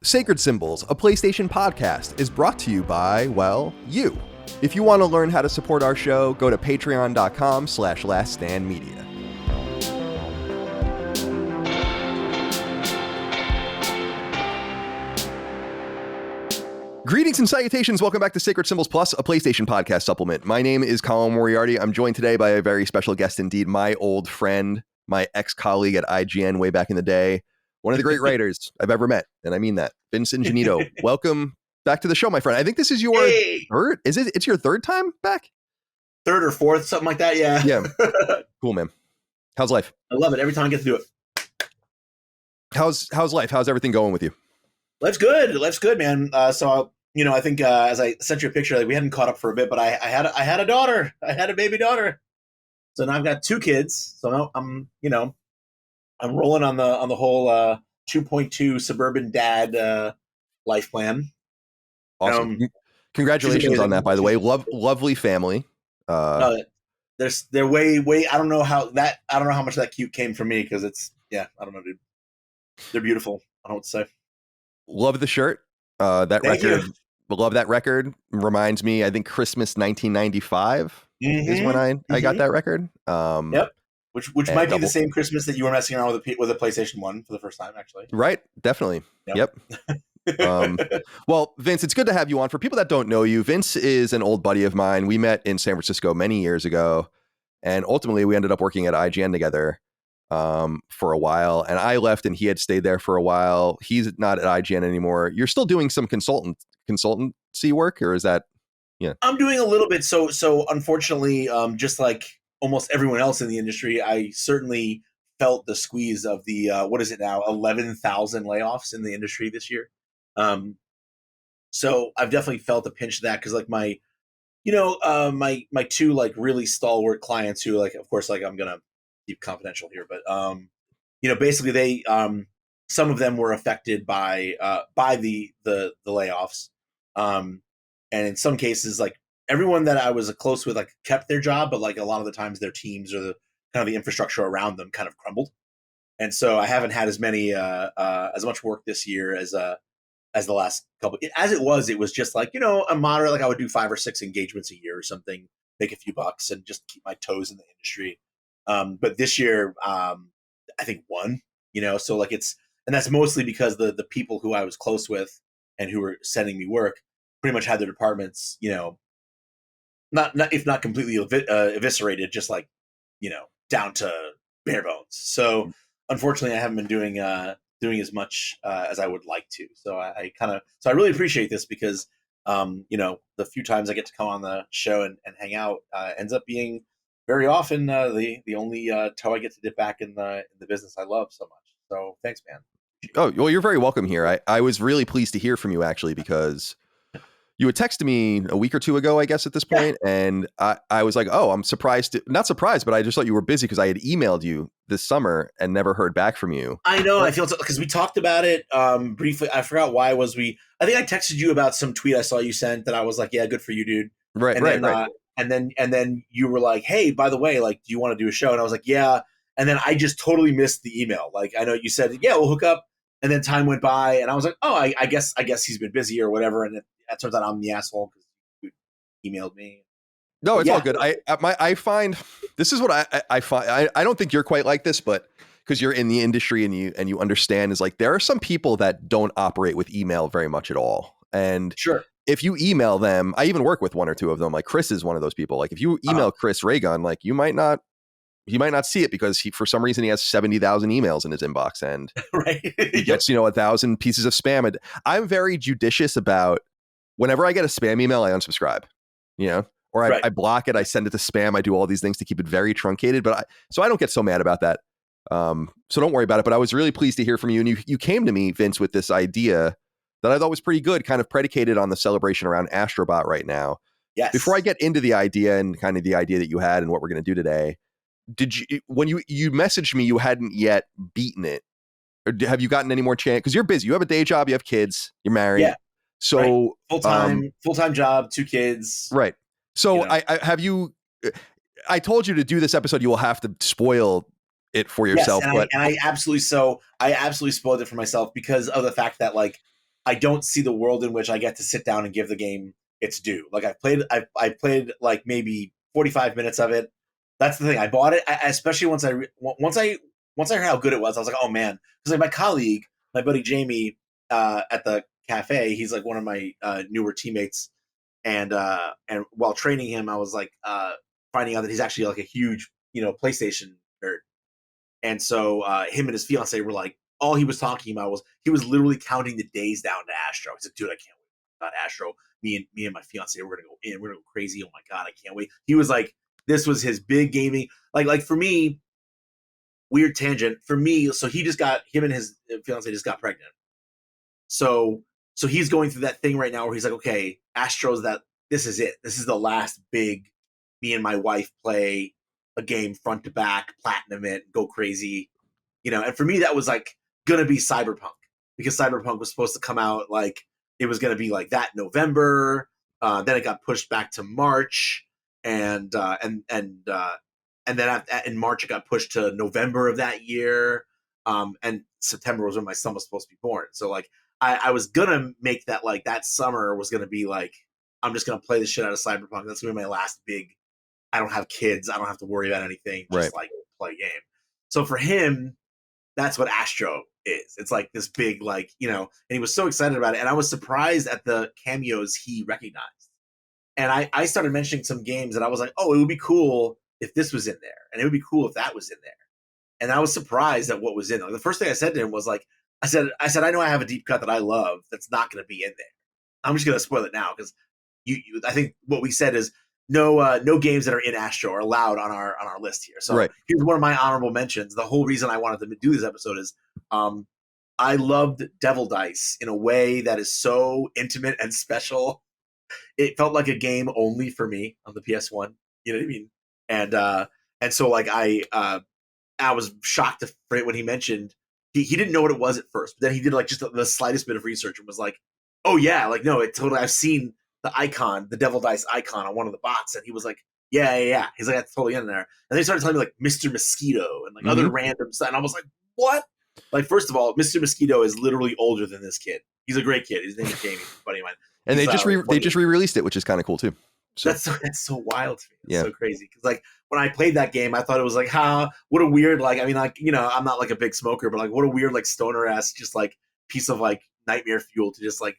Sacred Symbols, a PlayStation podcast, is brought to you by, well, you. If you want to learn how to support our show, go to patreon.com/laststandmedia. Greetings and salutations. Welcome back to Sacred Symbols Plus, a PlayStation podcast supplement. My name is Colin Moriarty. I'm joined today by a very special guest indeed, my old friend, my ex-colleague at IGN way back in the day. One of the great writers I've ever met, and I mean that. Vince Ingenito, welcome back to the show, my friend. I think this is your third. Is it? It's your third time back? Third or fourth, something like that. Yeah. Yeah. Cool, man. How's life? I love it. Every time I get to do it. How's life? How's everything going with you? Life's good. Life's good, man. So I think as I sent you a picture, like we hadn't caught up for a bit, but I had a daughter. I had a baby daughter. So now I've got two kids. So now I'm rolling on the whole 2.2 suburban dad life plan. Awesome. Congratulations on that, by the way. Lovely family. They're way. I don't know how much that cute came from me because I don't know, dude. They're beautiful. I don't know what to say. Love the shirt. That Thank record. you. Love that record. Reminds me, I think Christmas 1995 is when I got that record. Yep. Which might be the same Christmas that you were messing around with a PlayStation 1 for the first time, actually. Right. Definitely. Yep. Well, Vince, it's good to have you on. For people that don't know you, Vince is an old buddy of mine. We met in San Francisco many years ago, and ultimately we ended up working at IGN together for a while. And I left, and he had stayed there for a while. He's not at IGN anymore. You're still doing some consultancy work, or is that? Yeah, I'm doing a little bit. So unfortunately, just like almost everyone else in the industry, I certainly felt the squeeze of the what is it now, 11,000 layoffs in the industry this year. So I've definitely felt the pinch of that because like my two like really stalwart clients who like, of course, like I'm gonna keep confidential here, but basically they some of them were affected by the layoffs, and in some cases like everyone that I was close with like kept their job, but like a lot of the times their teams or the kind of the infrastructure around them kind of crumbled, and so I haven't had as much work this year as the last couple. As it was just like a moderate, like I would do 5 or 6 engagements a year or something, make a few bucks, and just keep my toes in the industry. But this year, I think one. So like and that's mostly because the people who I was close with and who were sending me work pretty much had their departments, not if not completely eviscerated, just like down to bare bones. So unfortunately, I haven't been doing as much as I would like to. So I really appreciate this because the few times I get to come on the show and hang out ends up being very often the only toe I get to dip back in the business I love so much. So thanks, man. Oh, well, you're very welcome here. I was really pleased to hear from you, actually, because you had texted me a week or two ago, I guess, at this point, and I was like, oh, I'm surprised. Not surprised, but I just thought you were busy because I had emailed you this summer and never heard back from you. I know. I feel because we talked about it briefly. I forgot why I think I texted you about some tweet I saw you sent that I was like, yeah, good for you, dude. Right. And then you were like, hey, by the way, like, do you want to do a show? And I was like, yeah. And then I just totally missed the email. Like, I know you said, yeah, we'll hook up. And then time went by, and I was like, oh, I guess he's been busy or whatever. And it turns out I'm the asshole because you emailed me. No, it's all good. I find this is what I find. I don't think you're quite like this, but because you're in the industry and you understand, is like there are some people that don't operate with email very much at all. And sure, if you email them, I even work with one or two of them. Like Chris is one of those people. Like if you email Chris Raygun, like he might not see it because for some reason he has 70,000 emails in his inbox and right. He gets 1,000 pieces of spam. And I'm very judicious about whenever I get a spam email, I unsubscribe. Or I block it. I send it to spam. I do all these things to keep it very truncated. So I don't get so mad about that. So don't worry about it. But I was really pleased to hear from you. And you came to me, Vince, with this idea that I thought was pretty good, kind of predicated on the celebration around Astro Bot right now. Yes. Before I get into the idea and kind of the idea that you had and what we're going to do today, when you messaged me, you hadn't yet beaten it? Or have you gotten any more chance? Because you're busy. You have a day job. You have kids. You're married. Yeah. So full-time job, 2 kids. Right. So I told you to do this episode. You will have to spoil it for yourself. Yes, and I absolutely spoiled it for myself because of the fact that like I don't see the world in which I get to sit down and give the game its due. Like I played like maybe 45 minutes of it. That's the thing. I bought it, especially once I heard how good it was. I was like, oh man, because like my colleague, my buddy Jamie, at the cafe, he's like one of my newer teammates, and while training him, I was like finding out that he's actually like a huge PlayStation nerd, and so him and his fiance were like, all he was talking about was he was literally counting the days down to Astro. He's like, dude, I can't wait about Astro. Me and my fiance, we're gonna go in. We're gonna go crazy. Oh my god, I can't wait. He was like, this was his big gaming. Like for me, weird tangent. For me, so him and his fiance just got pregnant. So he's going through that thing right now where he's like, okay, Astro's this is it. This is the last big. Me and my wife play a game front to back, platinum it, go crazy. And for me, that was like gonna be Cyberpunk, because Cyberpunk was supposed to come out like it was gonna be like that November. Then it got pushed back to March, and then in March it got pushed to November of that year. And September was when my son was supposed to be born. So like I was gonna make that like that summer was gonna be like I'm just gonna play the shit out of Cyberpunk. That's gonna be my last big. I don't have kids. I don't have to worry about anything. Just like play a game. So for him, that's what Astro is. It's like this big, like, and he was so excited about it. And I was surprised at the cameos he recognized. And I started mentioning some games that I was like, oh, it would be cool if this was in there. And it would be cool if that was in there. And I was surprised at what was in there. The first thing I said to him was like, I said, I know I have a deep cut that I love that's not going to be in there. I'm just going to spoil it now because I think what we said is no games that are in Astro are allowed on our list here. So here's one of my honorable mentions. The whole reason I wanted to do this episode is I loved Devil Dice in a way that is so intimate and special. It felt like a game only for me on the PS1. You know what I mean? And so like I was shocked when he mentioned he didn't know what it was at first, but then he did like just the slightest bit of research and was like, oh yeah, like no, it totally. I've seen the icon, the Devil Dice icon on one of the bots, and he was like, yeah. He's like, that's totally in there. And then he started telling me like Mr. Mosquito and like other random stuff, and I was like, what? Like, first of all, Mr. Mosquito is literally older than this kid. He's a great kid. His name is Jamie, buddy of mine. And they just re-released it, which is kind of cool too. So. That's so wild to me. It's so crazy because like when I played that game, I thought it was like, what a weird like. I mean, like I'm not like a big smoker, but like what a weird like stoner ass just like piece of like nightmare fuel to just like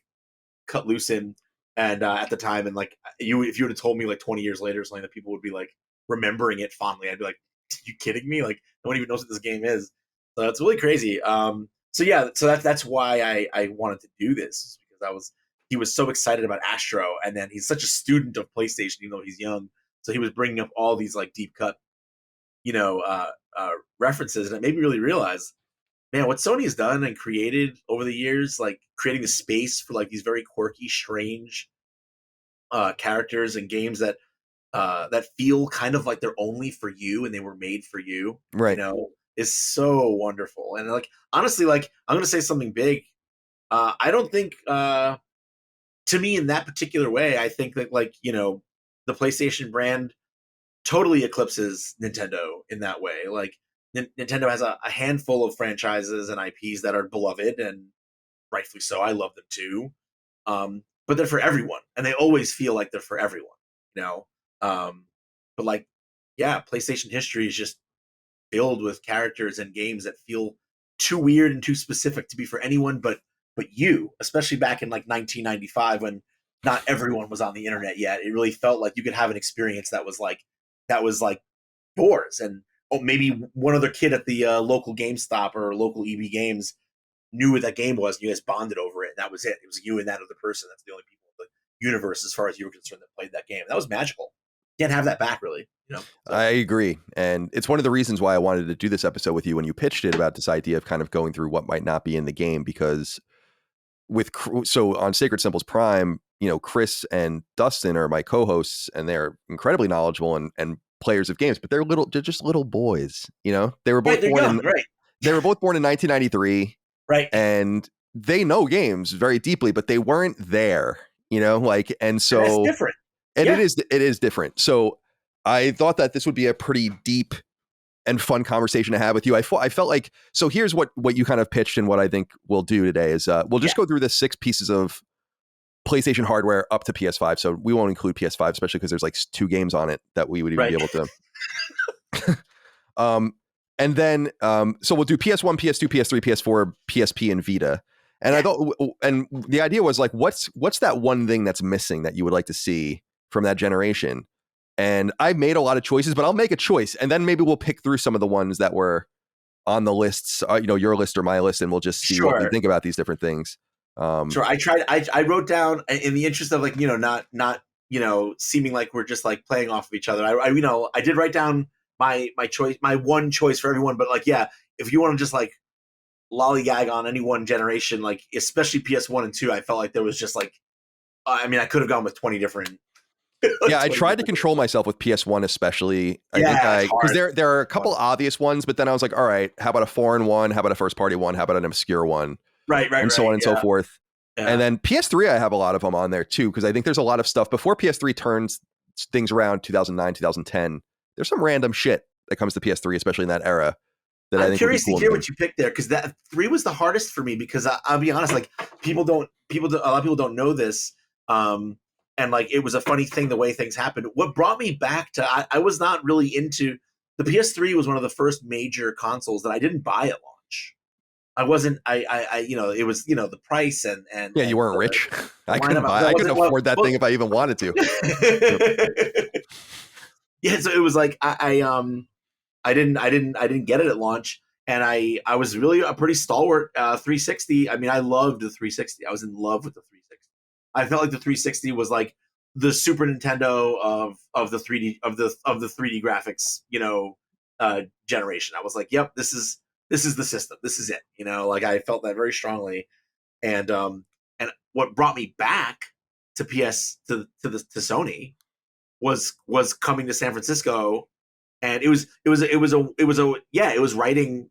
cut loose in. And at the time, and like if you would have told me like 20 years later, something that people would be like remembering it fondly, I'd be like, "Are you kidding me? Like no one even knows what this game is." So it's really crazy. So that's why I wanted to do this, because he was so excited about Astro, and then he's such a student of PlayStation, even though he's young. So he was bringing up all these like deep cut, references, and it made me really realize, man, what Sony has done and created over the years, like creating the space for like these very quirky, strange characters and games that feel kind of like they're only for you and they were made for you, right? Is so wonderful. And like honestly, like I'm gonna say something big. I don't think to me in that particular way, I think that like the PlayStation brand totally eclipses Nintendo in that way. Like Nintendo has a handful of franchises and IPs that are beloved, and rightfully so. I love them too. But they're for everyone, and they always feel like they're for everyone, but like, yeah, PlayStation history is just filled with characters and games that feel too weird and too specific to be for anyone but you, especially back in like 1995 when not everyone was on the internet yet. It really felt like you could have an experience that was like yours, and maybe one other kid at the local GameStop or local EB Games knew what that game was, and you guys bonded over it, and that was it. It was you and that other person. That's the only people in the universe, as far as you were concerned, that played that game. That was magical. Can't have that back, really. So. I agree, and it's one of the reasons why I wanted to do this episode with you when you pitched it, about this idea of kind of going through what might not be in the game, because so on Sacred Symbols Prime, Chris and Dustin are my co-hosts, and they're incredibly knowledgeable and players of games, but they're just little boys. They were both They were both born in 1993. Right. And they know games very deeply, but they weren't there, and so it's different. And it is different. So I thought that this would be a pretty deep and fun conversation to have with you. I felt like, so here's what you kind of pitched and what I think we'll do today is we'll just go through the 6 pieces of PlayStation hardware up to PS5. So we won't include PS5, especially because there's like 2 games on it that we would even be able to. And then, so we'll do PS1, PS2, PS3, PS4, PSP, and Vita. And I thought, and the idea was like, what's that one thing that's missing that you would like to see from that generation? And I made a lot of choices, but I'll make a choice, and then maybe we'll pick through some of the ones that were on the lists, your list or my list, and we'll just see what we think about these different things. Sure. I wrote down, in the interest of like, not seeming like we're just like playing off of each other. I did write down my choice, my one choice for everyone, but like, yeah, if you want to just like lollygag on any one generation, like especially PS1 and 2, I felt like there was just like, I could have gone with 20 different. Yeah, I tried to control myself with PS1, especially. Because there are a couple obvious ones, but then I was like, all right, how about a foreign one? How about a first party one? How about an obscure one? Right. And so on and so forth. Yeah. And then PS3, I have a lot of them on there too, because I think there's a lot of stuff before PS3 turns things around 2009, 2010. There's some random shit that comes to PS3, especially in that era. I'm curious to hear what you picked there, because that 3 was the hardest for me, because I'll be honest, like a lot of people don't know this. And like, it was a funny thing, the way things happened. What brought me back to, I was not really into, the PS3 was one of the first major consoles that I didn't buy at launch. I wasn't, it was, the price and yeah, you weren't rich. I couldn't afford that thing if I even wanted to. Yeah. So it was like, I didn't get it at launch. And I was really a pretty stalwart 360. I loved the 360. I was in love with the 360. I felt like the 360 was like the Super Nintendo of the 3D of the 3D graphics, generation. I was like, yep, this is the system. This is it. Like I felt that very strongly. And what brought me back to Sony was coming to San Francisco, and it was writing.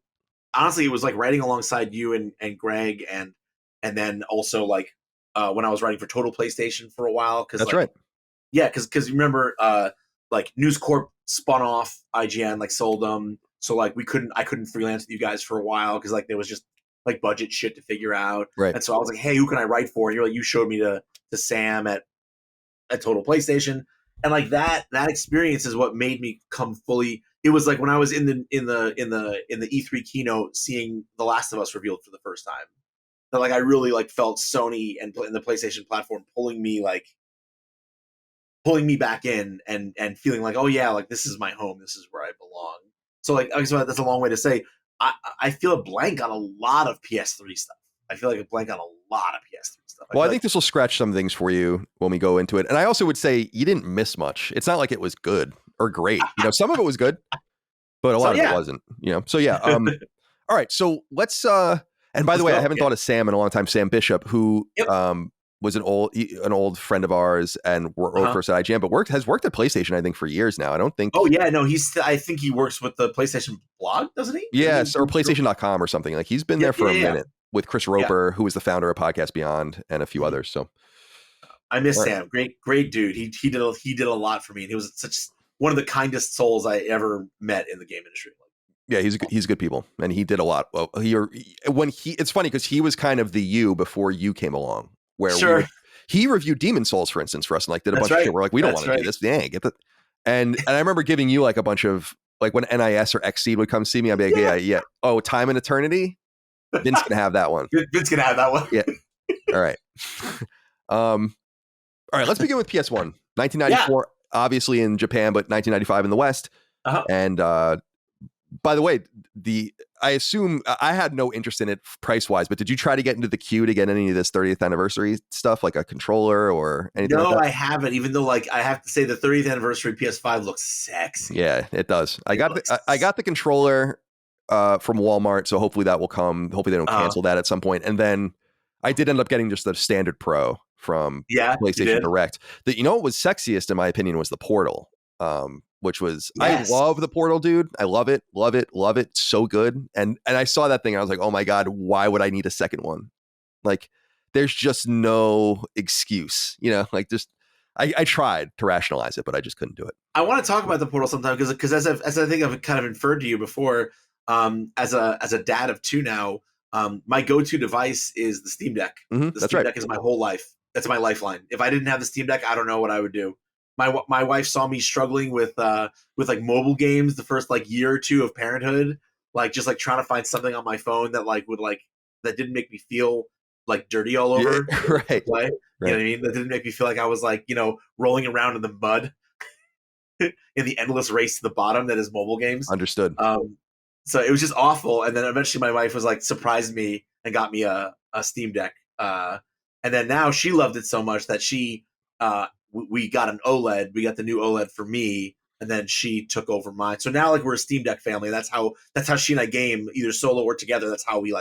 Honestly, it was like writing alongside you and Greg, and then also like when I was writing for Total PlayStation for a while. That's right. Yeah, because you remember like News Corp spun off IGN, like sold them. So like I couldn't freelance with you guys for a while because like there was just like budget shit to figure out. Right. And so I was like, hey, who can I write for? And you're like, you showed me to Sam at Total PlayStation. And like that experience is what made me come fully. It was like when I was in the E3 keynote seeing The Last of Us revealed for the first time, that like I really like felt Sony and the PlayStation platform pulling me back in and feeling like, oh yeah, like this is my home, this is where I belong. So like that's a long way to say I feel a blank on a lot of PS3 stuff. I feel like a blank on a lot of PS3 stuff. Well, I think this will scratch some things for you when we go into it. And I also would say you didn't miss much. It's not like it was good or great. Some of it was good, but a lot of it wasn't. So yeah. All right. So let's. And by the way, I haven't thought of Sam in a long time. Sam Bishop, who was an old friend of ours and wrote first at IGN, but has worked at PlayStation, I think, for years now. I don't think. Oh yeah, no, I think he works with the PlayStation blog, doesn't he? Yes, or PlayStation.com or something. Like he's been there for a minute with Chris Roper, who was the founder of Podcast Beyond, and a few others. So I miss Sam. Great dude. He did a lot for me, and he was such one of the kindest souls I ever met in the game industry. Yeah, he's good people, and he did a lot. Well, it's funny because he was kind of the you before you came along. Where he reviewed Demon Souls, for instance, for us, and like did a bunch of shit. We're like, we don't want to do this. Yeah, get the. And I remember giving you like a bunch of like when NIS or Xseed would come see me, I'd be like, yeah. Oh, Time and Eternity. Vince can have that one. Vince can have that one. Yeah. All right. All right. Let's begin with PS1. 1994, obviously in Japan, but 1995 in the West. And by the way, I assume I had no interest in it price wise, but did you try to get into the queue to get any of this 30th anniversary stuff, like a controller or anything? No, like that? I haven't. Even though, like, I have to say, the 30th anniversary PS5 looks sexy. Yeah, it does. I got the controller from Walmart, so hopefully that will come. Hopefully they don't cancel that at some point. And then I did end up getting just the standard Pro from PlayStation Direct. What was sexiest in my opinion was the Portal. Which was, I love the Portal, dude. I love it. So good. And I saw that thing and I was like, oh my God, why would I need a second one? Like, there's just no excuse, like just I tried to rationalize it, but I just couldn't do it. I want to talk about the Portal sometime because as I think I've kind of inferred to you before, as a dad of 2 now, my go-to device is the Steam Deck. The That's Steam right. Deck is my whole life. That's my lifeline. If I didn't have the Steam Deck, I don't know what I would do. My wife saw me struggling with like mobile games the first like year or 2 of parenthood, like just like trying to find something on my phone that like would like that didn't make me feel like dirty all over Right. play. Right. You know what I mean? That didn't make me feel like I was like, rolling around in the mud in the endless race to the bottom that is mobile games. Understood. So it was just awful. And then eventually my wife was like, surprised me and got me a Steam Deck. And then now she loved it so much that we got an OLED. We got the new OLED for me. And then she took over mine. So now like we're a Steam Deck family. That's how she and I game either solo or together. That's how we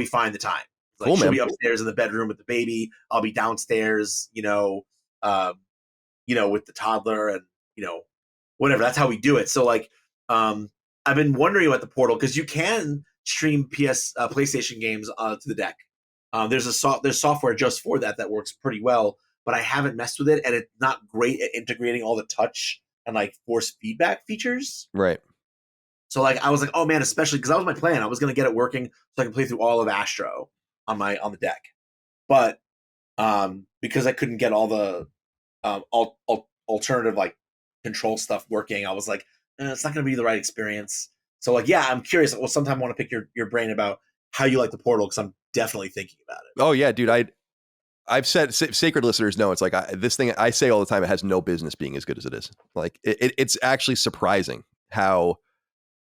find the time. Like cool, she'll man. be upstairs in the bedroom with the baby. I'll be downstairs, with the toddler and, whatever. That's how we do it. So like, I've been wondering about the Portal because you can stream PlayStation games to the deck. There's software just for that works pretty well, but I haven't messed with it, and it's not great at integrating all the touch and like force feedback features. Right. So like I was like, oh man, especially because that was my plan. I was gonna get it working so I can play through all of Astro on the deck, but because I couldn't get all the alternative like control stuff working, I was like, it's not going to be the right experience. So like, yeah, I'm curious. Well, sometime I want to pick your brain about how you like the Portal because I'm definitely thinking about it. Oh yeah, dude. I've said, sacred listeners know, it's like this thing I say all the time. It has no business being as good as it is. Like it's actually surprising how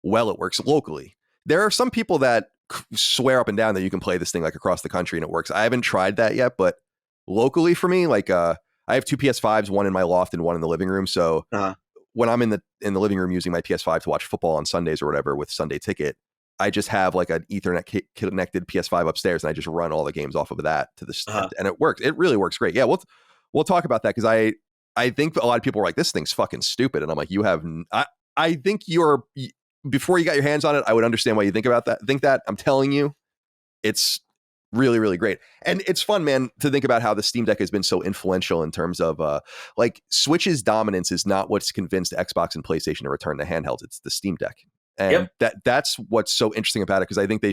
well it works locally. There are some people that swear up and down that you can play this thing like across the country and it works. I haven't tried that yet, but locally for me, like I have 2 PS5s, one in my loft and one in the living room. So when I'm in the living room using my PS5 to watch football on Sundays or whatever with Sunday Ticket, I just have like an Ethernet connected PS5 upstairs, and I just run all the games off of that to the and it works. It really works great. Yeah, we'll talk about that because I think a lot of people are like, this thing's fucking stupid, and I'm like, I think before you got your hands on it, I would understand why you think that. I'm telling you, it's really, really great. And it's fun, man, to think about how the Steam Deck has been so influential in terms of like Switch's dominance is not what's convinced Xbox and PlayStation to return to handhelds. It's the Steam Deck. And that's what's so interesting about it, because I think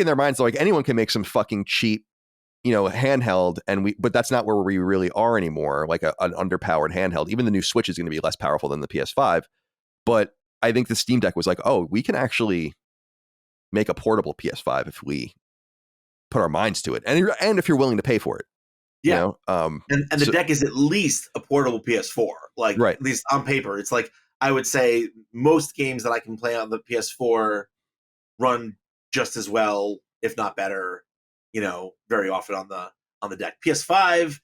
in their minds, like, anyone can make some fucking cheap, handheld, but that's not where we really are anymore. Like an underpowered handheld. Even the new Switch is going to be less powerful than the PS5. But I think the Steam Deck was like, oh, we can actually make a portable PS5 if we put our minds to it, and if you're willing to pay for it. And the deck is at least a portable PS4, like right. At least on paper. It's like, I would say most games that I can play on the PS4 run just as well, if not better, very often on the deck. PS5,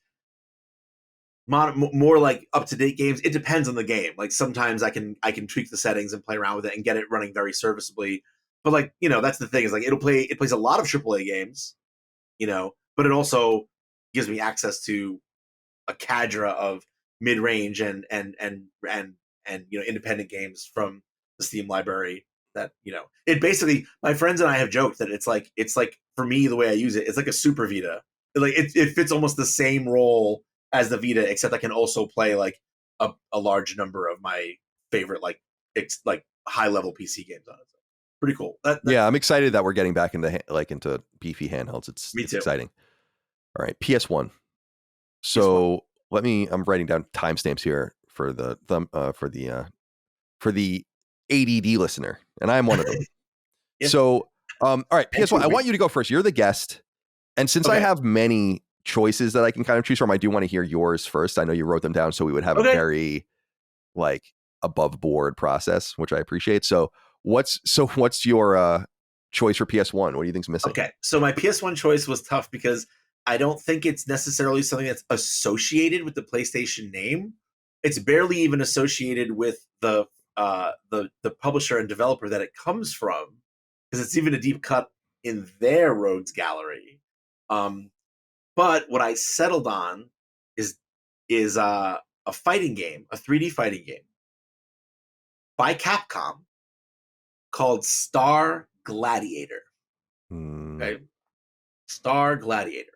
more like up-to-date games. It depends on the game. Like sometimes I can tweak the settings and play around with it and get it running very serviceably. But like, that's the thing, is like it plays a lot of AAA games, but it also gives me access to a cadre of mid-range and independent games from the Steam library that, it basically, my friends and I have joked that it's like for me, the way I use it, it's like a Super Vita. Like it fits almost the same role as the Vita, except I can also play like a large number of my favorite like high level PC games on it. So, pretty cool. Yeah, I'm excited that we're getting back into beefy handhelds. It's exciting. All right, PS1. So I'm writing down timestamps here for the ADD listener, and I'm one of them. So, all right, PS1. I want you to go first. You're the guest, and since I have many choices that I can kind of choose from, I do want to hear yours first. I know you wrote them down, so we would have a very like above board process, which I appreciate. So what's your choice for PS1? What do you think's missing? Okay, so my PS1 choice was tough because I don't think it's necessarily something that's associated with the PlayStation name. It's barely even associated with the publisher and developer that it comes from, because it's even a deep cut in their rogues gallery. But what I settled on is a fighting game, a 3D fighting game by Capcom called Star Gladiator. Okay, Star Gladiator.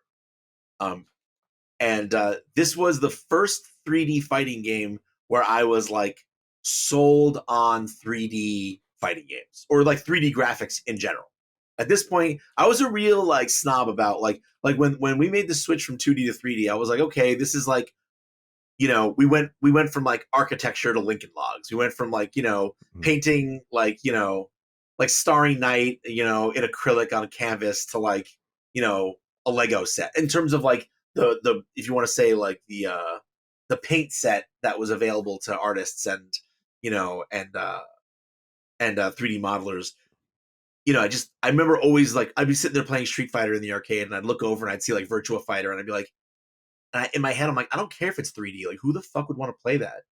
And this was the first 3D fighting game where I was like sold on 3D fighting games or like 3D graphics in general. At this point, I was a real like snob about like when we made the switch from 2D to 3D, I was like, okay, this is like, you know, we went from like architecture to Lincoln Logs. We went from like, you know, painting like, you know, like Starry Night, you know, in acrylic on a canvas to like, you know, a Lego set in terms of like the if you want to say like the paint set that was available to artists and, you know, and 3D modelers. You know, I remember always like I'd be sitting there playing Street Fighter in the arcade and I'd look over and I'd see like Virtua Fighter and I'd be like, in my head I'm like, I don't care if it's 3D. Like, who the fuck would want to play that?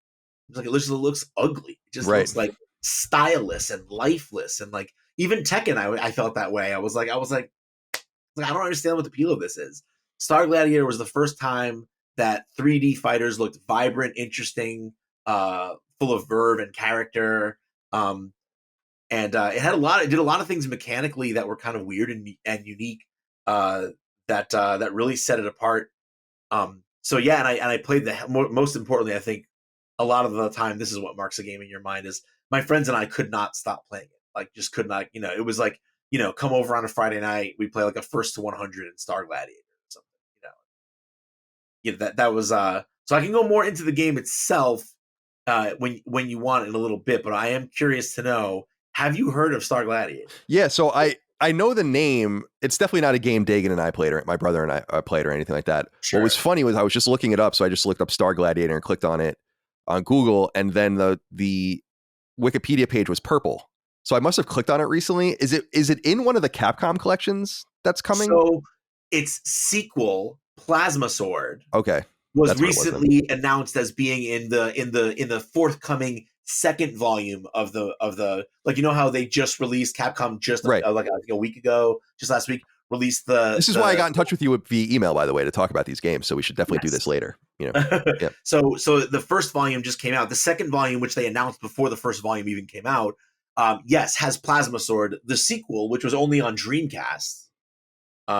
It's like it looks ugly. It just looks like styleless and lifeless. And like even Tekken, I felt that way. I was like, I don't understand what the appeal of this is. Star Gladiator was the first time that 3D fighters looked vibrant, interesting, full of verve and character. And it did a lot of things mechanically that were kind of weird and unique that really set it apart. So yeah, and I played most importantly, I think a lot of the time, this is what marks a game in your mind is my friends and I could not stop playing it. Like just could not, you know, it was like, you know, come over on a Friday night, we play like a 1st to 100 in Star Gladiator or something, you know, that was, so I can go more into the game itself when you want in a little bit, but I am curious to know, have you heard of Star Gladiator? Yeah, so I know the name. It's definitely not a game Dagan and I played, or my brother and I played, or anything like that. Sure. What was funny was I was just looking it up, so I just looked up Star Gladiator and clicked on it on Google, and then the Wikipedia page was purple. So I must have clicked on it recently. Is it in one of the Capcom collections that's coming? So its sequel, Plasma Sword, okay, was recently announced as being in the forthcoming second volume of the like, you know how they just released Capcom just like a week ago, just last week released this is why I got in touch with you via email, by the way, to talk about these games, so we should definitely do this later, you know. Yeah. So the first volume just came out. The second volume, which they announced before the first volume even came out, has Plasma Sword. The sequel, which was only on Dreamcast,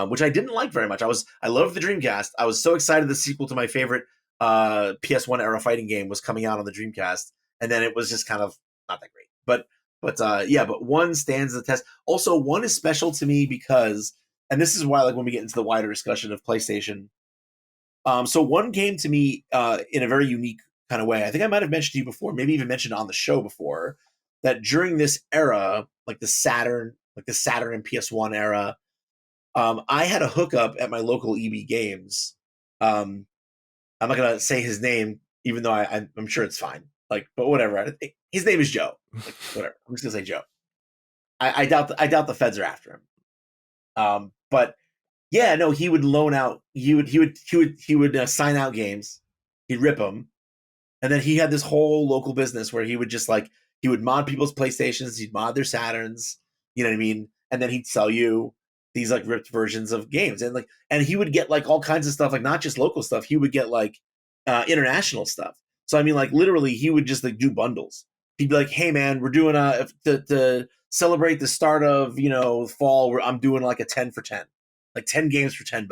which I didn't like very much. I loved the Dreamcast. I was so excited the sequel to my favorite PS1 era fighting game was coming out on the Dreamcast, and then it was just kind of not that great. But one stands the test. Also, one is special to me because, and this is why, like, when we get into the wider discussion of PlayStation, so one came to me in a very unique kind of way. I think I might have mentioned to you before, maybe even mentioned on the show before, that during this era, like the Saturn and PS1 era, I had a hookup at my local EB Games. I'm not gonna say his name, even though I'm sure it's fine. Like, but whatever. His name is Joe. Like, whatever. I'm just gonna say Joe. I doubt the feds are after him. But yeah, no, he would loan out. He would sign out games. He'd rip them, and then he had this whole local business where he would just like he would mod people's PlayStations. He'd mod their Saturns. You know what I mean? And then he'd sell you these like ripped versions of games, and he would get like all kinds of stuff, like not just local stuff. He would get like international stuff. So I mean, like literally, he would just like do bundles. He'd be like, "Hey man, we're doing to celebrate the start of fall. Where I'm doing like a 10 for 10, like 10 games for $10."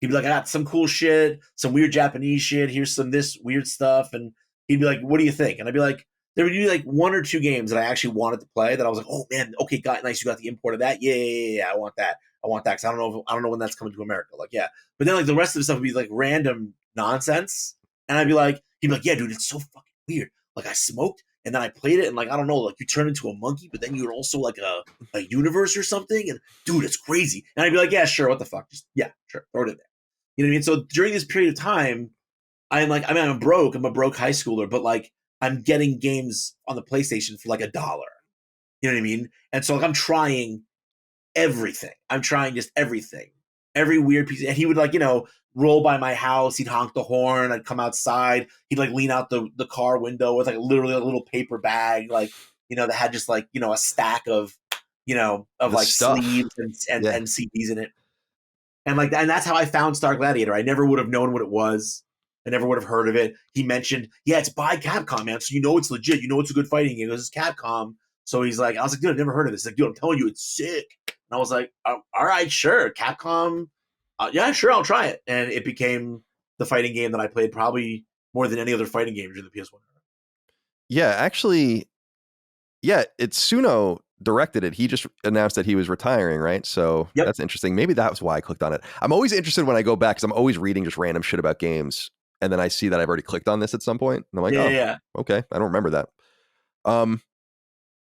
He'd be like, "I got some cool shit, some weird Japanese shit. Here's some this weird stuff," and he'd be like, "What do you think?" And I'd be like, there would be like 1 or 2 games that I actually wanted to play that I was like, "Oh man, okay, nice. You got the import of that. Yeah. I want that. Because I don't know when that's coming to America. Like, yeah." But then like the rest of the stuff would be like random nonsense, and he'd be like, "Yeah, dude, it's so fucking weird. Like I smoked and then I played it and like I don't know, like you turn into a monkey, but then you're also like a universe or something. And dude, it's crazy." And I'd be like, "Yeah, sure. What the fuck? Just yeah, sure. Throw it in there." You know what I mean? So during this period of time, I'm broke. I'm a broke high schooler, but like I'm getting games on the PlayStation for like $1. You know what I mean? And so like I'm trying everything. I'm trying just everything. Every weird piece. And he would like, roll by my house. He'd honk the horn. I'd come outside. He'd like lean out the car window with like literally a little paper bag, like, that had just like, a stack of like stuff. sleeves and CDs in it. And like, and that's how I found Star Gladiator. I never would have known what it was. I never would have heard of it. He mentioned, yeah, it's by Capcom, man. So it's legit. It's a good fighting game. This is Capcom. So he's like, I was like, dude, I've never heard of this. He's like, dude, I'm telling you, it's sick. And I was like, all right, sure. Capcom. Yeah, sure, I'll try it. And it became the fighting game that I played probably more than any other fighting game during the PS1 era. Yeah, actually, yeah, it's Suno directed it. He just announced that he was retiring, right? So that's interesting. Maybe that was why I clicked on it. I'm always interested when I go back because I'm always reading just random shit about games, and then I see that I've already clicked on this at some point, and I'm like, okay, I don't remember that.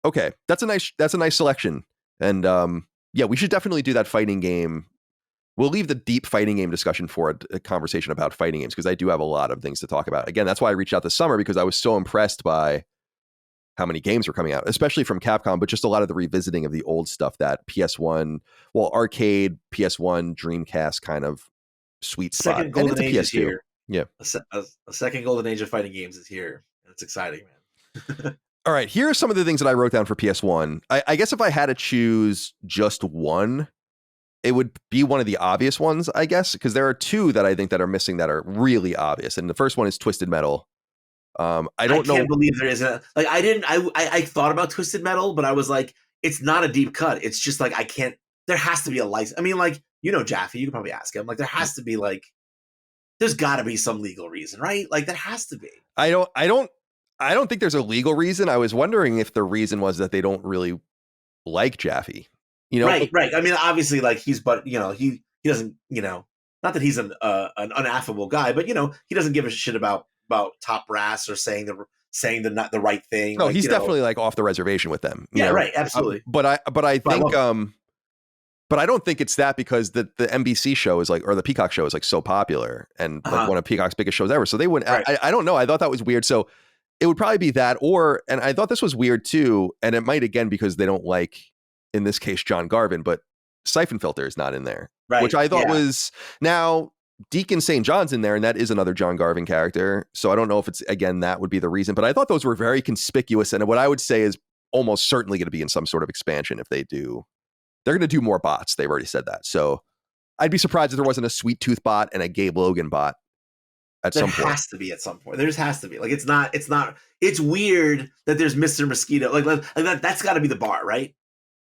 Okay, that's a nice selection, and yeah, we should definitely do that fighting game. We'll leave the deep fighting game discussion for a conversation about fighting games because I do have a lot of things to talk about. Again, that's why I reached out this summer because I was so impressed by how many games were coming out, especially from Capcom, but just a lot of the revisiting of the old stuff that PS1, well, arcade, PS1, Dreamcast kind of sweet spot. Second golden age is here. Yeah. A second golden age of fighting games is here. And it's exciting, man. All right. Here are some of the things that I wrote down for PS1. I guess if I had to choose just one, it would be one of the obvious ones, I guess, because there are two that I think that are missing that are really obvious. And the first one is Twisted Metal. I can't believe there isn't I thought about Twisted Metal, but I was like, it's not a deep cut. It's just like, there has to be a license. I mean, like, Jaffe, you can probably ask him. Like, there has to be there's got to be some legal reason, right? Like, there has to be. I don't think there's a legal reason. I was wondering if the reason was that they don't really like Jaffe. Right. I mean, obviously, like he doesn't, not that he's an unaffable guy, but he doesn't give a shit about top brass or saying the right thing. No, he's definitely like off the reservation with them. Yeah, right, absolutely. But I think but I don't think it's that because the NBC show is or the Peacock show is so popular and one of Peacock's biggest shows ever. So they wouldn't. Right. I don't know. I thought that was weird. So it would probably be that, and I thought this was weird too, and it might again because they don't like, in this case, John Garvin, but Syphon Filter is not in there, right? Which I thought was now. Deacon St. John's in there, and that is another John Garvin character. So I don't know if it's, again, that would be the reason, but I thought those were very conspicuous. And what I would say is almost certainly going to be in some sort of expansion if they do. They're going to do more bots. They've already said that. So I'd be surprised if there wasn't a Sweet Tooth bot and a Gabe Logan bot at some point. There has to be at some point. There just has to be. Like, it's weird that there's Mr. Mosquito. That's got to be the bar, right?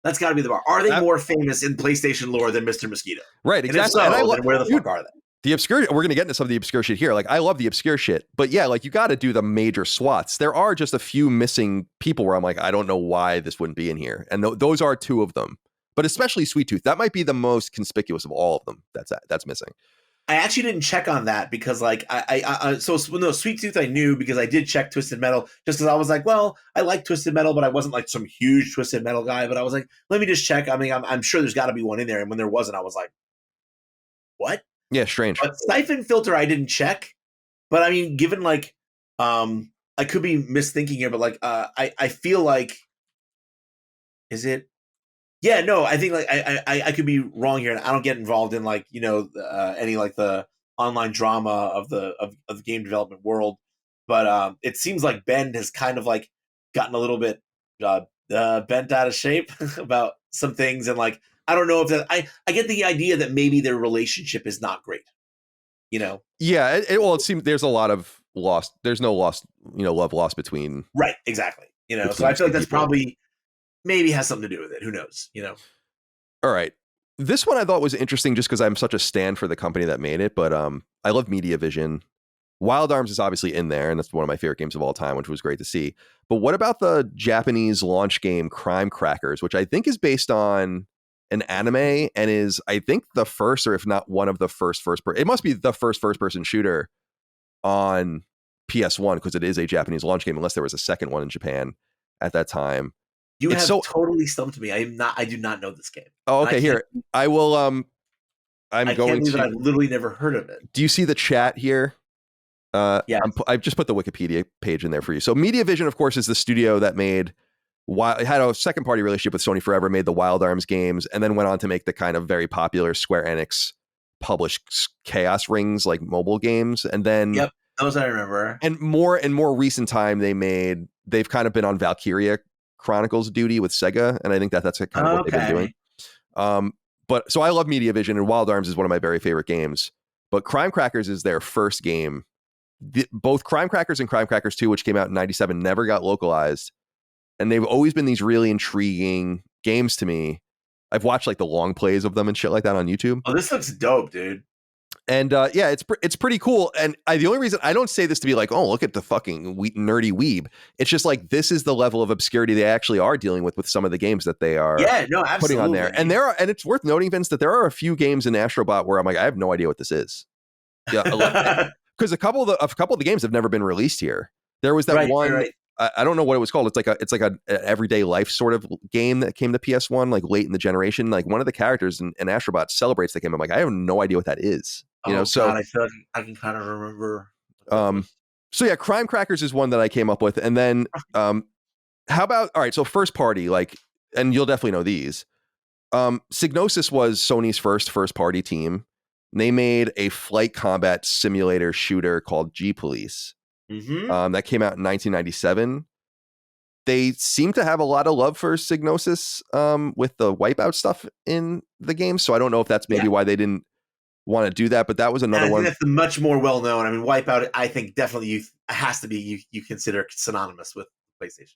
That's got to be the bar. Are they more famous in PlayStation lore than Mr. Mosquito? Right, exactly. And if so, then where the fuck are they? The obscure, we're going to get into some of the obscure shit here. Like, I love the obscure shit, but yeah, you got to do the major swats. There are just a few missing people where I'm like, I don't know why this wouldn't be in here. And those are two of them, but especially Sweet Tooth. That might be the most conspicuous of all of them. That's missing. I actually didn't check on that because Sweet Tooth I knew because I did check Twisted Metal just because I was like, well, I like Twisted Metal, but I wasn't like some huge Twisted Metal guy. But I was like, let me just check. I mean, I'm sure there's got to be one in there. And when there wasn't, I was like, what? Yeah, strange. But Syphon Filter, I didn't check. But I mean, given I could be misthinking here, but I feel like, is it? Yeah, no, I think I could be wrong here, and I don't get involved in any the online drama of the game development world. But it seems like Ben has kind of gotten a little bit bent out of shape about some things, and I don't know if that I get the idea that maybe their relationship is not great. Yeah, it seems there's a lot of lost. There's no lost, love lost between. Right, exactly. So I feel like that's probably maybe has something to do with it. Who knows? All right. This one I thought was interesting just because I'm such a stan for the company that made it, but I love Media Vision. Wild Arms is obviously in there, and that's one of my favorite games of all time, which was great to see. But what about the Japanese launch game Crime Crackers, which I think is based on an anime and is, I think, the first, or if not one of the first it must be the first person shooter on PS1 because it is a Japanese launch game, unless there was a second one in Japan at that time. You have totally stumped me. I do not know this game. Oh, okay. Here, I will. I can't believe that I've literally never heard of it. Do you see the chat here? Yeah. I've just put the Wikipedia page in there for you. So Media Vision, of course, is the studio that made. It had a second party relationship with Sony forever, made the Wild Arms games, and then went on to make the kind of very popular Square Enix published Chaos Rings mobile games, and then those I remember. And more recent time, they've kind of been on Valkyria Chronicles duty with Sega, and I think that's kind of what they've been doing. But so I love Media Vision, and Wild Arms is one of my very favorite games. But Crime Crackers is their first game. Both Crime Crackers and Crime Crackers 2, which came out in '97, never got localized, and they've always been these really intriguing games to me. I've watched the long plays of them and shit like that on YouTube. Oh, this looks dope, dude. And yeah, it's pretty cool. And the only reason I don't say this to be like, oh, look at the fucking nerdy weeb. It's just like, this is the level of obscurity they actually are dealing with some of the games that they are putting on there. And and it's worth noting, Vince, that there are a few games in Astro Bot where I'm like, I have no idea what this is. Yeah, because a couple of the games have never been released here. There was that one. Right. I don't know what it was called. It's like an everyday life sort of game that came to PS1 like late in the generation. Like one of the characters in Astro Bot celebrates the game. I'm like, I have no idea what that is. You know, so God, I feel like I can kind of remember. So yeah, Crime Crackers is one that I came up with, and then how about all right? So first party, like, and you'll definitely know these. Psygnosis was Sony's first party team. They made a flight combat simulator shooter called G-Police. Mm-hmm. That came out in 1997. They seem to have a lot of love for Psygnosis with the Wipeout stuff in the game. So I don't know if that's maybe why they didn't want to do that, but that was another one. That's much more well known. I mean, Wipeout, I think definitely has to be you consider synonymous with PlayStation.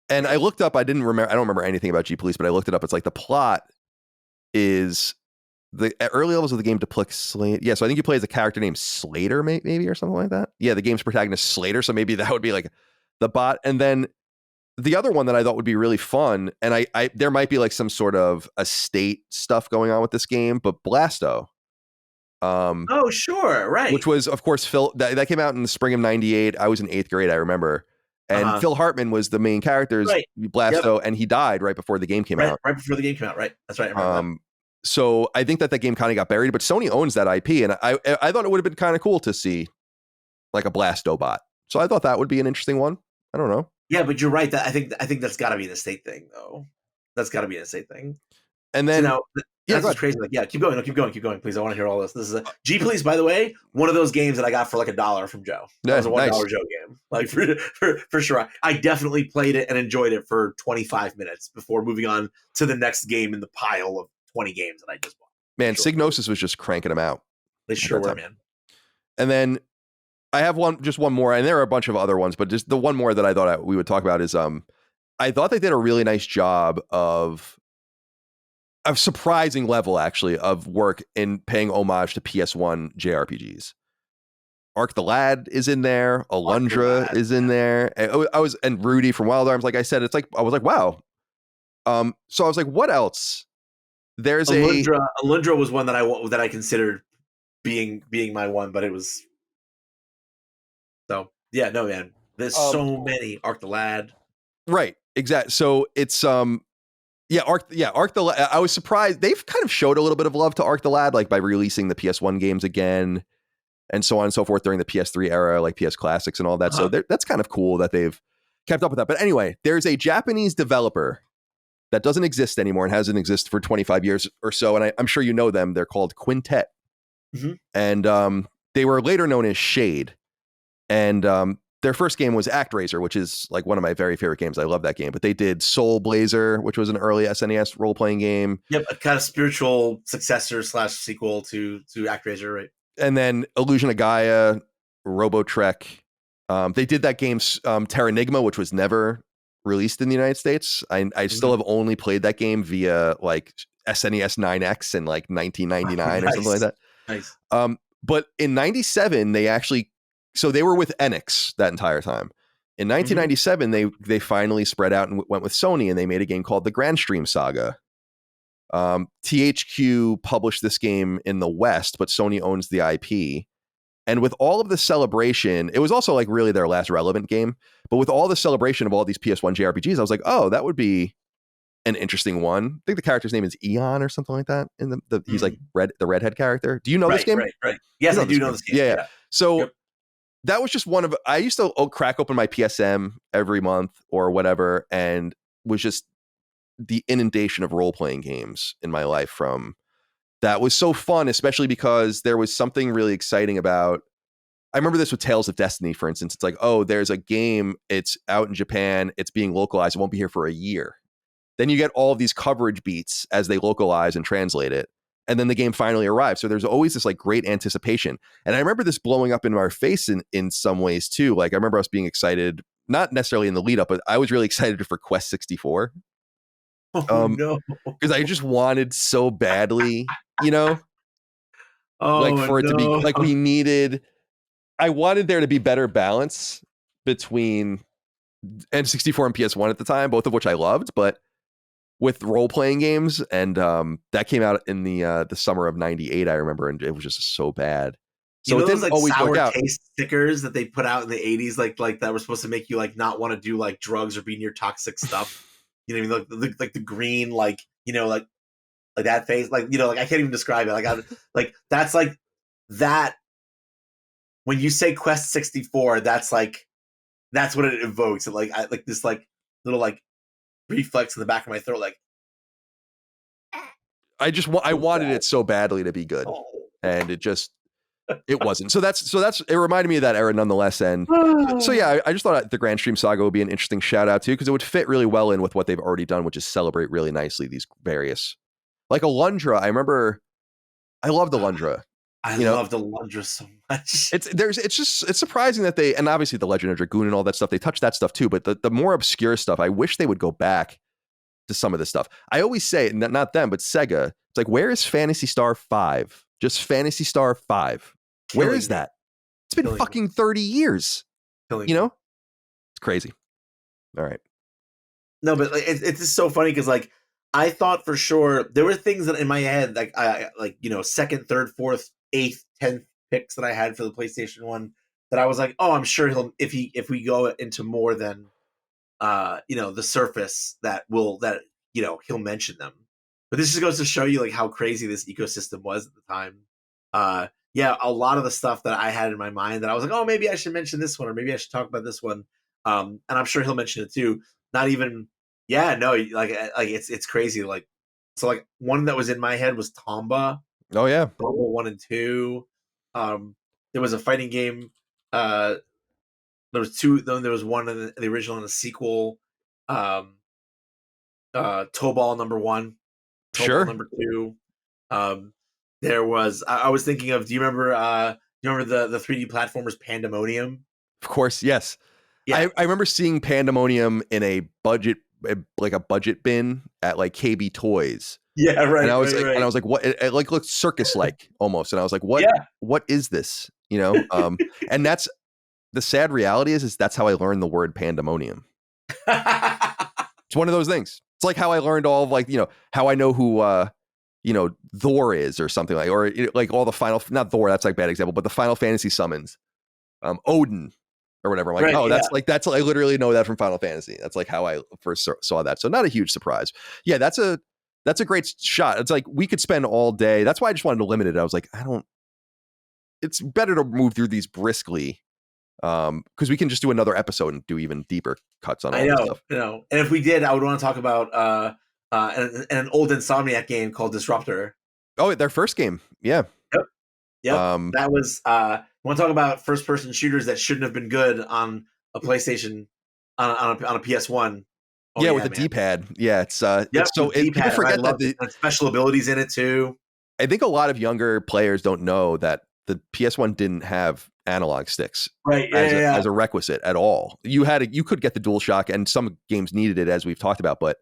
And I looked up. I don't remember anything about G-Police, but I looked it up. It's like the plot is the early levels of the game depict Slater. Yeah, so I think you play as a character named Slater, maybe or something like that. Yeah, the game's protagonist Slater. So maybe that would be like the bot. And then the other one that I thought would be really fun, and I there might be like some sort of estate stuff going on with this game, but Blasto. Oh, sure, right. Which was, of course, Phil. That came out in the spring of '98. I was in 8th grade, I remember. And Phil Hartman was the main character's Blasto, and he died right before the game came out. Right before the game came out, right? That's right. I remember that. So I think that game kind of got buried, but Sony owns that IP, and I thought it would have been kind of cool to see like a Blasto bot. So I thought that would be an interesting one. I don't know. Yeah, but you're right. I think that's got to be an estate thing, though. That's got to be an estate thing. And then that's crazy. Like, keep going. No, keep going, please. I want to hear all this. This is G-Police, by the way, one of those games that I got for like $1 from Joe. That was a $1 Joe game, like for sure. I definitely played it and enjoyed it for 25 minutes before moving on to the next game in the pile of 20 games that I just bought. Man, Psygnosis was just cranking them out. They sure were, man. And then I have one more, and there are a bunch of other ones, but just the one more that I thought we would talk about is I thought they did a really nice job of a surprising level, actually, of work in paying homage to PS1 JRPGs. Arc the Lad is in there. Alundra is in there. And Rudy from Wild Arms. Like I said, I was like, wow. So I was like, what else? There's Alundra was one that I considered being my one, but it was. So yeah, no, man. There's so many. Arc the Lad. Right. Exactly. So it's Arc the Lad. I was surprised. They've kind of showed a little bit of love to Arc the Lad, like by releasing the PS1 games again, and so on and so forth during the PS3 era, like PS Classics and all that. So that's kind of cool that they've kept up with that. But anyway, there's a Japanese developer that doesn't exist anymore and hasn't existed for 25 years or so. And I'm sure you know them. They're called Quintet. Mm-hmm. And they were later known as Shade. And their first game was ActRaiser, which is like one of my very favorite games. I love that game. But they did Soul Blazer, which was an early SNES role-playing game. Yep, a kind of spiritual successor / sequel to ActRaiser, right? And then Illusion of Gaia, Robotrek. They did that game Terranigma, which was never released in the United States. I still have only played that game via like SNES 9X in like 1999 or something like that. Nice. But in 97, they were with Enix that entire time. In 1997, they finally spread out and went with Sony, and they made a game called the Grand Stream Saga. THQ published this game in the West, but Sony owns the IP. And with all of the celebration, it was also like really their last relevant game. But with all the celebration of all these PS1 JRPGs, I was like, oh, that would be an interesting one. I think the character's name is Eon or something like that. And he's like the redhead character. Do you know this game? Right. Yes, I do know this game. Yeah. So that was just one of. I used to crack open my PSM every month or whatever, and was just the inundation of role playing games in my life from. That was so fun, especially because there was something really exciting about. I remember this with Tales of Destiny, for instance. It's like, oh, there's a game. It's out in Japan. It's being localized. It won't be here for a year. Then you get all of these coverage beats as they localize and translate it. And then the game finally arrives. So there's always this like great anticipation. And I remember this blowing up in our face in some ways too. Like I remember us being excited, not necessarily in the lead up, but I was really excited for Quest 64. Oh, no. Because I just wanted so badly, you know? Like Oh for it to be no. like we needed. I wanted there to be better balance between N64 and PS1 at the time, both of which I loved, but with role playing games, and that came out in the summer of '98, I remember, and it was just so bad. You So know it those didn't like always work sour out. taste stickers that they put out in the '80s, like that were supposed to make you like not want to do like drugs or be near toxic stuff. You know what I mean? Like the green, like like that face, like like I can't even describe it. Like that's like that. When you say Quest 64, that's what it evokes. And like I like this like little like reflex in the back of my throat, like I wanted it so badly to be good, oh. and it wasn't. So that's it reminded me of that era nonetheless. And so yeah, I just thought the Grand Stream Saga would be an interesting shout out too, because it would fit really well in with what they've already done, which is celebrate really nicely these various, like Alundra. I remember I loved Alundra. I love the Alundra so much. It's surprising that they, and obviously the Legend of Dragoon and all that stuff, they touch that stuff too, but the more obscure stuff, I wish they would go back to some of this stuff. I always say, not them, but Sega, it's like, where is Phantasy Star 5? Just Phantasy Star 5. Where is that? It's been fucking 30 years. You know? It's crazy. All right. No, but it's just so funny because like I thought for sure there were things that in my head like I like second, third, fourth, eighth, 10th picks that I had for the PlayStation 1 that I was like, oh, I'm sure he'll if we go into more than the surface that he'll mention them. But this just goes to show you like how crazy this ecosystem was at the time. Yeah, a lot of the stuff that I had in my mind that I was like, oh, maybe I should mention this one or maybe I should talk about this one. And I'm sure he'll mention it too. Not even, yeah, no, like it's crazy. Like, so like one that was in my head was Tomba. Oh yeah, Tomba 1 and 2. There was a fighting game. There was two. Then there was one in the original and the sequel. Tobal number 1, Tobal sure. number 2. There was. I was thinking of. Do you remember? Do you remember the 3D platformers Pandemonium? Of course, yes. Yeah. I remember seeing Pandemonium in a budget, like a budget bin at like KB Toys. Yeah, right. And I was right, like, right. and I was like, what? It like looked circus like almost. And I was like, what? Yeah. What is this? And that's the sad reality is that's how I learned the word pandemonium. It's one of those things. It's like how I learned all of like how I know who Thor is or something like, or like all the final, not Thor, that's like a bad example, but the Final Fantasy summons, Odin or whatever. I'm like, right, oh, yeah. that's I literally know that from Final Fantasy. That's like how I first saw that. So not a huge surprise. Yeah, that's a great shot. It's like we could spend all day. That's why I just wanted to limit it. I was like, it's better to move through these briskly. Because we can just do another episode and do even deeper cuts on all this stuff. And if we did, I would want to talk about an old Insomniac game called Disruptor. Oh, their first game, yeah. Yep. That was. I want to talk about first-person shooters that shouldn't have been good on a PlayStation, on a PS1. Oh, yeah, with the D-pad. Yeah, it's so people forget that the special abilities in it too. I think a lot of younger players don't know that the PS1 didn't have analog sticks as a requisite at all. You could get the DualShock, and some games needed it, as we've talked about, but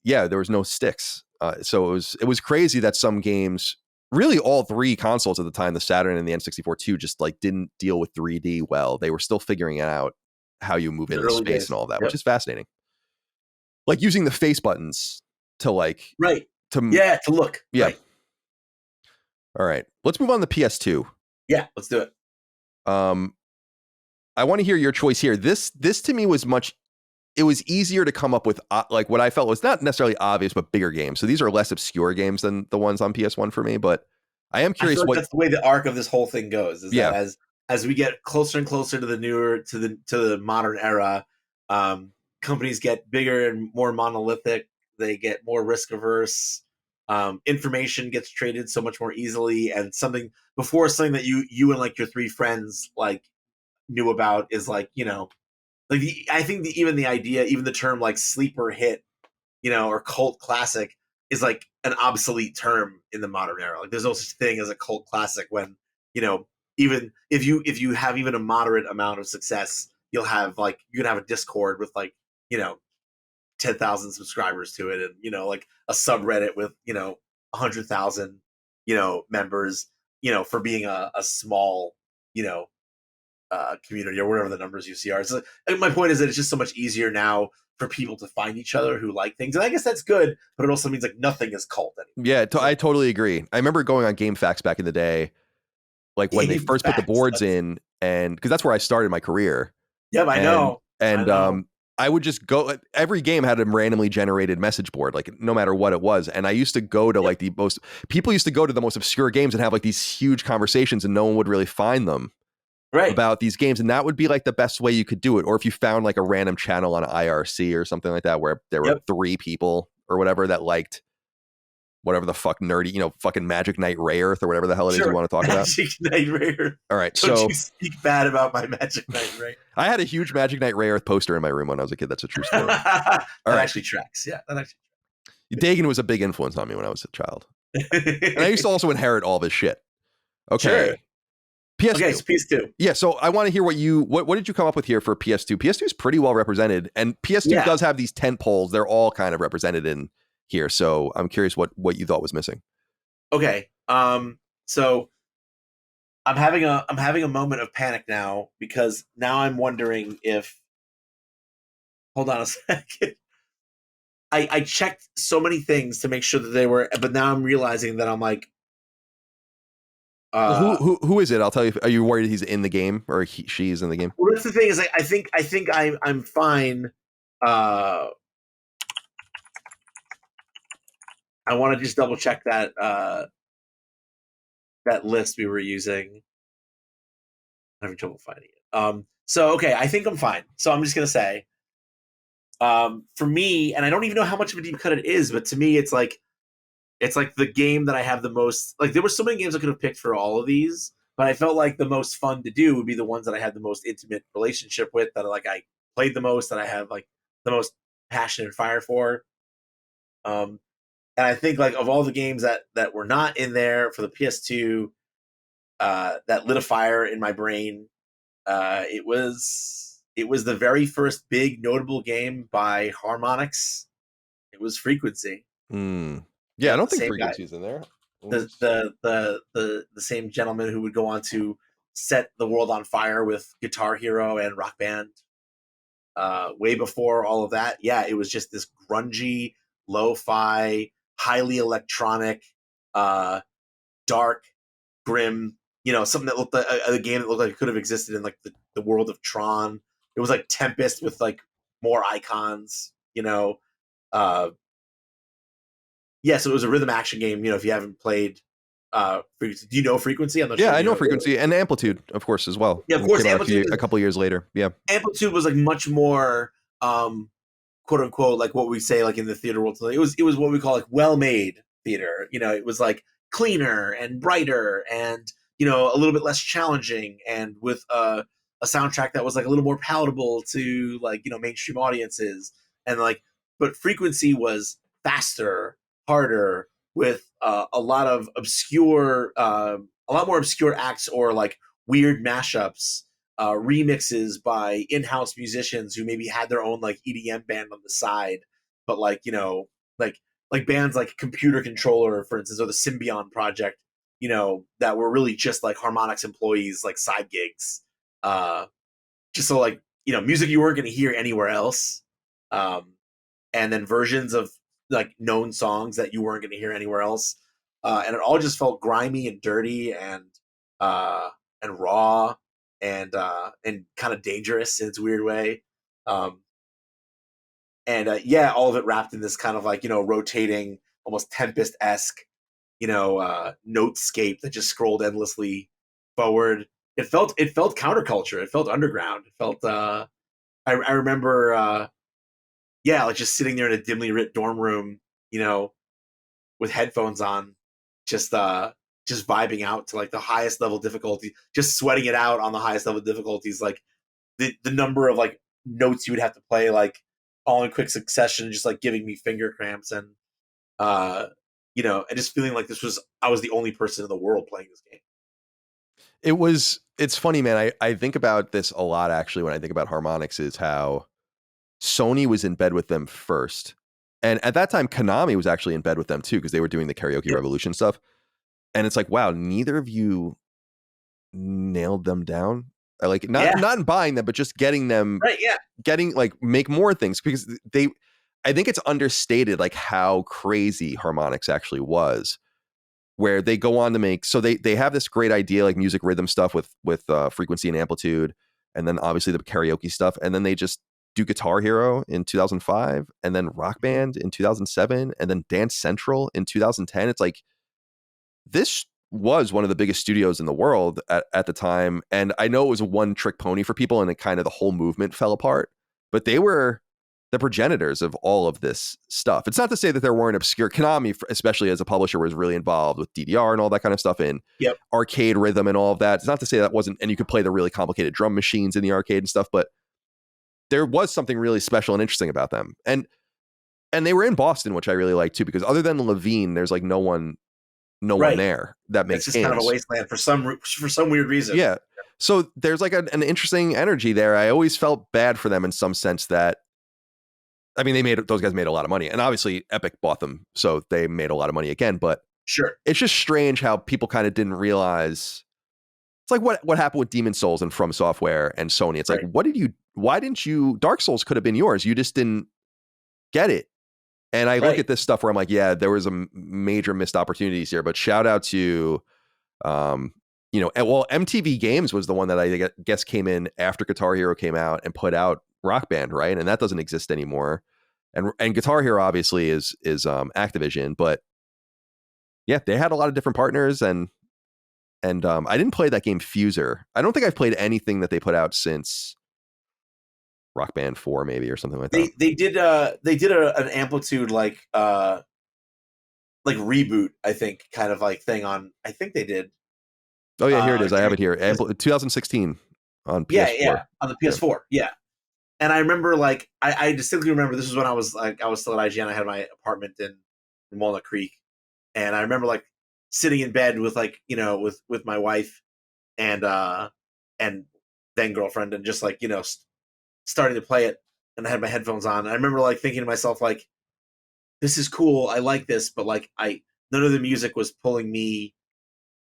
yeah, there was no sticks. So it was crazy that some games, really all three consoles at the time, the Saturn and the N64 too, just like didn't deal with 3D well. They were still figuring out how you move into space and all that, which is fascinating. Like using the face buttons to like to look. Yeah. Right. All right, let's move on to PS2. Yeah, let's do it. I want to hear your choice here. This to me was it was easier to come up with like what I felt was not necessarily obvious, but bigger games. So these are less obscure games than the ones on PS1 for me, but I am curious that's the way the arc of this whole thing goes. Is that as we get closer and closer to the newer, to the modern era, companies get bigger and more monolithic. They get more risk averse. Information gets traded so much more easily, and something that you and like your three friends like knew about is like like I think even the idea, even the term like sleeper hit, or cult classic is like an obsolete term in the modern era. Like there's no such thing as a cult classic when even if you have even a moderate amount of success, you can have a Discord with 10,000 subscribers to it, and like a subreddit with 100,000 members, for being a small, community or whatever the numbers you see are. So, my point is that it's just so much easier now for people to find each other who like things, and I guess that's good. But it also means like nothing is cult anymore. Yeah, I totally agree. I remember going on GameFAQs back in the day, like when they first put the boards in, and because that's where I started my career. Yep, I know. And I would just go. Every game had a randomly generated message board, like no matter what it was. And I used to go to like people used to go to the most obscure games and have like these huge conversations, and no one would really find them. Right. About these games, and that would be like the best way you could do it. Or if you found like a random channel on IRC or something like that where there were 3 people or whatever that liked whatever the fuck nerdy, fucking Magic Knight Rayearth or whatever the hell it is you want to talk about. Magic Knight Rayearth. All right, Don't you speak bad about my Magic Knight Rayearth. I had a huge Magic Knight Rayearth poster in my room when I was a kid. That's a true story. Actually tracks. Yeah, that actually tracks. Dagan was a big influence on me when I was a child. And I used to also inherit all this shit. Okay. Sure. PS2. Okay, so PS2. Yeah, so I want to hear what did you come up with here for PS2? PS2 is pretty well represented, and PS2 does have these tent poles. They're all kind of represented in here. So I'm curious what you thought was missing. Okay. So I'm having a moment of panic now, because now I'm wondering if, hold on a second. I checked so many things to make sure that they were, but now I'm realizing that I'm like, who is it? I'll tell you. Are you worried he's in the game or she's in the game? Well, that's the thing is, I think I'm fine. I want to just double check that that list we were using. I'm having trouble finding it. So okay, I think I'm fine. So I'm just gonna say, for me, and I don't even know how much of a deep cut it is, but to me, it's like the game that I have the most. Like, there were so many games I could have picked for all of these, but I felt like the most fun to do would be the ones that I had the most intimate relationship with, that like I played the most, that I have like the most passion and fire for. And I think like of all the games that were not in there for the PS2, that lit a fire in my brain. It was the very first big notable game by Harmonix. It was Frequency. Yeah, I don't think Frequency's in there. The same gentleman who would go on to set the world on fire with Guitar Hero and Rock Band. Way before all of that, yeah, it was just this grungy, lo-fi, highly electronic, dark, grim, something that looked like a game that looked like it could have existed in like the world of Tron. It was like Tempest with like more icons, yeah, so it was a rhythm action game. If you haven't played Frequency, do you know Frequency? I'm not sure. I know Frequency and Amplitude, of course, as well. Yeah, of course. Amplitude a couple years later. Yeah, Amplitude was like much more, quote unquote, like what we say like in the theater world. It was what we call like well made theater. It was like cleaner and brighter and a little bit less challenging, and with a soundtrack that was like a little more palatable to like mainstream audiences. And like, but Frequency was faster, harder, with a lot of obscure, a lot more obscure acts or like weird mashups, remixes by in-house musicians who maybe had their own like EDM band on the side, but like like bands like Computer Controller, for instance, or the Symbion Project, that were really just like Harmonix employees, like side gigs, just so like music you weren't going to hear anywhere else, and then versions of like known songs that you weren't going to hear anywhere else, and it all just felt grimy and dirty and raw and kind of dangerous in its weird way, and yeah, all of it wrapped in this kind of like rotating, almost Tempest-esque notescape that just scrolled endlessly forward. It felt counterculture. It felt underground. It felt I remember yeah, like just sitting there in a dimly lit dorm room, with headphones on, just vibing out to like the highest level difficulty, just sweating it out on the highest level difficulties. Like the number of like notes you would have to play like all in quick succession, just like giving me finger cramps, and and just feeling like I was the only person in the world playing this game. It's funny, man. I think about this a lot actually when I think about Harmonix, is how Sony was in bed with them first. And at that time, Konami was actually in bed with them too, because they were doing the Karaoke Revolution stuff. And it's like, wow, neither of you nailed them down. I like not in buying them, but just getting them right. Yeah, getting like make more things, because I think it's understated like how crazy Harmonix actually was, where they go on to make, so they have this great idea like music rhythm stuff with frequency and amplitude, and then obviously the karaoke stuff, and then they just do Guitar Hero in 2005, and then Rock Band in 2007, and then Dance Central in 2010. It's like, this was one of the biggest studios in the world at the time. And I know it was a one trick pony for people, and it kind of the whole movement fell apart, but they were the progenitors of all of this stuff. It's not to say that there weren't obscure, Konami, especially as a publisher, was really involved with DDR and all that kind of stuff, in arcade rhythm and all of that. It's not to say that wasn't, and you could play the really complicated drum machines in the arcade and stuff, but there was something really special and interesting about them. And they were in Boston, which I really like too, because other than Levine, there's like no one there that makes it's just games. kind of a wasteland for some weird reason. Yeah. So there's like an interesting energy there. I always felt bad for them in some sense that, I mean, those guys made a lot of money, and obviously Epic bought them, so they made a lot of money again. But sure, it's just strange how people kind of didn't realize. It's like what happened with Demon Souls and From Software and Sony. It's like, why didn't you? Dark Souls could have been yours. You just didn't get it. And I look at this stuff where I'm like, yeah, there was a major missed opportunities here. But shout out to, MTV Games was the one that I guess came in after Guitar Hero came out and put out Rock Band, right? And that doesn't exist anymore. And Guitar Hero obviously is Activision, but yeah, they had a lot of different partners, and I didn't play that game Fuser. I don't think I've played anything that they put out since Rock Band 4 maybe, or something like that. They did an Amplitude like reboot, I think, kind of like thing on, I think they did. Oh yeah, here it is. I have it here. 2016 on PS4. Yeah, on the PS4. Yeah. And I remember, like, I distinctly remember, this was when I was still at IGN. I had my apartment in Walnut Creek, and I remember like sitting in bed with like, with my wife and then girlfriend, and just like, starting to play it, and I had my headphones on. And I remember like thinking to myself, like, this is cool, I like this, but like none of the music was pulling me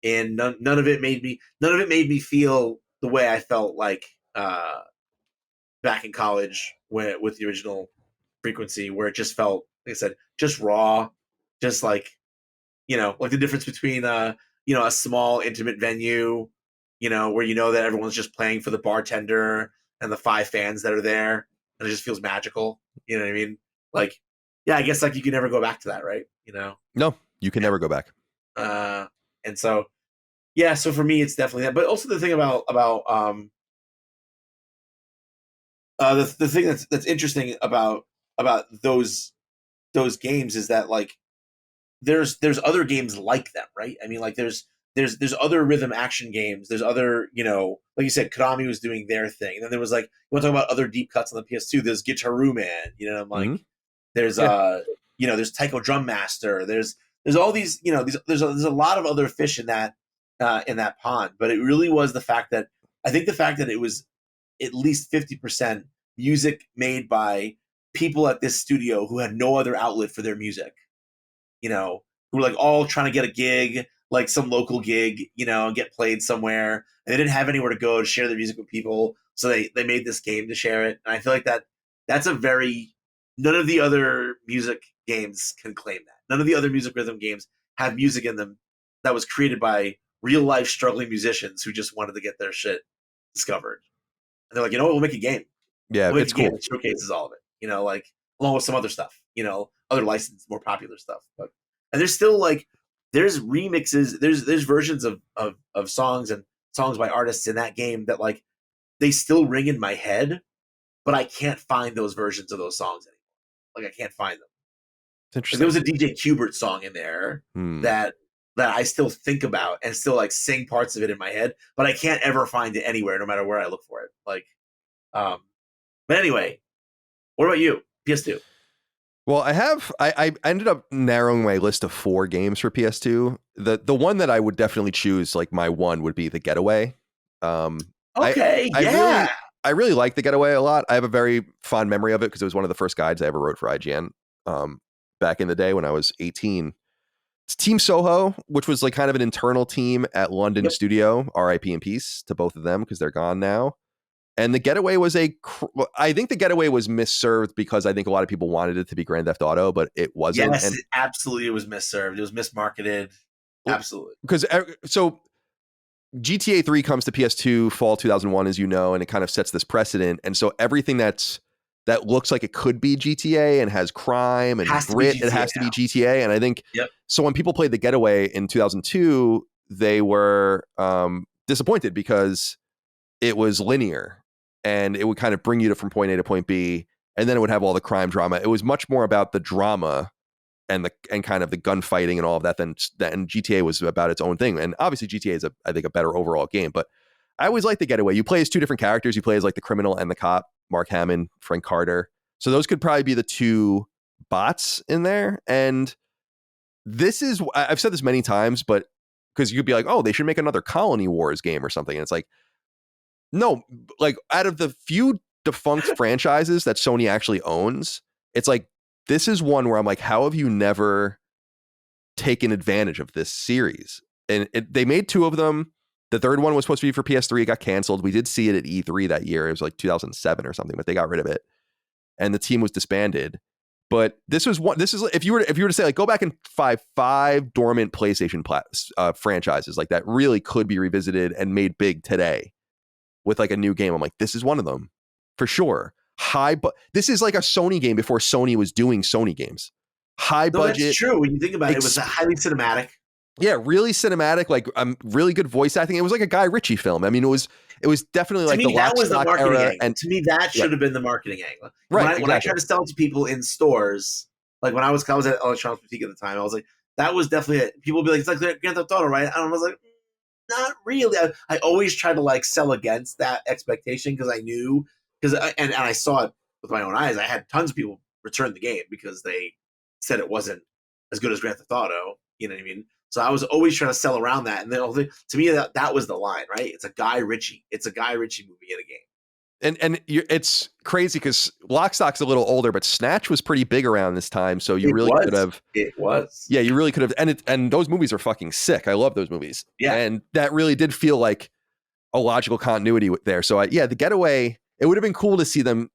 in. None of it made me feel the way I felt like back in college with the original Frequency, where it just felt, like I said, just raw, just like, like the difference between a small intimate venue, where that everyone's just playing for the bartender and the 5 fans that are there, and it just feels magical. You know what I mean? Like, yeah, I guess like you can never go back to that, right? No, you can never go back. And so, yeah, so for me, it's definitely that. But also the thing about the thing that's interesting about those games is that like there's other games like them, right? I mean, like there's other rhythm action games. There's other, like you said, Konami was doing their thing. And then there was like, you want to talk about other deep cuts on the PS2? There's Guitaru Man, I'm like, there's there's Taiko Drum Master. There's all these, there's a lot of other fish in that pond. But it really was the fact that it was at least 50% music made by people at this studio who had no other outlet for their music, who were like all trying to get a gig, like some local gig, and get played somewhere. And they didn't have anywhere to go to share their music with people. So they made this game to share it. And I feel like that's a very, none of the other music games can claim that. None of the other music rhythm games have music in them that was created by real life struggling musicians who just wanted to get their shit discovered. And they're like, we'll make a game. Yeah, we'll it's cool. It showcases all of it, like along with some other stuff, other licensed, more popular stuff. But and there's still like, there's remixes, there's versions of songs and songs by artists in that game that like they still ring in my head, but I can't find those versions of those songs anymore. Like I can't find them. It's interesting. Like, there was a DJ Qbert song in there that I still think about and still like sing parts of it in my head, but I can't ever find it anywhere, no matter where I look for it. Like, but anyway, what about you? PS2. Well, I ended up narrowing my list of 4 games for PS2. The one that I would definitely choose, like my one, would be the Getaway. Okay, yeah. I really like the Getaway a lot. I have a very fond memory of it because it was one of the first guides I ever wrote for IGN back in the day when I was 18. Team Soho, which was like kind of an internal team at London studio, RIP in peace to both of them because they're gone now. And the Getaway was I think the Getaway was misserved because I think a lot of people wanted it to be Grand Theft Auto, but it wasn't. Yes, absolutely, it was misserved. It was mismarketed. Absolutely. Because so GTA 3 comes to PS2 fall 2001, as you know, and it kind of sets this precedent. And so everything that looks like it could be GTA and has crime and grit, it has to be GTA. And I think so when people played the Getaway in 2002, they were disappointed because it was linear and it would kind of bring you from point A to point B, and then it would have all the crime drama. It was much more about the drama and kind of the gunfighting and all of that than GTA was about its own thing. And obviously GTA is I think a better overall game, but I always like the Getaway. You play as two different characters. You play as like the criminal and the cop, Mark Hamill, Frank Carter. So those could probably be the two bots in there. And this is, I've said this many times, but because you'd be like, oh, they should make another Colony Wars game or something. And it's like, no, like out of the few defunct franchises that Sony actually owns, it's like, this is one where I'm like, how have you never taken advantage of this series? And they made two of them. The third one was supposed to be for PS3. It got canceled. We did see it at E3 that year. It was like 2007 or something, but they got rid of it. And the team was disbanded. But this is if you were to say like go back and five dormant PlayStation franchises like that really could be revisited and made big today with like a new game. I'm like, this is one of them for sure. But this is like a Sony game before Sony was doing Sony games. High budget. That's true. When you think about it, it was a highly cinematic. Yeah, really cinematic, like really good voice acting. It was like a Guy Ritchie film. I mean, it was definitely like the Lock, Stock era. And to me, that should have been the marketing angle. Right. When I tried to sell it to people in stores, like when I was at Electronics Boutique at the time, I was like, that was definitely it. People would be like, it's like Grand Theft Auto, right? And I was like, not really. I always try to like sell against that expectation because I knew, and I saw it with my own eyes. I had tons of people return the game because they said it wasn't as good as Grand Theft Auto. You know what I mean? So I was always trying to sell around that. And then to me, that was the line, right? It's a Guy Ritchie. It's a Guy Ritchie movie in a game. And it's crazy because Lock, Stock's a little older, but Snatch was pretty big around this time. So you really could have. It was. Yeah, you really could have. And those movies are fucking sick. I love those movies. Yeah. And that really did feel like a logical continuity there. So the Getaway, it would have been cool to see them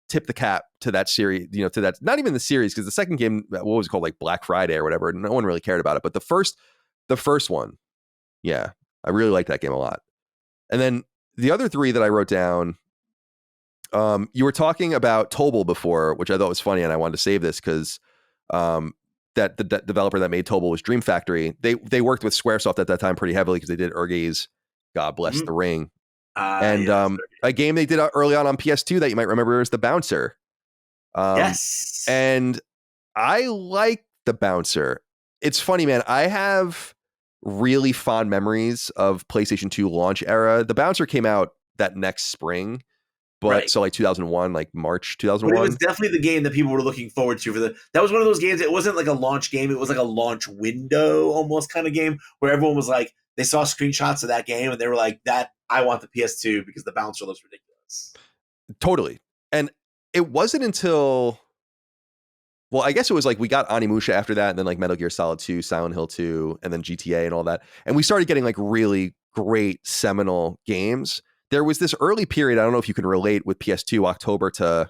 tip the cap to that series, to that, not even the series, because the second game, what was it called, like Black Friday or whatever, no one really cared about it. But the first one, yeah, I really liked that game a lot. And then the other three that I wrote down, you were talking about Tobal before, which I thought was funny, and I wanted to save this because that the developer that made Tobal was Dream Factory. They worked with Squaresoft at that time pretty heavily because they did Urge's God Bless the Ring. A game they did early on PS2 that you might remember is The Bouncer. Yes. And I like The Bouncer. It's funny, man. I have really fond memories of PlayStation 2 launch era. The Bouncer came out that next spring, but so like 2001, like March 2001. But it was definitely the game that people were looking forward to that was one of those games. It wasn't like a launch game. It was like a launch window almost kind of game where everyone was like, they saw screenshots of that game and they were like, I want the PS2 because The Bouncer looks ridiculous. Totally. And it wasn't until, well, I guess it was like we got Onimusha after that, and then like Metal Gear Solid 2, Silent Hill 2, and then GTA and all that. And we started getting like really great seminal games. There was this early period, I don't know if you can relate, with PS2, October to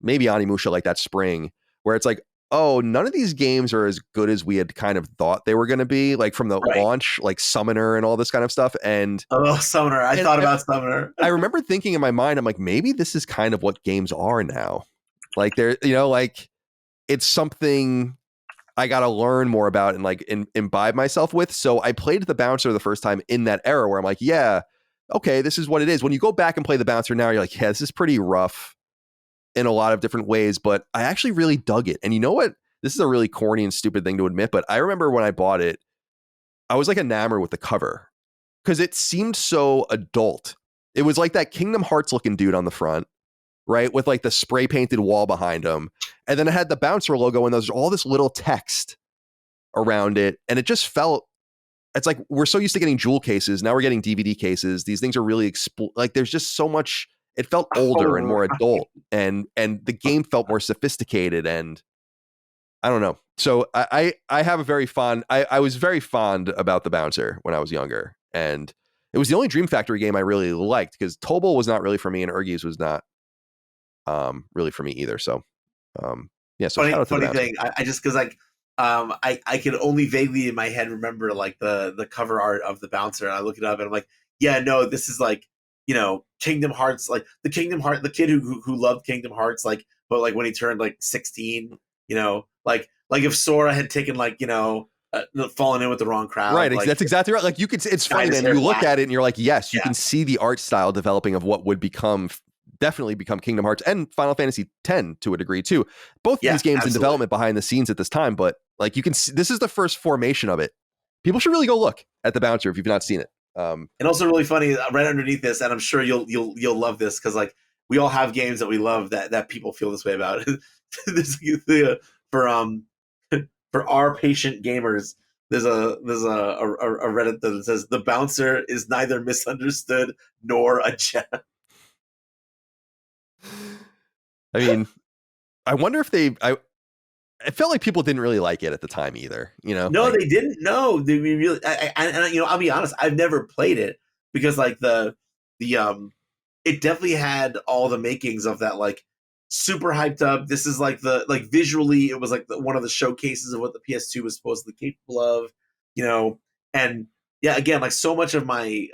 maybe Onimusha, like that spring, where it's like, oh, none of these games are as good as we had kind of thought they were going to be, like from the launch, like Summoner and all this kind of stuff. And Summoner. I thought about Summoner. I remember thinking in my mind, I'm like, maybe this is kind of what games are now. Like they're, like it's something I got to learn more about and like imbibe myself with. So I played The Bouncer the first time in that era where I'm like, yeah, okay, this is what it is. When you go back and play The Bouncer now, you're like, yeah, this is pretty rough in a lot of different ways, but I actually really dug it. And you know what? This is a really corny and stupid thing to admit, but I remember when I bought it, I was like enamored with the cover because it seemed so adult. It was like that Kingdom Hearts looking dude on the front, right? With like the spray painted wall behind him. And then it had the Bouncer logo and there's all this little text around it. And it just felt, it's like, we're so used to getting jewel cases. Now we're getting DVD cases. These things are really, like there's just so much. It felt older and more adult, and the game felt more sophisticated, and I don't know. So I have a very fond. I was very fond about the bouncer when I was younger, and it was the only Dream Factory game I really liked because Tobal was not really for me, and Urgies was not really for me either. So yeah. So shout out to the funny bouncer. thing, I just because like I can only vaguely in my head remember like the cover art of the bouncer, and I look it up and I'm like, yeah, no, this is like, you know, Kingdom Hearts, like the the kid who loved Kingdom Hearts, like, but like when he turned like 16, you know, like if Sora had taken like, you know, fallen in with the wrong crowd, Right, like that's exactly right. Like you could, it's funny, dyed his man. hair You look black. at it and you're like, yes, you Yeah. can see the art style developing of what would become, definitely become Kingdom Hearts and Final Fantasy X to a degree too. Both of Yeah, these games in absolutely. development behind the scenes at this time, but like you can see, this is the first formation of it. People should really go look at the bouncer if you've not seen it. And also really funny, right underneath this, and I'm sure you'll love this because like we all have games that we love that people feel this way about. This for for our patient gamers, there's a Reddit that says the bouncer is neither misunderstood nor a gem. I mean, I wonder if I felt like people didn't really like it at the time either. You know, No, like, they didn't. No, they really. And you know, I'll be honest. I've never played it because like the it definitely had all the makings of that like super hyped up. This is like the like visually, it was like one of the showcases of what the PS2 was supposedly capable of. You know, and yeah, again, like so much of my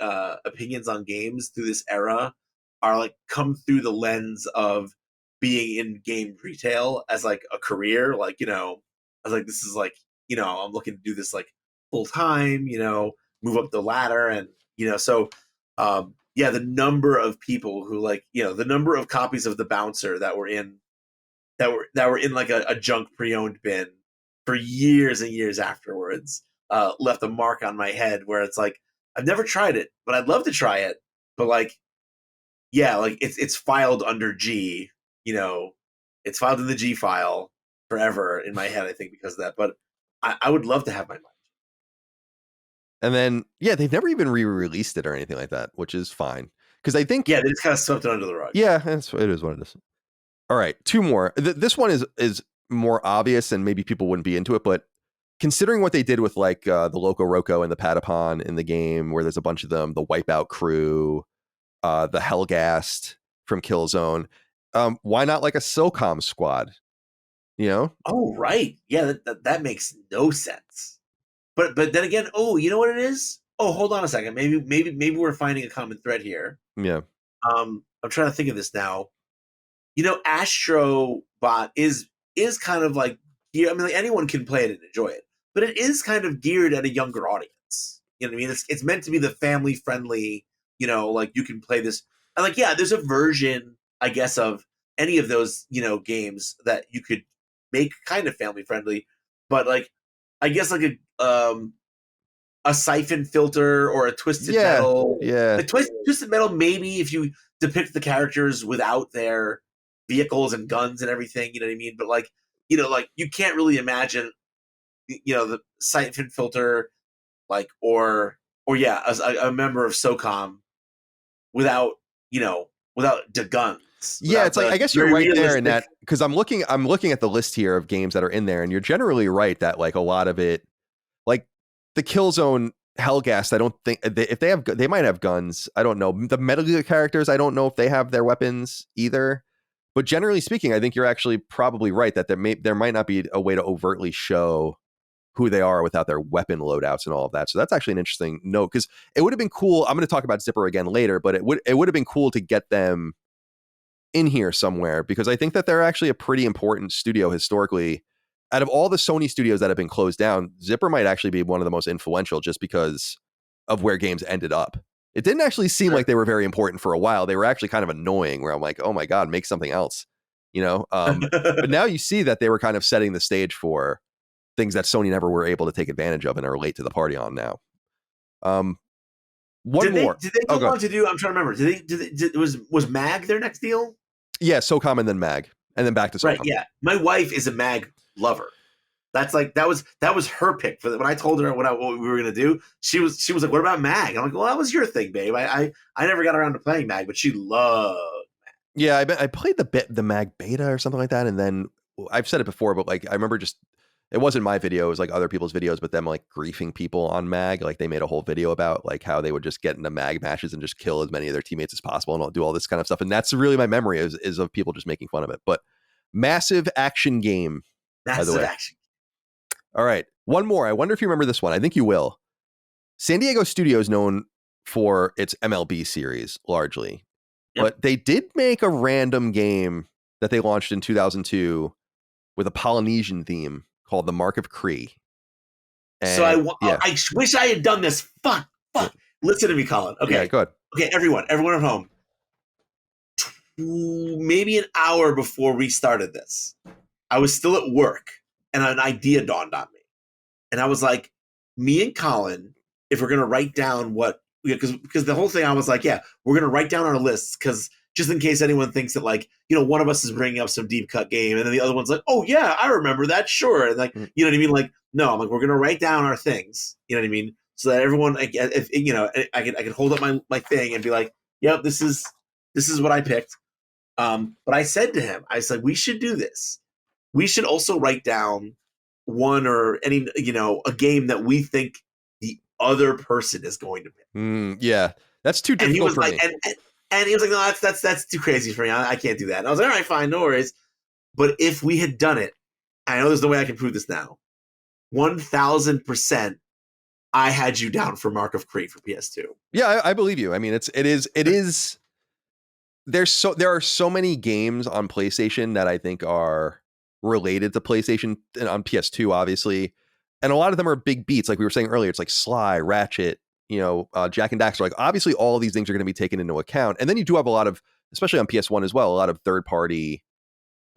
opinions on games through this era are like come through the lens of being in game retail as like a career. Like, you know, I was like, this is like, you know, I'm looking to do this like full time, you know, move up the ladder. And, you know, so, yeah, the number of people who like, you know, the number of copies of the bouncer that were in, that were in like a junk pre-owned bin for years and years afterwards, left a mark on my head where it's like, I've never tried it, but I'd love to try it. But like, yeah, like it's filed under G, you know, it's filed in the G file forever in my head, I think, because of that. But I would love to have my mind. and then yeah, they've never even re-released it or anything like that, which is fine because I think Yeah, they just kind of swept it under the rug. yeah, it is what it is. All right, two more. This one is more obvious, and maybe people wouldn't be into it, but considering what they did with like the Loco Roco and the Patapon in the game, where there's a bunch of them, the Wipeout crew, the Hellgast from Killzone, why not like a Socom squad? You know? Oh, right. Yeah, that makes no sense. But then again, oh, you know what it is? Oh, hold on a second. Maybe we're finding a common thread here. Yeah. I'm trying to think of this now. You know, Astro Bot is kind of like, I mean, like anyone can play it and enjoy it, but it is kind of geared at a younger audience. You know what I mean? It's meant to be the family friendly. You know, like you can play this, and like yeah, there's a version, I guess, of any of those games that you could make kind of family friendly, but like I guess like a Syphon filter or a Twisted Metal. Yeah. Like Twisted Metal, maybe if you depict the characters without their vehicles and guns and everything, you know what I mean? But like, you know, like you can't really imagine, you know, the Syphon filter, like, or yeah, a member of Socom without, you know, without the guns. Yeah, it's like I guess you're right there in that because I'm looking at the list here of games that are in there, and you're generally right that like a lot of it, like the Killzone Hellgast, I don't think if they might have guns. I don't know. The Metal Gear characters, I don't know if they have their weapons either. But generally speaking, I think you're actually probably right that there might not be a way to overtly show who they are without their weapon loadouts and all of that. So that's actually an interesting note because it would have been cool. I'm going to talk about Zipper again later, but it would have been cool to get them in here somewhere because I think that they're actually a pretty important studio historically. Out of all the Sony studios that have been closed down, Zipper might actually be one of the most influential just because of where games ended up. It didn't actually seem like they were very important for a while. They were actually kind of annoying where I'm like, oh my God, make something else, you know? But now you see that they were kind of setting the stage for things that Sony never were able to take advantage of and are late to the party on now. Did they go on to do, I'm trying to remember, was MAG their next deal? Yeah, Socom and then MAG. And then back to Socom. Right, yeah. My wife is a MAG lover. That's like that was her pick for when I told her what we were gonna do. She was like, "What about MAG?" And I'm like, "Well, that was your thing, babe. I never got around to playing MAG, but she loved MAG." Yeah, I played the MAG beta or something like that, and then I've said it before, but like I remember just it wasn't my video, it was like other people's videos, but them like griefing people on mag. Like they made a whole video about like how they would just get into mag matches and just kill as many of their teammates as possible and all, do all this kind of stuff. And that's really my memory is of people just making fun of it. But massive action game, by the Massive way. action. All right. One more. I wonder if you remember this one. I think you will. San Diego Studio is known for its MLB series largely, but they did make a random game that they launched in 2002 with a Polynesian theme called the Mark of Kri. So I wish I had done this. Fuck. Yeah. Listen to me, Colin. Okay. Yeah, go ahead. Okay, everyone at home. Maybe an hour before we started this, I was still at work and an idea dawned on me. And I was like, me and Colin, if we're going to write down because the whole thing, I was like, yeah, we're going to write down our lists because just in case anyone thinks that like, one of us is bringing up some deep cut game and then the other one's like, oh yeah, I remember that. Sure. And like, you know what I mean? Like, no, I'm like, we're going to write down our things. You know what I mean? So that everyone, if I could hold up my thing and be like, yep, this is what I picked. But I said to him, I said, we should do this. We should also write down one or any, a game that we think the other person is going to pick. Yeah, that's too difficult for me. And he was like, no, that's too crazy for me. I can't do that. And I was like, all right, fine, no worries. But if we had done it, I know there's no way I can prove this now. 1,000%, I had you down for Mark of Kri for PS2. Yeah, I believe you. I mean, it is. There are so many games on PlayStation that I think are related to PlayStation and on PS2, obviously, and a lot of them are big beats. Like we were saying earlier, it's like Sly, Ratchet, Jack and Daxter. Like obviously, all of these things are going to be taken into account, and then you do have a lot of, especially on PS1 as well, a lot of third-party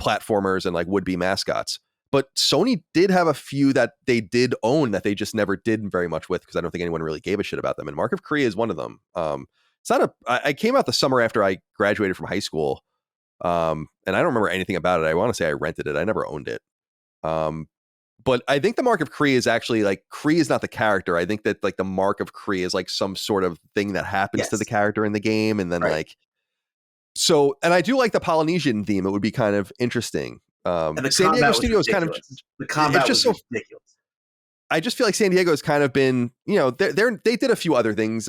platformers and like would-be mascots. But Sony did have a few that they did own that they just never did very much with because I don't think anyone really gave a shit about them. And Mark of Kri is one of them. It's not I came out the summer after I graduated from high school. And I don't remember anything about it. I want to say I rented it. I never owned it. But I think the Mark of Kri is actually like Kri is not the character. I think that like the Mark of Kri is like some sort of thing that happens to the character in the game. And then like, so, and I do like the Polynesian theme. It would be kind of interesting. And the San Diego Studio is kind of the combat was just ridiculous. I just feel like San Diego has kind of been, they did a few other things.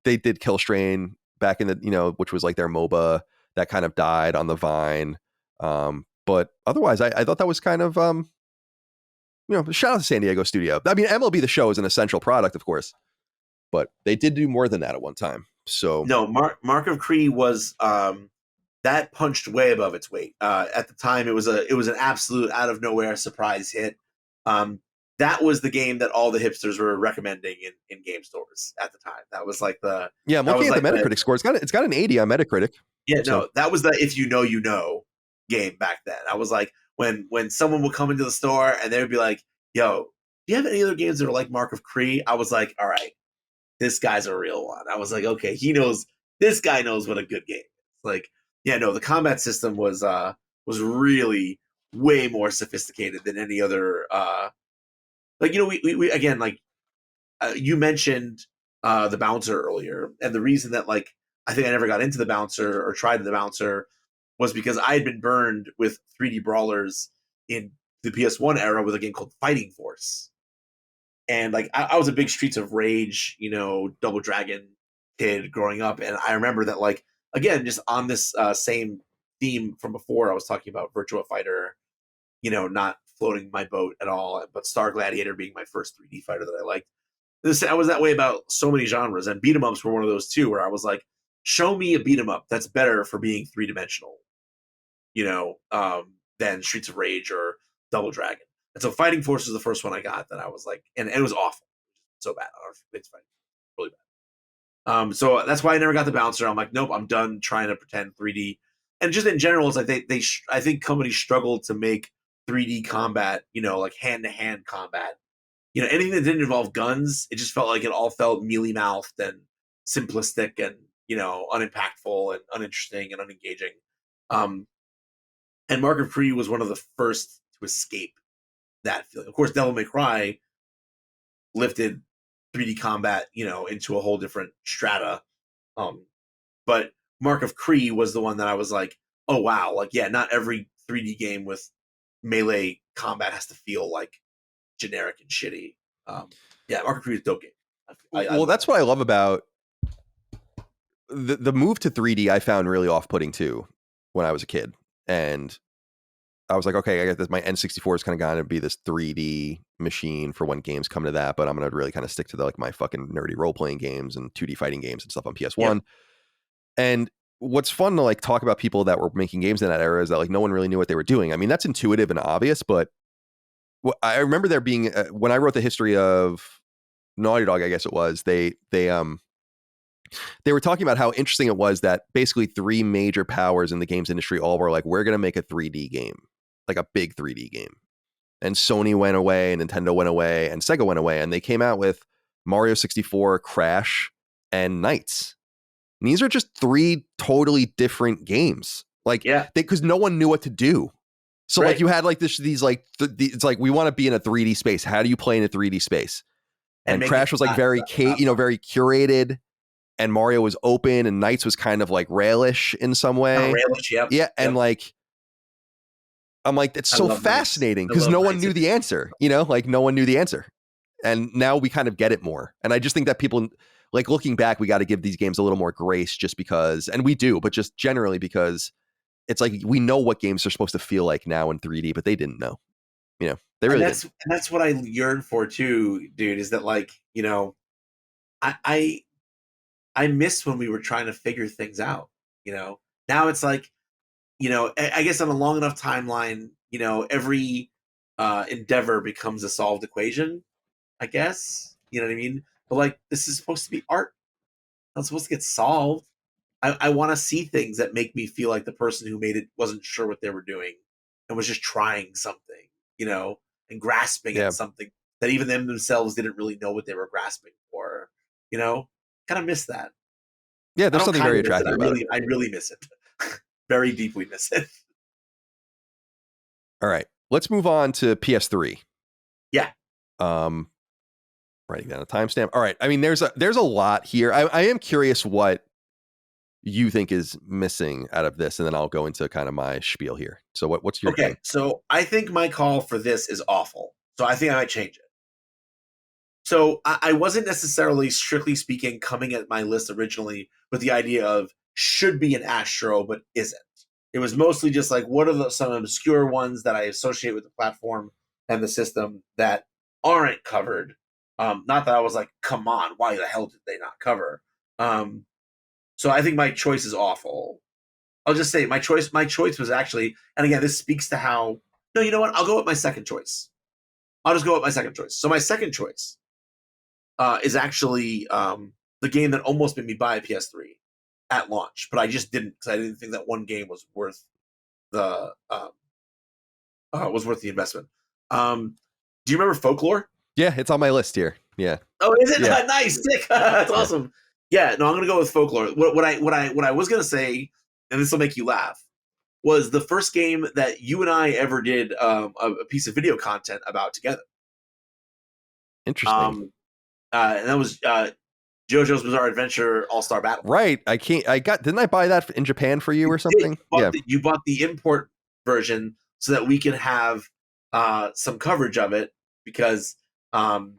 They did Kill Strain back in the, which was like their MOBA that kind of died on the Vine. But otherwise, I thought that was kind of, shout out to San Diego Studio. I mean, MLB The Show is an essential product, of course, but they did do more than that at one time. So no, Mark of Kri was that punched way above its weight. At the time, it was an absolute out of nowhere surprise hit. That was the game that all the hipsters were recommending in game stores at the time. That was like I'm looking at the Metacritic score. It's got an 80 on Metacritic. Yeah, so. No, that was the if you know game back then. I was like when someone would come into the store and they would be like, "Yo, do you have any other games that are like Mark of Kri?" I was like, "All right, this guy's a real one." I was like, "Okay, this guy knows what a good game is." Like, yeah, no, the combat system was really way more sophisticated than any other. Like, we again, like you mentioned the bouncer earlier, and the reason that like I think I never got into the bouncer or tried the bouncer was because I had been burned with 3D brawlers in the PS1 era with a game called Fighting Force. And like I was a big Streets of Rage, Double Dragon kid growing up, and I remember that like again just on this same theme from before, I was talking about Virtua Fighter, not floating my boat at all, but Star Gladiator being my first 3D fighter that I liked. I was that way about so many genres, and beat 'em ups were one of those too, where I was like, show me a beat 'em up that's better for being 3-dimensional, than Streets of Rage or Double Dragon. And so Fighting Force was the first one I got that I was like, and it was awful, so bad. It's fine, really bad. So that's why I never got the bouncer. I'm like, nope, I'm done trying to pretend 3D. And just in general, it's like I think companies struggle to make 3D combat, like hand-to-hand combat. Anything that didn't involve guns, it just felt like it all felt mealy-mouthed and simplistic and, unimpactful and uninteresting and unengaging. And Mark of Kri was one of the first to escape that feeling. Of course, Devil May Cry lifted 3D combat, into a whole different strata. But Mark of Kri was the one that I was like, oh, wow. Like, yeah, not every 3D game with melee combat has to feel like generic and shitty. Mark of Kri is a dope game. Well, that's what I love about the move to 3D. I found really off-putting too when I was a kid, and I was like, okay, I got this. My N64 is kind of going to be this 3D machine for when games come to that, but I'm going to really kind of stick to like my fucking nerdy role-playing games and 2D fighting games and stuff on PS1. Yeah. And what's fun to like talk about people that were making games in that era is that like no one really knew what they were doing. I mean, that's intuitive and obvious, but I remember there being when I wrote the history of Naughty Dog, I guess it was, they were talking about how interesting it was that basically three major powers in the games industry all were like, we're going to make a 3D game, like a big 3D game. And Sony went away, and Nintendo went away, and Sega went away, and they came out with Mario 64, Crash, and Knights. And these are just three totally different games. Like, because no one knew what to do. So like you had like these like it's like, we want to be in a 3D space. How do you play in a 3D space? And Crash was like very very curated, and Mario was open, and Knights was kind of like railish in some way. Railish, yep. Yeah, and like I'm like, it's so fascinating because no one knew the answer, like no one knew the answer. And now we kind of get it more. And I just think that people, like looking back, we got to give these games a little more grace just because, and we do, but just generally because it's like we know what games are supposed to feel like now in 3D, but they didn't know. They really didn't. And that's what I yearn for too, dude, is that like, I miss when we were trying to figure things out, Now it's like, I guess on a long enough timeline, every endeavor becomes a solved equation, I guess. You know what I mean? But like, this is supposed to be art. It's not supposed to get solved. I want to see things that make me feel like the person who made it wasn't sure what they were doing and was just trying something, and grasping at something that even them themselves didn't really know what they were grasping for, kind of miss that. Yeah, there's something very attractive about it. I really miss it. Very deeply miss it. All right, let's move on to PS3. Yeah. Writing down a timestamp. All right. I mean, there's a lot here. I am curious what you think is missing out of this, and then I'll go into kind of my spiel here. So what's your thing? So I think my call for this is awful. So I think I might change it. So I wasn't necessarily, strictly speaking, coming at my list originally with the idea of should be an Astro, but isn't. It was mostly just like, what are some obscure ones that I associate with the platform and the system that aren't covered? Not that I was like, come on, why the hell did they not cover? So I think my choice is awful. I'll just say my choice was actually, and again, this speaks to how, no, you know what? I'll go with my second choice. I'll just go with my second choice. So my second choice is actually the game that almost made me buy a PS3 at launch, but I just didn't, because I didn't think that one game was worth the investment. Do you remember Folklore? Yeah, it's on my list here. Yeah. Oh, is it? Yeah. Nice, sick. That's awesome. Yeah, no, I'm gonna go with Folklore. What I was gonna say, and this will make you laugh, was the first game that you and I ever did a piece of video content about together. Interesting. And that was JoJo's Bizarre Adventure All-Star Battle. Right. Didn't I buy that in Japan for you or something? You bought the import version so that we can have some coverage of it because and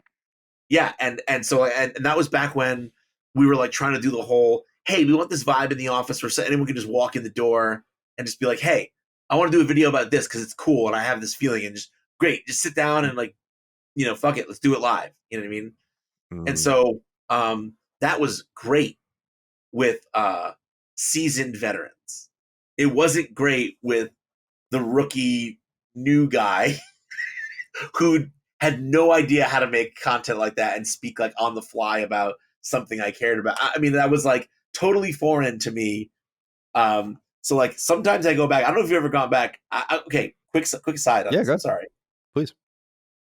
that was back when we were like trying to do the whole, hey, we want this vibe in the office where anyone can just walk in the door and just be like, hey, I want to do a video about this because it's cool and I have this feeling, and just great, just sit down and like, fuck it, let's do it live. You know what I mean? And so that was great with seasoned veterans. It wasn't great with the rookie new guy who had no idea how to make content like that and speak like on the fly about something I cared about. I mean, that was like totally foreign to me. So like sometimes I go back. I don't know if you've ever gone back. Okay, quick side. Yeah, go. Sorry, please.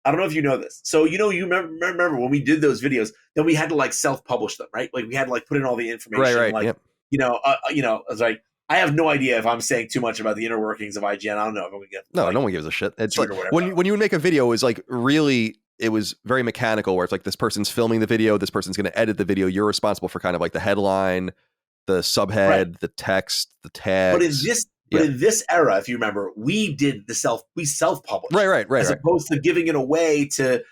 I don't know if you know this. So you remember when we did those videos, then we had to like self-publish them, right? Like we had to like put in all the information. Right. Like, yep. I was like, I have no idea if I'm saying too much about the inner workings of IGN. I don't know if I'm gonna get no one gives a shit. It's like when you would make a video, it was like really, it was very mechanical, where it's like this person's filming the video, this person's going to edit the video. You're responsible for kind of like the headline, the subhead, the text, the tags. But in this era, if you remember, we self-published. Right. As opposed to giving it away to,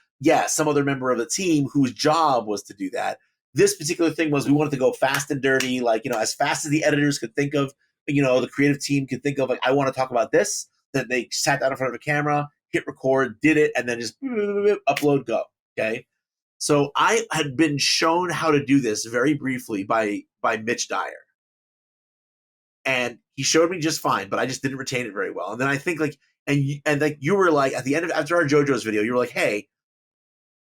some other member of the team whose job was to do that. This particular thing was we wanted to go fast and dirty, like, as fast as the editors could think of, the creative team could think of, like, I want to talk about this. Then they sat down in front of a camera, hit record, did it, and then just upload, go. Okay. So I had been shown how to do this very briefly by Mitch Dyer. And he showed me just fine, but I just didn't retain it very well. And then I think you were like, at the end of, after our JoJo's video, you were like, hey,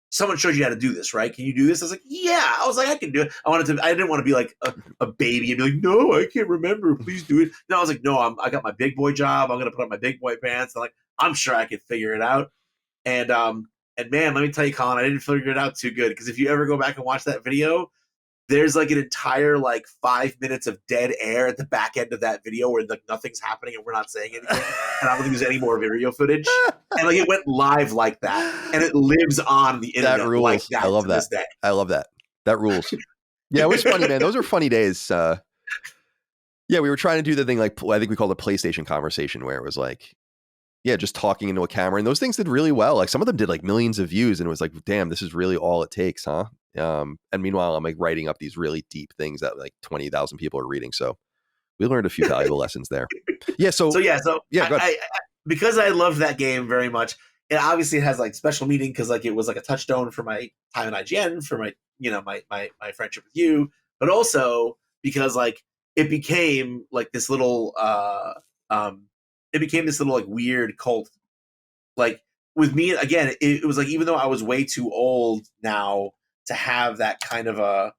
someone showed you how to do this, right? Can you do this? I was like, yeah. I was like, I can do it. I didn't want to be like a baby and be like, no, I can't remember. Please do it. No, I was like, no, I got my big boy job. I'm going to put on my big boy pants. I'm sure I could figure it out. And man, let me tell you, Colin, I didn't figure it out too good. Because if you ever go back and watch that video, there's like an entire 5 minutes of dead air at the back end of that video where nothing's happening and we're not saying anything. And I don't think there's any more video footage. And it went live like that. And it lives on the internet. That rules. Like that. I love that. I love that. That rules. Yeah, it was funny, man. Those were funny days. We were trying to do the thing I think we called a PlayStation conversation where it was just talking into a camera. And those things did really well. Some of them did millions of views. And it was damn, this is really all it takes, huh? And meanwhile, I'm writing up these really deep things that 20,000 people are reading. So we learned a few valuable lessons there. Yeah. So because I loved that game very much. It obviously has special meaning because it was a touchstone for my time in IGN, for my my friendship with you, but also because it became this little weird cult. With me again, it was even though I was way too old now to have that kind of a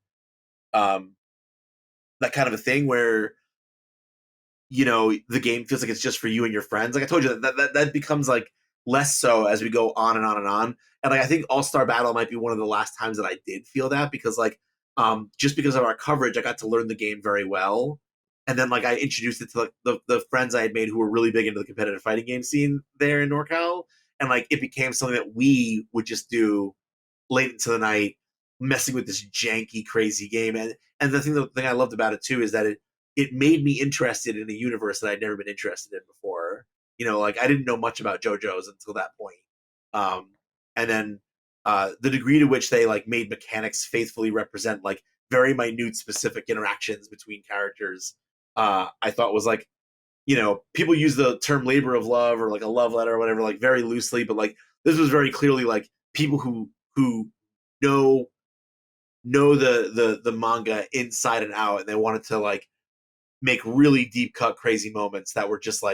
thing where the game feels like it's just for you and your friends. I told you that becomes less so as we go on and on and on. And I think All-Star Battle might be one of the last times that I did feel that because just because of our coverage, I got to learn the game very well. And then I introduced it to the friends I had made who were really big into the competitive fighting game scene there in NorCal. And it became something that we would just do late into the night, messing with this janky, crazy game. And the thing I loved about it too is that it made me interested in a universe that I'd never been interested in before. I didn't know much about JoJo's until that point. And then the degree to which they made mechanics faithfully represent very minute specific interactions between characters, I thought was people use the term labor of love or a love letter or whatever, very loosely, but this was very clearly people who know the manga inside and out, and they wanted to make really deep cut crazy moments that were just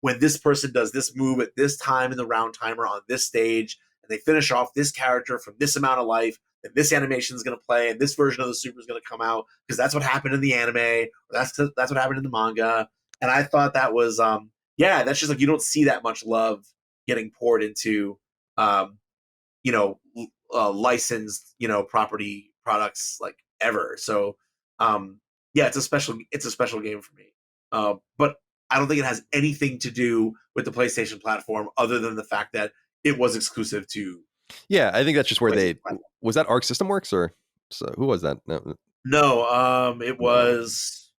when this person does this move at this time in the round timer on this stage and they finish off this character from this amount of life, and this animation is going to play and this version of the super is going to come out because that's what happened in the anime, or that's what happened in the manga. And I thought that was that's just you don't see that much love getting poured into licensed property products ever. So it's a special game for me. But I don't think it has anything to do with the PlayStation platform other than the fact that it was exclusive to. Yeah, I think that's just where was that Arc System Works or who was that? No, it was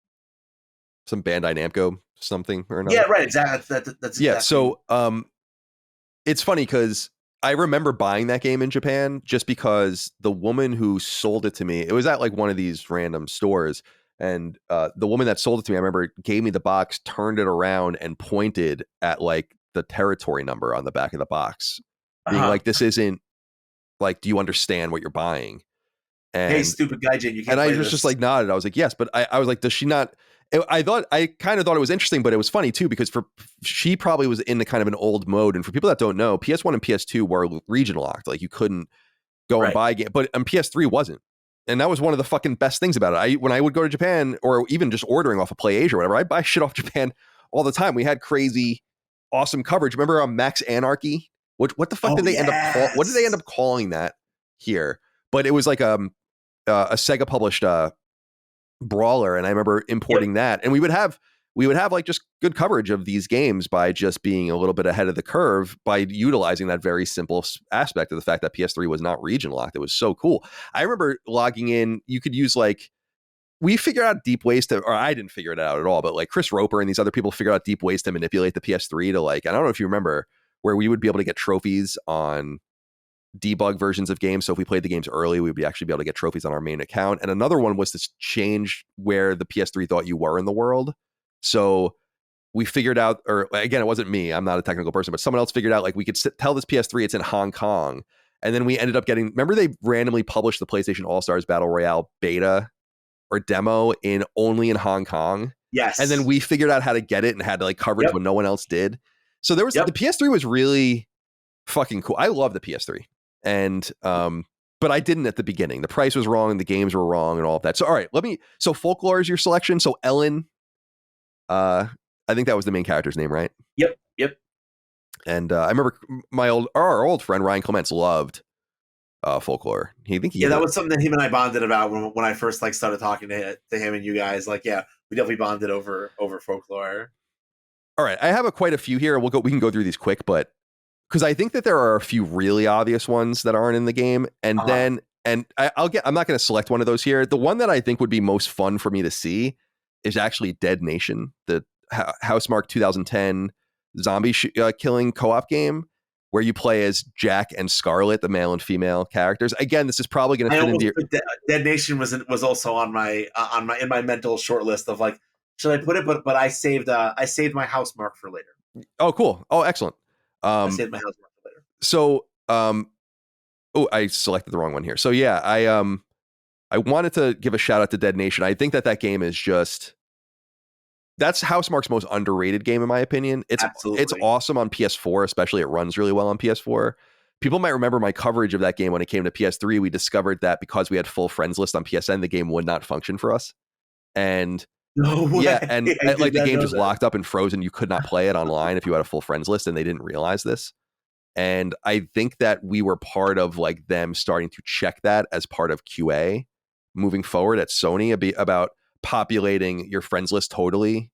some Bandai Namco something or another. Yeah, right. Exactly. That's exactly. Yeah. So it's funny because I remember buying that game in Japan just because the woman who sold it to me, it was at one of these random stores. And the woman that sold it to me, I remember, gave me the box, turned it around and pointed at the territory number on the back of the box. Being this isn't do you understand what you're buying? And, hey, stupid gaijin, you can't. And I was just nodded. I was yes, but I was does she not? I kind of thought it was interesting, but it was funny too because she probably was in the kind of an old mode. And for people that don't know, PS1 and PS2 were region locked. You couldn't go and buy a game, but PS3 wasn't. And that was one of the fucking best things about it. When I would go to Japan or even just ordering off of PlayAsia or whatever, I'd buy shit off Japan all the time. We had crazy, awesome coverage. Remember Max Anarchy? What the fuck did they end up what did they end up calling that here? But it was a Sega published brawler, and I remember importing that, and we would have just good coverage of these games by just being a little bit ahead of the curve by utilizing that very simple aspect of the fact that PS3 was not region locked. It was so cool. I remember logging in. You could use we figured out deep ways to, or I didn't figure it out at all, but like Chris Roper and these other people figured out deep ways to manipulate the PS3 to like, I don't know if you remember, where we would be able to get trophies on debug versions of games. So if we played the games early, we would actually be able to get trophies on our main account. And another one was to change where the PS3 thought you were in the world. So we figured out, or again, it wasn't me, I'm not a technical person, but someone else figured out like we could tell this PS3 it's in Hong Kong. And then we ended up getting, remember they randomly published the PlayStation All-Stars Battle Royale beta or demo only in Hong Kong? Yes. And then we figured out how to get it and had like coverage when no one else did. So there was, the PS3 was really fucking cool. I love the PS3. And, but I didn't at the beginning. The price was wrong, the games were wrong and all of that. So, all right, so Folklore is your selection. So Ellen, I think that was the main character's name, right? Yep. And I remember our old friend Ryan Clements loved Folklore. That was something that him and I bonded about when I first like started talking to him and you guys. Like, yeah, we definitely bonded over Folklore. All right, I have quite a few here. We can go through these quick, but because I think that there are a few really obvious ones that aren't in the game, and then I'm not going to select one of those here. The one that I think would be most fun for me to see is actually Dead Nation, the Housemarque 2010 zombie killing co-op game where you play as Jack and Scarlet, the male and female characters. Again, this is probably going to fit into Dead Nation was also on my in my mental short list of like, should I put it? But I saved my Housemarque for later. Oh, cool. Oh, excellent. I saved my Housemarque for later. So, I selected the wrong one here. So yeah, I wanted to give a shout out to Dead Nation. I think that game is that's Housemarque's most underrated game in my opinion. It's awesome on PS4, especially it runs really well on PS4. People might remember my coverage of that game when it came to PS3. We discovered that because we had full friends list on PSN, the game would not function for us. And the game just locked up and frozen. You could not play it online if you had a full friends list, and they didn't realize this. And I think that we were part of like them starting to check that as part of QA moving forward at Sony about populating your friends list totally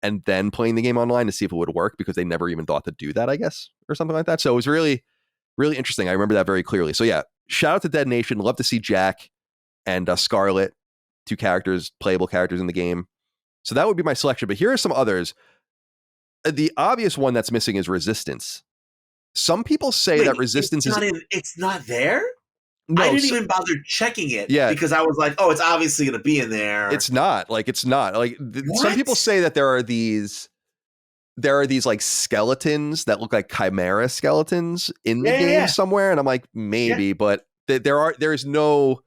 and then playing the game online to see if it would work, because they never even thought to do that, I guess, or something like that. So it was really, really interesting. I remember that very clearly. So yeah, shout out to Dead Nation. Love to see Jack and Scarlet, two playable characters in the game. So that would be my selection. But here are some others. The obvious one that's missing is Resistance. Some people say that Resistance it's not there? No, I didn't even bother checking it because I was like, oh, it's obviously going to be in there. It's not. Some people say that there are these like skeletons that look like chimera skeletons in the game somewhere. And I'm like, maybe, but there's no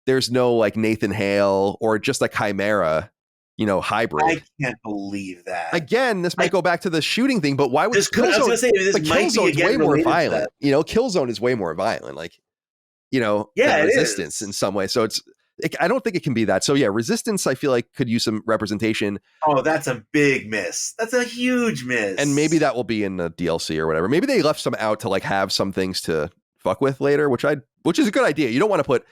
like Nathan Hale or just a chimera, hybrid. I can't believe that. Again, this might go back to the shooting thing, but why would Killzone? Killzone's way more violent. Killzone is way more violent. Like, than Resistance in some way. So I don't think it can be that. So yeah, Resistance I feel like could use some representation. Oh, that's a big miss. That's a huge miss. And maybe that will be in the DLC or whatever. Maybe they left some out to like have some things to fuck with later, which is a good idea. You don't want to put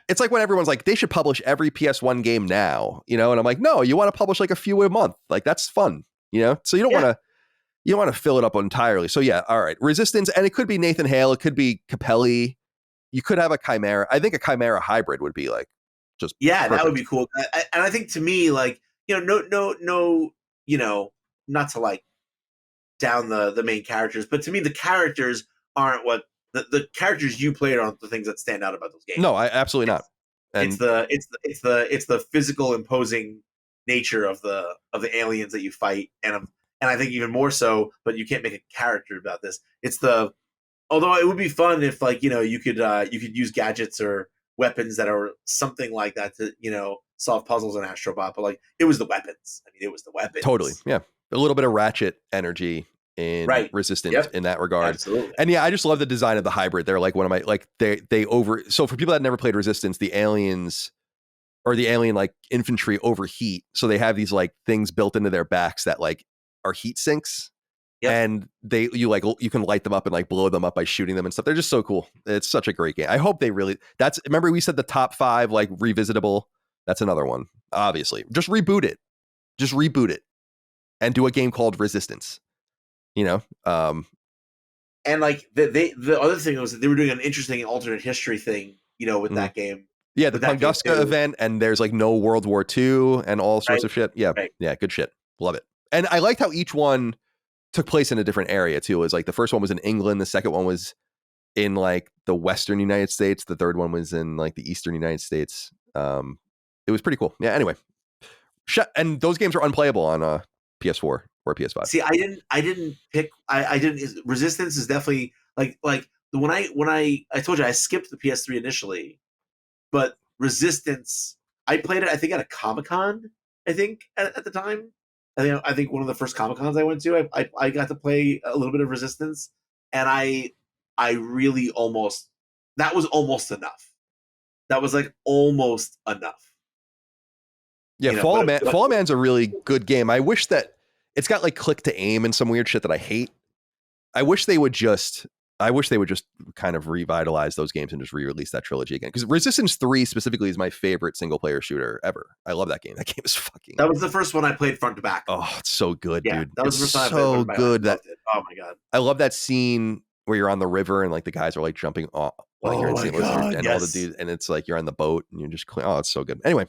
It's like when everyone's like, they should publish every PS1 game now, and I'm like, no, you want to publish like a few a month. Like that's fun, So you don't want to fill it up entirely. So yeah, all right. Resistance, and it could be Nathan Hale, it could be Capelli. You could have a chimera. I think a chimera hybrid would be like just perfect. That would be cool. And I think to me, like, no, not to like down the main characters, but to me the characters aren't what the characters you played aren't the things that stand out about those games. No, absolutely not. And it's the physical imposing nature of the aliens that you fight, and I think even more so, but you can't make a character about this. Although it would be fun if, like, you could use gadgets or weapons that are something like that to, solve puzzles in Astro Bot. But like, it was the weapons. I mean, it was the weapons. Totally, yeah. A little bit of Ratchet energy in Resistance in that regard. Absolutely. And yeah, I just love the design of the hybrid. They're like one of my like so for people that never played Resistance, the aliens or the alien like infantry overheat, so they have these like things built into their backs that like are heat sinks. Yep. And you can light them up and like blow them up by shooting them and stuff. They're just so cool. It's such a great game. I hope they really. Remember we said the top 5 like revisitable. That's another one. Obviously, just reboot it, and do a game called Resistance. And like the other thing was that they were doing an interesting alternate history thing. With that game. Yeah, the Tunguska event, and there's like no World War II and all sorts of shit. Yeah, yeah, good shit. Love it. And I liked how each one took place in a different area too. It was like the first one was in England, the second one was in like the Western United States, the third one was in like the Eastern United States. It was pretty cool. Yeah. Anyway, and those games are unplayable on PS4 or PS5. See, I didn't pick. I didn't. Resistance is definitely like when I told you I skipped the PS3 initially, but Resistance I played it. I think at a Comic-Con. I think at the time. I think one of the first Comic-Cons I went to, I got to play a little bit of Resistance, and I really almost, that was almost enough. That was like almost enough. Yeah, Fall Man's a really good game. I wish that it's got like click to aim and some weird shit that I hate. I wish they would just kind of revitalize those games and just re-release that trilogy again. Because Resistance 3 specifically is my favorite single player shooter ever. I love that game. That game is fucking. That was the first one I played front to back. Oh, it's so good, dude. That was the first time so good. Oh my god. I love that scene where you're on the river and like the guys are like jumping off, like you're in St. Louis and all the dudes, and it's like you're on the boat and you're just it's so good. Anyway,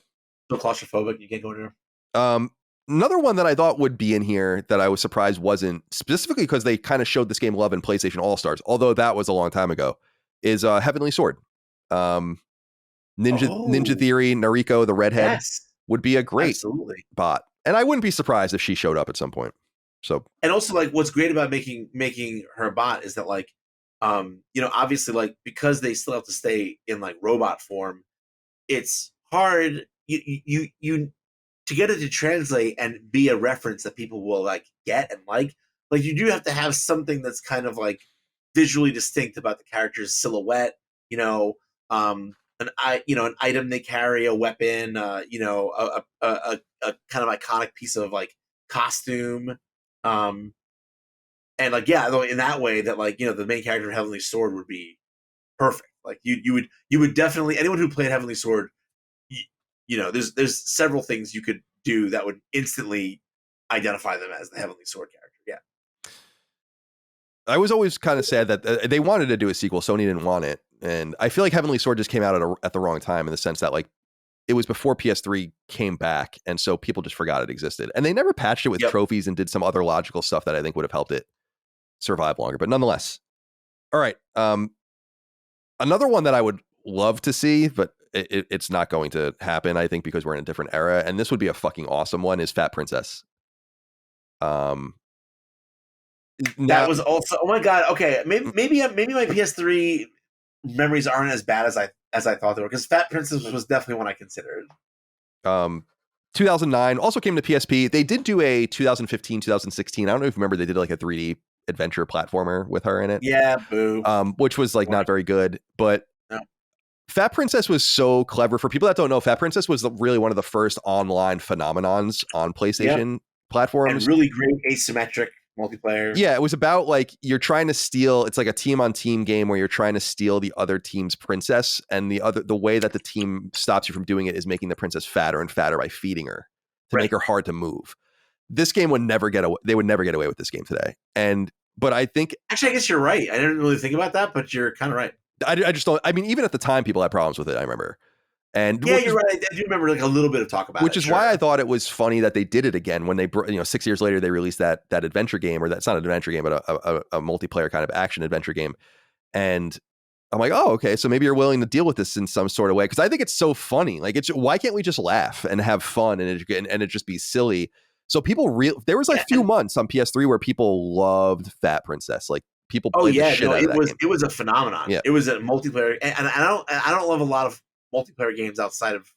so claustrophobic, you can't go in there. Another one that I thought would be in here that I was surprised wasn't, specifically because they kind of showed this game love in PlayStation All-Stars, although that was a long time ago, is Heavenly Sword. Ninja Theory, Nariko, the redhead, would be a great bot. And I wouldn't be surprised if she showed up at some point. So, and also like what's great about making her a bot is that like, obviously like because they still have to stay in like robot form, it's hard. You to get it to translate and be a reference that people will like get and like you do have to have something that's kind of like visually distinct about the character's silhouette, an item they carry, a weapon, a kind of iconic piece of like costume. And like, yeah, in that way that like, the main character of Heavenly Sword would be perfect. Like you would definitely, anyone who played Heavenly Sword, there's several things you could do that would instantly identify them as the Heavenly Sword character. Yeah. I was always kind of sad that they wanted to do a sequel. Sony didn't want it. And I feel like Heavenly Sword just came out at the wrong time, in the sense that like it was before PS3 came back. And so people just forgot it existed. And they never patched it with trophies and did some other logical stuff that I think would have helped it survive longer. But nonetheless. All right. Another one that I would love to see, but it's not going to happen, I think, because we're in a different era, and this would be a fucking awesome one, is Fat Princess. That was also, oh my god, okay, maybe my PS3 memories aren't as bad as I thought they were, because Fat Princess was definitely one I considered. 2009 also came to PSP. They did do a 2015, 2016. I don't know if you remember, they did like a 3D adventure platformer with her in it. Yeah, boo. Which was like not very good, but Fat Princess was so clever. For people that don't know, Fat Princess was really one of the first online phenomenons on PlayStation platforms. And really great asymmetric multiplayer. Yeah, it was about like you're trying to steal. It's like a team on team game where you're trying to steal the other team's princess, and the way that the team stops you from doing it is making the princess fatter and fatter by feeding her to make her hard to move. This game would never get away. They would never get away with this game today. But I think actually, I guess you're right. I didn't really think about that, but you're kind of right. I just don't. I mean, even at the time, people had problems with it. I remember. And yeah, you're right. I do remember like a little bit of talk about it. Which is why I thought it was funny that they did it again when they, 6 years later, they released that adventure game, or that's not an adventure game, but a multiplayer kind of action adventure game. And I'm like, oh, okay, so maybe you're willing to deal with this in some sort of way, because I think it's so funny. Like, why can't we just laugh and have fun and it just be silly? So there was like a few months on PS3 where people loved Fat Princess. Like, people played the shit out of that game. It was a phenomenon. Yeah. It was a multiplayer, and I don't love a lot of multiplayer games outside of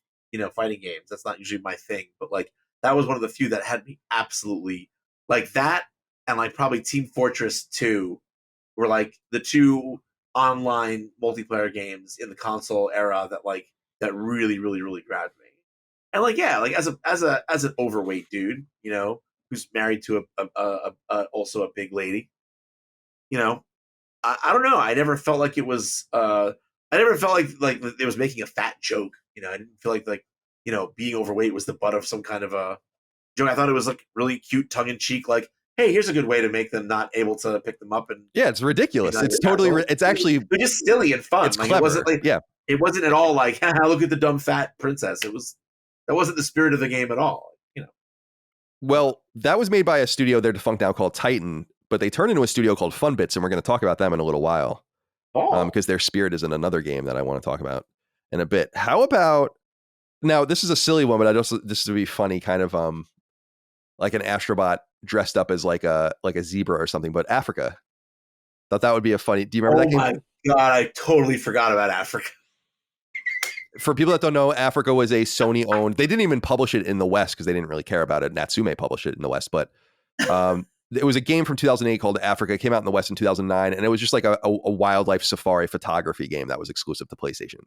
fighting games. That's not usually my thing, but like that was one of the few that had me absolutely like that, and like probably Team Fortress 2 were like the two online multiplayer games in the console era that really really really grabbed me. And like as an overweight dude, who's married to a also a big lady, I don't know. I never felt like it was. I never felt like it was making a fat joke. I didn't feel like being overweight was the butt of some kind of a joke. I thought it was like really cute, tongue in cheek. Like, hey, here's a good way to make them not able to pick them up. And yeah, it's ridiculous. It's totally. It's actually just silly and fun. It's clever. It wasn't like It wasn't at all like, look at the dumb fat princess. That wasn't the spirit of the game at all. Well, that was made by a studio they're defunct now called Titan, but they turned into a studio called Funbits, and we're going to talk about them in a little while. Because their spirit is in another game that I want to talk about in a bit. How about now? This is a silly one, but this would be funny, kind of like an Astro Bot dressed up as like a zebra or something. But Africa, thought that would be a funny. Do you remember that game? Oh my god, I totally forgot about Africa. For people that don't know, Africa was a Sony owned. They didn't even publish it in the West because they didn't really care about it. Natsume published it in the West, but it was a game from 2008 called Africa. It came out in the West in 2009, and it was just like a wildlife safari photography game that was exclusive to PlayStation.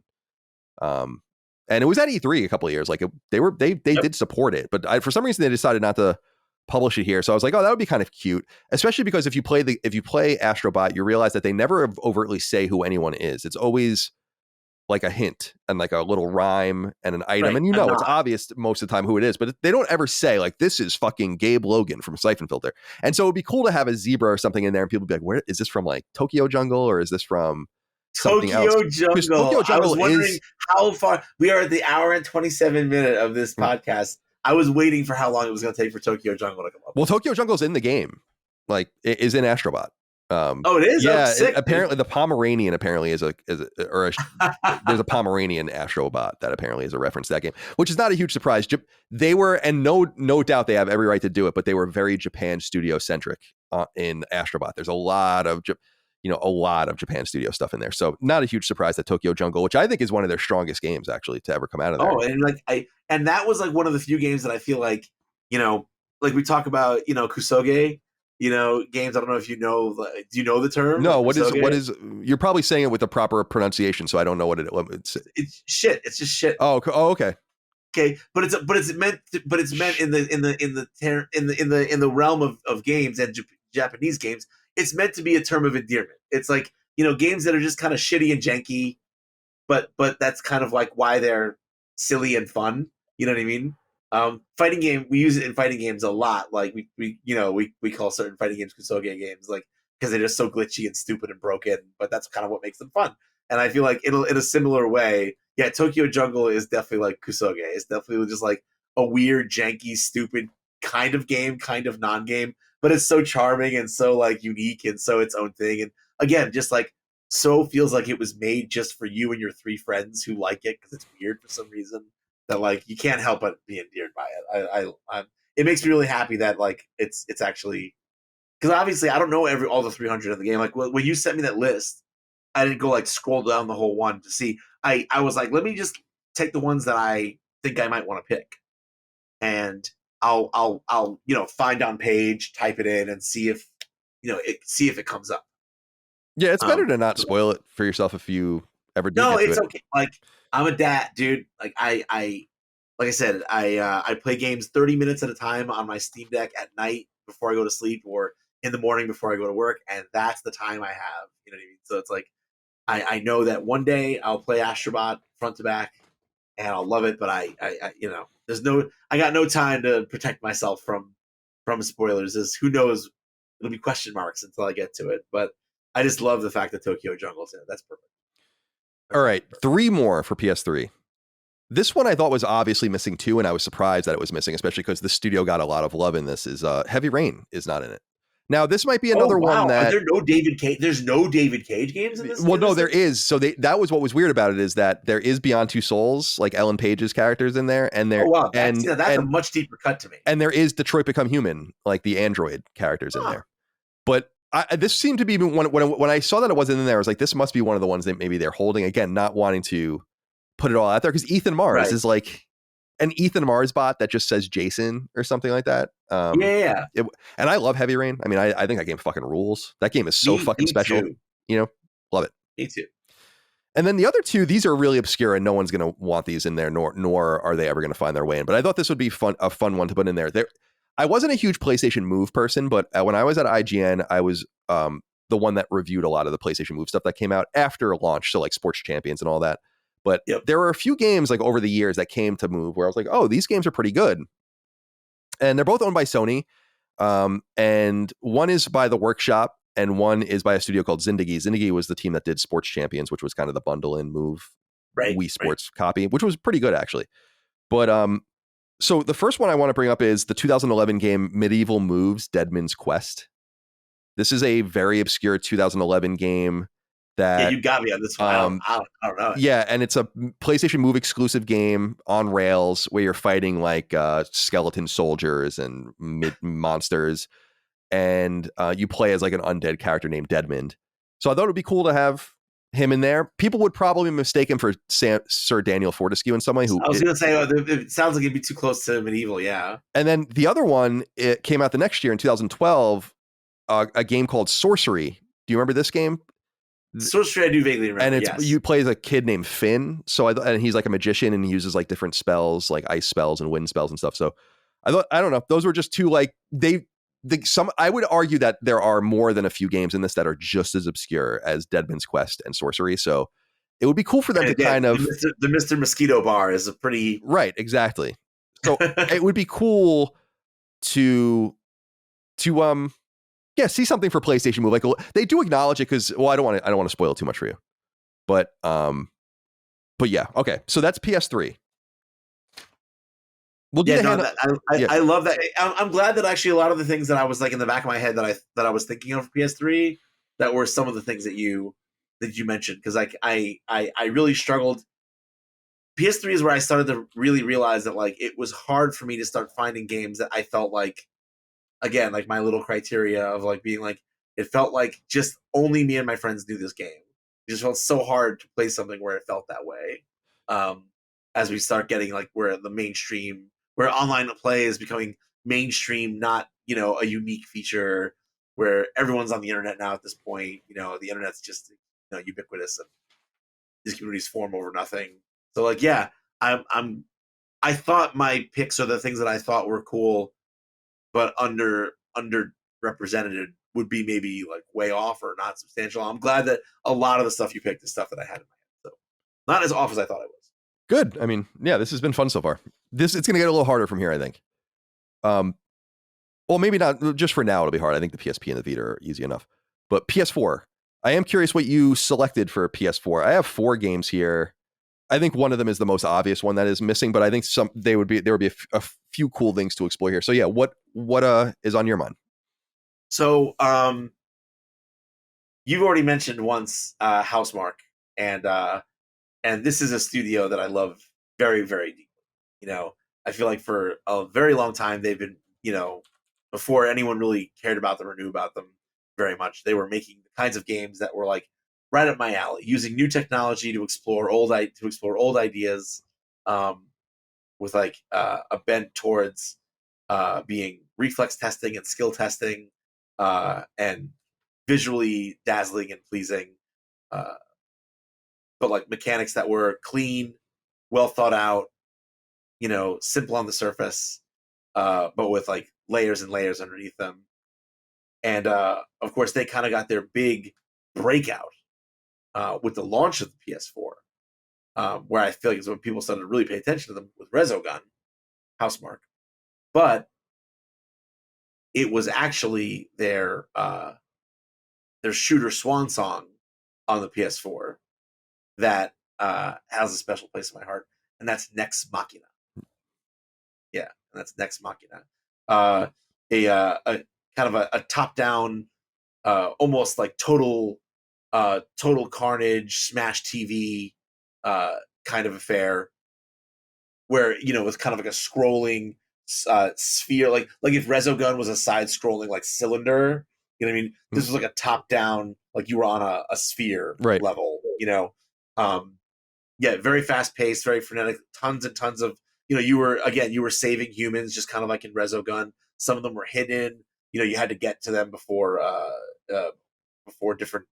And it was at E3 a couple of years. Like they did support it, but for some reason they decided not to publish it here. So I was like, oh, that would be kind of cute, especially because if you play Astro Bot, you realize that they never overtly say who anyone is. It's always like a hint and like a little rhyme and an item. Right. And it's obvious most of the time who it is, but they don't ever say like, this is fucking Gabe Logan from Syphon Filter. And so it'd be cool to have a zebra or something in there and people be like, where is this from, like Tokyo Jungle, or is this from something else? Tokyo Jungle. I was wondering how far we are at the hour and 27 minute of this podcast. I was waiting for how long it was going to take for Tokyo Jungle to come up. Well, Tokyo Jungle's in the game. Like it is in Astro Bot. It is. Yeah, sick, apparently the Pomeranian there's a Pomeranian Astro Bot that apparently is a reference to that game, which is not a huge surprise. They were, and no doubt they have every right to do it, but they were very Japan studio centric in Astro Bot. There's a lot of Japan studio stuff in there, so not a huge surprise that Tokyo Jungle, which I think is one of their strongest games actually to ever come out of there. Oh, and that was like one of the few games that I feel like like we talk about Kusoge. Games. I don't know if do you know the term? No, what is? You're probably saying it with the proper pronunciation, so I don't know what it's. It's shit. It's just shit. Oh, okay. Okay, but it's meant in the realm of games and Japanese games. It's meant to be a term of endearment. It's like games that are just kind of shitty and janky, but that's kind of like why they're silly and fun. You know what I mean? Fighting game, we use it in fighting games a lot. Like we call certain fighting games Kusoge games, like because they're just so glitchy and stupid and broken. But that's kind of what makes them fun. And I feel like in a similar way, yeah, Tokyo Jungle is definitely like Kusoge. It's definitely just like a weird, janky, stupid kind of game, kind of non-game. But it's so charming and so like unique and so its own thing. And again, just like so feels like it was made just for you and your 3 friends who like it because it's weird for some reason. That like you can't help but be endeared by it. It makes me really happy that like it's actually, because obviously I don't know all the 300 of the game. Like when you sent me that list, I didn't go like scroll down the whole one to see. I was like, let me just take the ones that I think I might want to pick, and I'll find on page, type it in, and see if it comes up. Yeah, it's better to not spoil it for yourself if you ever do. No, it's okay. Like I'm a dad, dude. Like I play games 30 minutes at a time on my Steam Deck at night before I go to sleep, or in the morning before I go to work, and that's the time I have. You know what I mean? So it's like I know that one day I'll play Astro Bot front to back, and I'll love it. But I got no time to protect myself from spoilers. Who knows? It'll be question marks until I get to it. But I just love the fact that Tokyo Jungle's in it. That's perfect. All right, 3 more for PS3. This one I thought was obviously missing too, and I was surprised that it was missing, especially because the studio got a lot of love in this. Is Heavy Rain is not in it. Now this might be another one that there's no David Cage games in this. Well, no, there is. So that was what was weird about it, is that there is Beyond Two Souls, like Ellen Page's characters in there, and there. That's a much deeper cut to me. And there is Detroit Become Human, like the android characters in there, but. This seemed to be when I saw that it wasn't in there, I was like, this must be one of the ones that maybe they're holding, again, not wanting to put it all out there, because Ethan Mars is like an Ethan Mars bot that just says Jason or something like that. And I love Heavy Rain. I mean, I think that game fucking rules. That game is so fucking special. Too. Love it. Me too. And then the other 2, these are really obscure and no one's going to want these in there, nor are they ever going to find their way in. But I thought this would be a fun one to put in there. I wasn't a huge PlayStation Move person, but when I was at IGN, I was the one that reviewed a lot of the PlayStation Move stuff that came out after launch, so like Sports Champions and all that. But there were a few games like over the years that came to Move where I was like, oh, these games are pretty good. And they're both owned by Sony. And one is by The Workshop and one is by a studio called Zindagi. Zindagi was the team that did Sports Champions, which was kind of the bundle in Move Wii Sports copy, which was pretty good actually. But so the first one I want to bring up is the 2011 game Medieval Moves: Deadman's Quest. This is a very obscure 2011 game that you got me on this one. I don't know. Yeah, and it's a PlayStation Move exclusive game on rails where you're fighting like skeleton soldiers and monsters, and you play as like an undead character named Deadmond. So I thought it would be cool to have him in there. People would probably mistake him for Sir Daniel Fortescue in some way. I was going to say, it sounds like it'd be too close to Medieval, yeah. And then the other one, it came out the next year in 2012, a game called Sorcery. Do you remember this game? Sorcery, I do vaguely remember. And you play as a kid named Finn. And he's like a magician, and he uses like different spells, like ice spells and wind spells and stuff. So I don't know. Those were just two like I would argue that there are more than a few games in this that are just as obscure as Deadman's Quest and Sorcery. So it would be cool for them to kind of the Mr. Mosquito Bar is a pretty right, exactly. So it would be cool to see something for PlayStation Move. Like they do acknowledge it because, well, I don't want to spoil it too much for you, but yeah, okay. So that's PS3. We'll do I love that. I'm glad that actually a lot of the things that I was like in the back of my head that I was thinking of for PS3 that were some of the things that you mentioned, because like I really struggled. PS3 is where I started to really realize that like it was hard for me to start finding games that I felt like, again, like my little criteria of like being like, it felt like just only me and my friends knew this game. It just felt so hard to play something where it felt that way. As we start getting like where online play is becoming mainstream, not, a unique feature where everyone's on the internet now at this point. The internet's just, ubiquitous, and these communities form over nothing. So like, yeah, I thought my picks are the things that I thought were cool, but underrepresented would be maybe like way off or not substantial. I'm glad that a lot of the stuff you picked is stuff that I had in my head. So not as off as I thought it was. Good. I mean, yeah, this has been fun so far. It's going to get a little harder from here, I think. Well, maybe not just for now. It'll be hard. I think the PSP and the Vita are easy enough, but PS4, I am curious what you selected for PS4. I have 4 games here. I think one of them is the most obvious one that is missing, but I think there would be a few cool things to explore here. So yeah, what is on your mind? So you've already mentioned once Housemarque, and this is a studio that I love very, very deeply. I feel like for a very long time they've been, before anyone really cared about them or knew about them very much, they were making the kinds of games that were like right up my alley, using new technology to explore old ideas, with like a bent towards being reflex testing and skill testing, and visually dazzling and pleasing, but like mechanics that were clean, well thought out, simple on the surface, but with like layers and layers underneath them. And of course, they kind of got their big breakout with the launch of the PS4, where I feel like is when people started to really pay attention to them with Resogun, Housemarque. But it was actually their shooter swan song on the PS4 that has a special place in my heart, and that's Nex Machina. Yeah, and that's Nex Machina. A kind of a top-down, almost like total carnage, smash TV kind of affair, where it's kind of like a scrolling sphere, like if Resogun was a side-scrolling like cylinder. You know what I mean? This was like a top-down, like you were on a sphere level. Yeah, very fast-paced, very frenetic, tons and tons of, you were saving humans, just kind of like in Resogun. Some of them were hidden. You had to get to them before different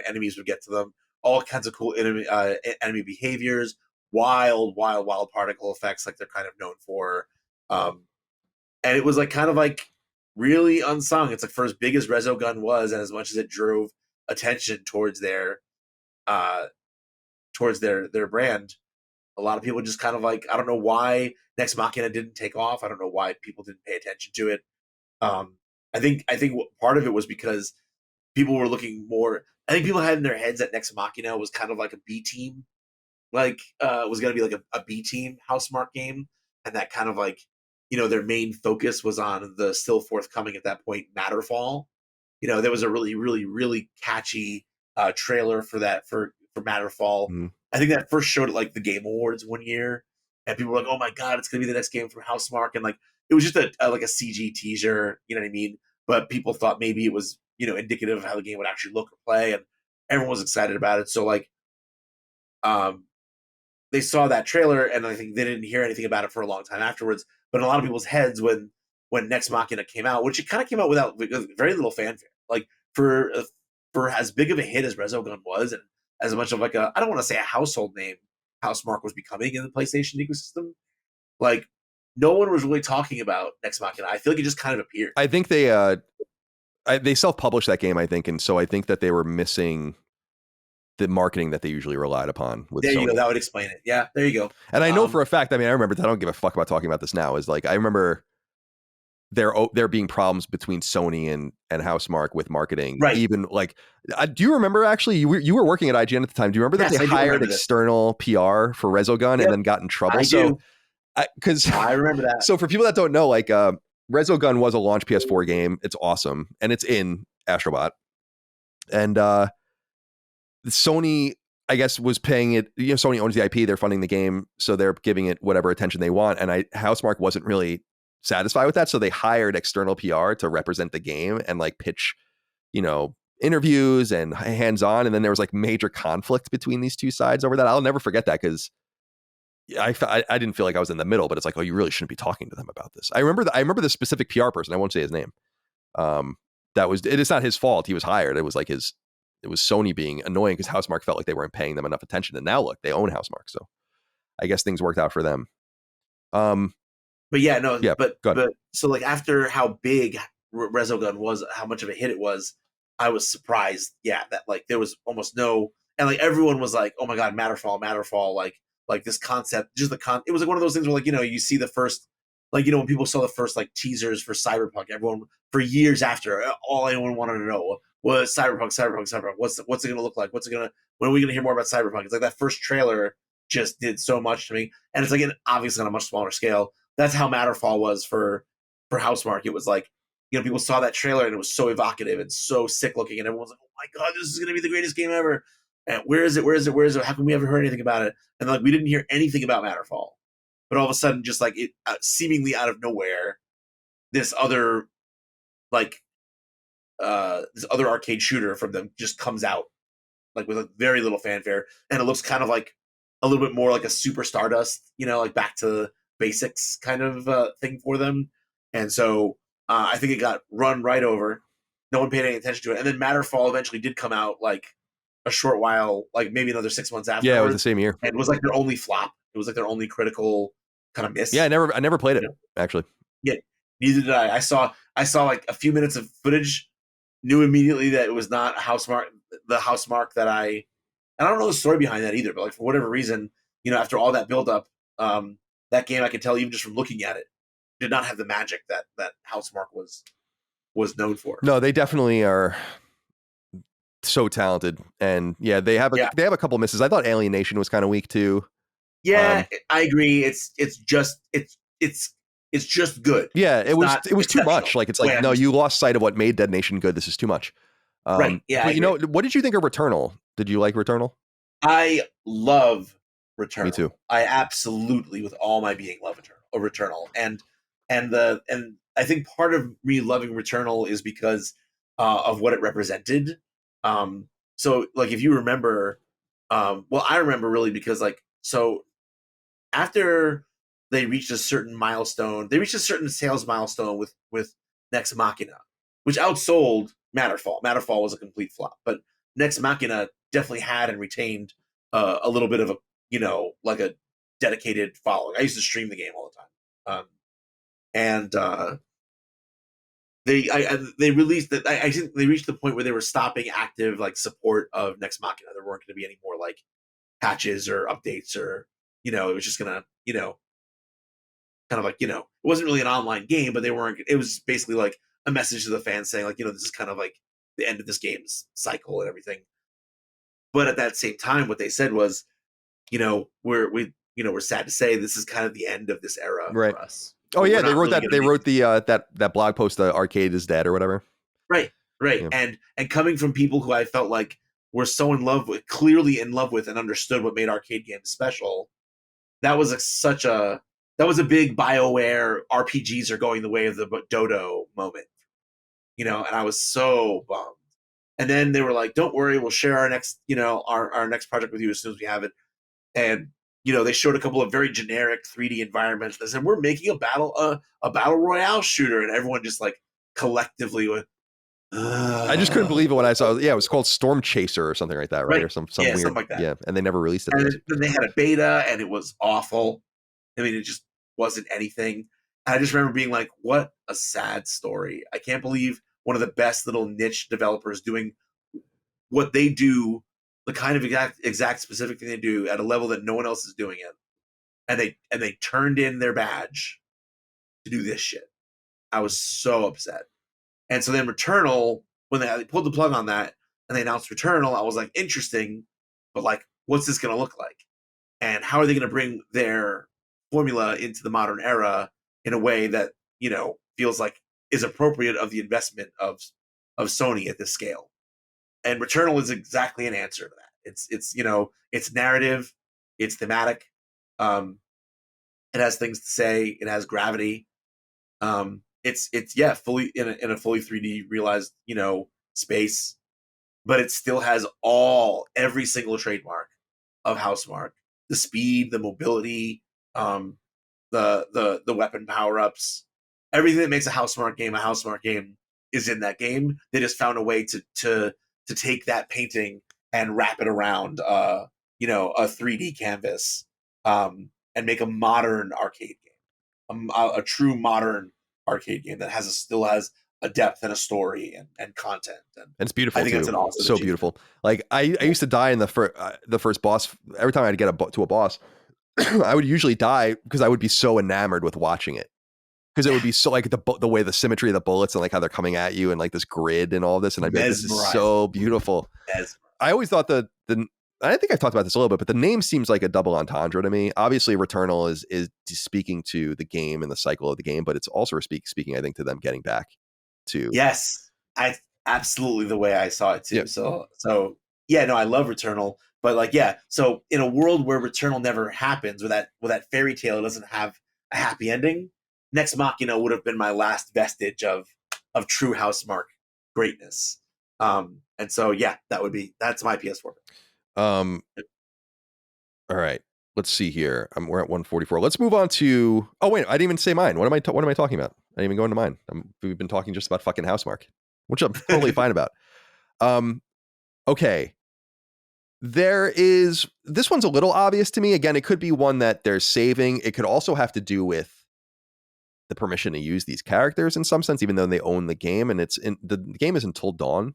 enemies would get to them. All kinds of cool enemy behaviors, wild particle effects like they're kind of known for. And it was like kind of like really unsung. It's like for as big as Resogun was, and as much as it drove attention towards their brand, a lot of people just kind of like, I don't know why Nex Machina didn't take off. I don't know why people didn't pay attention to it. I think part of it was because people were looking more. I think people had in their heads that Nex Machina was kind of like a B team, like was going to be like a B team Housemarque game, and that kind of like their main focus was on the still forthcoming at that point Matterfall. There was a really really really catchy trailer for that for Matterfall. Mm-hmm. I think that first showed at like the Game Awards one year, and people were like, "Oh my god, it's gonna be the next game from Housemarque," and like it was just like a CG teaser, you know what I mean? But people thought maybe it was indicative of how the game would actually look or play, and everyone was excited about it. So like, they saw that trailer, and I think they didn't hear anything about it for a long time afterwards. But in a lot of people's heads, when Nex Machina came out, which it kind of came out without very little fanfare, like for as big of a hit as Resogun was, and as much of like I don't want to say a household name Housemarque was becoming in the PlayStation ecosystem, like no one was really talking about Nex Machina. I feel like it just kind of appeared. I think they self-published that game, I think, and so I think that they were missing the marketing that they usually relied upon with there Sony. You go. That would explain it. Yeah, there you go. And I know for a fact, I mean, I remember, I don't give a fuck about talking about this now, is like, I remember there being problems between Sony and Housemarque with marketing. Right. Even like, do you remember actually, you were working at IGN at the time. Do you remember that they hired external PR for Resogun and then got in trouble? Because I remember that. So for people that don't know, like Resogun was a launch PS4 game. It's awesome. And it's in Astro Bot. And Sony, I guess, was paying it. Sony owns the IP. They're funding the game. So they're giving it whatever attention they want. And Housemarque wasn't really satisfied with that. So they hired external PR to represent the game and like pitch, interviews and hands-on. And then there was like major conflict between these two sides over that. I'll never forget that because I didn't feel like I was in the middle, but it's like, oh, you really shouldn't be talking to them about this. I remember the specific PR person. I won't say his name. It's not his fault. He was hired. It was like it was Sony being annoying because Housemarque felt like they weren't paying them enough attention. And now look, they own Housemarque. So I guess things worked out for them. But yeah, no, yeah, but so like after how big Resogun was, how much of a hit it was, I was surprised. Yeah, that like there was almost no, and like everyone was like, oh my god, Matterfall, like this concept, just it was like one of those things where like you see the first, like when people saw the first like teasers for Cyberpunk, everyone for years after, all anyone wanted to know was Cyberpunk. What's it going to look like? When are we going to hear more about Cyberpunk? It's like that first trailer just did so much to me, and it's like obviously on a much smaller scale. That's how Matterfall was for Housemarque. It was like, people saw that trailer and it was so evocative and so sick looking, and everyone was like, "Oh my god, this is going to be the greatest game ever!" And where is it? How come we haven't heard anything about it? And like we didn't hear anything about Matterfall, but all of a sudden, just like it seemingly out of nowhere, this other arcade shooter from them just comes out like with a very little fanfare, and it looks kind of like a little bit more like a Super Stardust, like back to basics kind of thing for them. And so I think it got run right over. No one paid any attention to it. And then Matterfall eventually did come out like a short while, like maybe another 6 months after. Yeah, it was the same year. And it was like their only flop. It was like their only critical kind of miss. Yeah, I never played it, actually. Yeah, neither did I. I saw like a few minutes of footage, knew immediately that it was not the Housemarque that I don't know the story behind that either, but like for whatever reason, after all that buildup, that game I could tell even just from looking at it did not have the magic that Housemarque was known for. No, they definitely are so talented, and yeah, they have a couple misses. I thought Alienation was kind of weak too. Yeah, I agree. It's just good. Yeah, it was too much. Like it's like no, you lost sight of what made Dead Nation good. This is too much. Right. Yeah. But what did you think of Returnal? Did you like Returnal? I love Returnal. Me too. I absolutely, with all my being, love Returnal. And I think part of me loving Returnal is because of what it represented. So like if you remember, well, I remember really because like so after they reached a certain milestone, they reached a certain sales milestone with Nex Machina, which outsold Matterfall. Matterfall was a complete flop, but Nex Machina definitely had and retained a little bit of a like a dedicated following. I used to stream the game all the time, and they released that. I think they reached the point where they were stopping active like support of Nex Machina. There weren't going to be any more like patches or updates or it was just gonna kind of like it wasn't really an online game, but they weren't. It was basically like a message to the fans saying like this is kind of like the end of this game's cycle and everything. But at that same time, what they said was we're sad to say this is kind of the end of this era right. for us. Oh yeah, they We're wrote not really that. They gonna wrote the that blog post, "The arcade is dead" or whatever. Right. Yeah. And coming from people who I felt like were so clearly in love with, and understood what made arcade games special, that was that was a big BioWare RPGs are going the way of the dodo moment, and I was so bummed. And then they were like, "Don't worry, we'll share our next, our next project with you as soon as we have it." And they showed a couple of very generic 3D environments. They said, "We're making a battle royale shooter," and everyone just like collectively went, I just couldn't believe it when I saw. Yeah, it was called Storm Chaser or something like that, right? Or some weird, something like that. Yeah, and they never released it. And then they had a beta, and it was awful. I mean, it just wasn't anything. And I just remember being like, "What a sad story! I can't believe one of the best little niche developers doing what they do, the kind of exact specific thing they do at a level that no one else is doing it, and they turned in their badge to do this shit." I was so upset. And so then Returnal, when they pulled the plug on that and they announced Returnal, I was like, interesting, but like, what's this going to look like? And how are they going to bring their formula into the modern era in a way that, feels like is appropriate of the investment of Sony at this scale? And Returnal is exactly an answer to that. It's narrative, it's thematic, it has things to say, it has gravity. It's fully in a fully 3D realized space, but it still has every single trademark of Housemarque: the speed, the mobility, the weapon power ups, everything that makes a Housemarque game is in that game. They just found a way to take that painting and wrap it around a 3D canvas, and make a modern arcade game, a true modern arcade game that still has a depth and a story and content, and it's beautiful. I think too. that's an awesome so achievement. Beautiful. Like I used to die in the first boss. Every time I'd get to a boss, I would usually die because I would be so enamored with watching it, because it would be so like the way the symmetry of the bullets and like how they're coming at you and like this grid and all this, and I'd be like, this is so beautiful. I always thought the I think I've talked about this a little bit, but the name seems like a double entendre to me. Obviously, Returnal is speaking to the game and the cycle of the game, but it's also speaking, I think, to them getting back to. Yes, absolutely the way I saw it too. Yep. So yeah, no, I love Returnal, but like, yeah. So in a world where Returnal never happens, where that fairy tale doesn't have a happy ending, Nex Machina would have been my last vestige of true Housemarque greatness. And so yeah, that's my PS4. All right, let's see here. We're at 144. Let's move on to. Oh wait, I didn't even say mine. What am I talking about? I didn't even go into mine. We've been talking just about fucking Housemarque, which I'm totally fine about. Okay. This one's a little obvious to me. Again, it could be one that they're saving. It could also have to do with the permission to use these characters in some sense, even though they own the game, and the game is Until Dawn.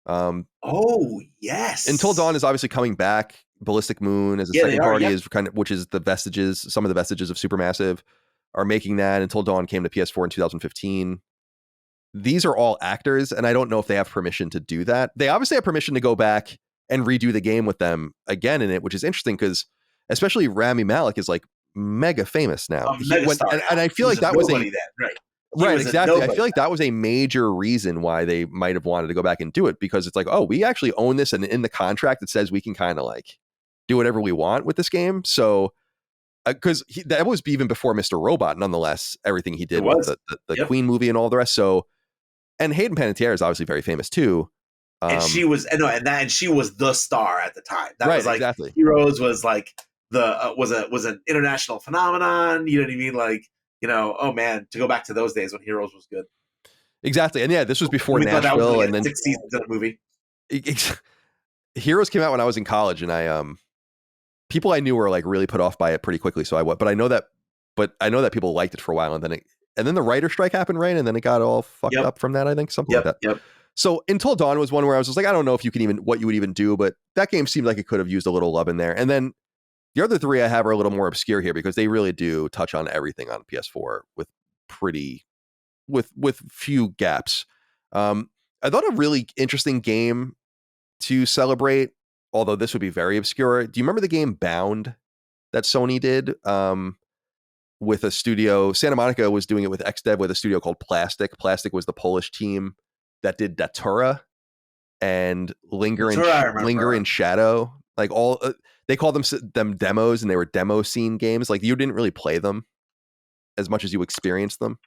Oh yes, Until Dawn is obviously coming back. Ballistic Moon as a second party is which is some of the vestiges of Supermassive are making that. Until Dawn came to PS4 in 2015. These are all actors, and I don't know if they have permission to do that. They obviously have permission to go back and redo the game with them again in it, which is interesting because especially Rami Malek is like mega famous now. And I feel like that was right, exactly. I feel like that was a major reason why they might have wanted to go back and do it, because it's like, oh, we actually own this, and in the contract it says we can kind of like do whatever we want with this game. So because that was even before Mr. Robot, nonetheless, everything he did with the Queen movie and all the rest. So, and Hayden Panettiere is obviously very famous too. And she was she was the star at the time. That right, was like exactly. Heroes was like was an international phenomenon. You know what I mean? Like, oh man, to go back to those days when Heroes was good. Exactly. And yeah, this was before Nashville, and then 6 seasons of the movie. Heroes came out when I was in college, and people I knew were like really put off by it pretty quickly. So but I know that people liked it for a while, and then the writer strike happened, right? And then it got all fucked up from that, I think, something like that. Yep. So Until Dawn was one where I was just like, I don't know if you can what you would even do, but that game seemed like it could have used a little love in there. And then the other three I have are a little more obscure here because they really do touch on everything on PS4 with few gaps. I thought a really interesting game to celebrate although this would be very obscure. Do you remember the game Bound that Sony did? With a studio, Santa Monica was doing it with XDev with a studio called Plastic. Plastic was the Polish team that did Datura and Linger in Shadow. Like all, they called them demos, and they were demo scene games. Like you didn't really play them as much as you experienced them.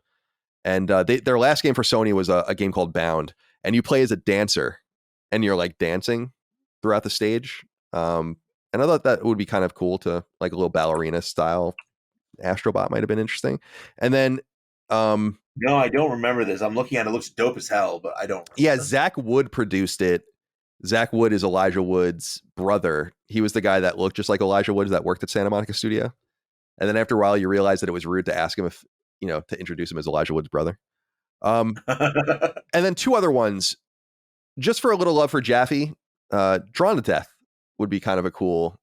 And their last game for Sony was a game called Bound, and you play as a dancer, and you're like dancing throughout the stage. And I thought that would be kind of cool to like a little ballerina style. Astro Bot might have been interesting. And then no, I don't remember this. I'm looking at it. It looks dope as hell, but I don't. Yeah, Zach Wood produced it. Zach Wood is Elijah Wood's brother. He was the guy that looked just like Elijah Wood that worked at Santa Monica Studio. And then after a while, you realize that it was rude to ask him if, to introduce him as Elijah Wood's brother. And then two other ones, just for a little love for Jaffe, Drawn to Death would be kind of a cool.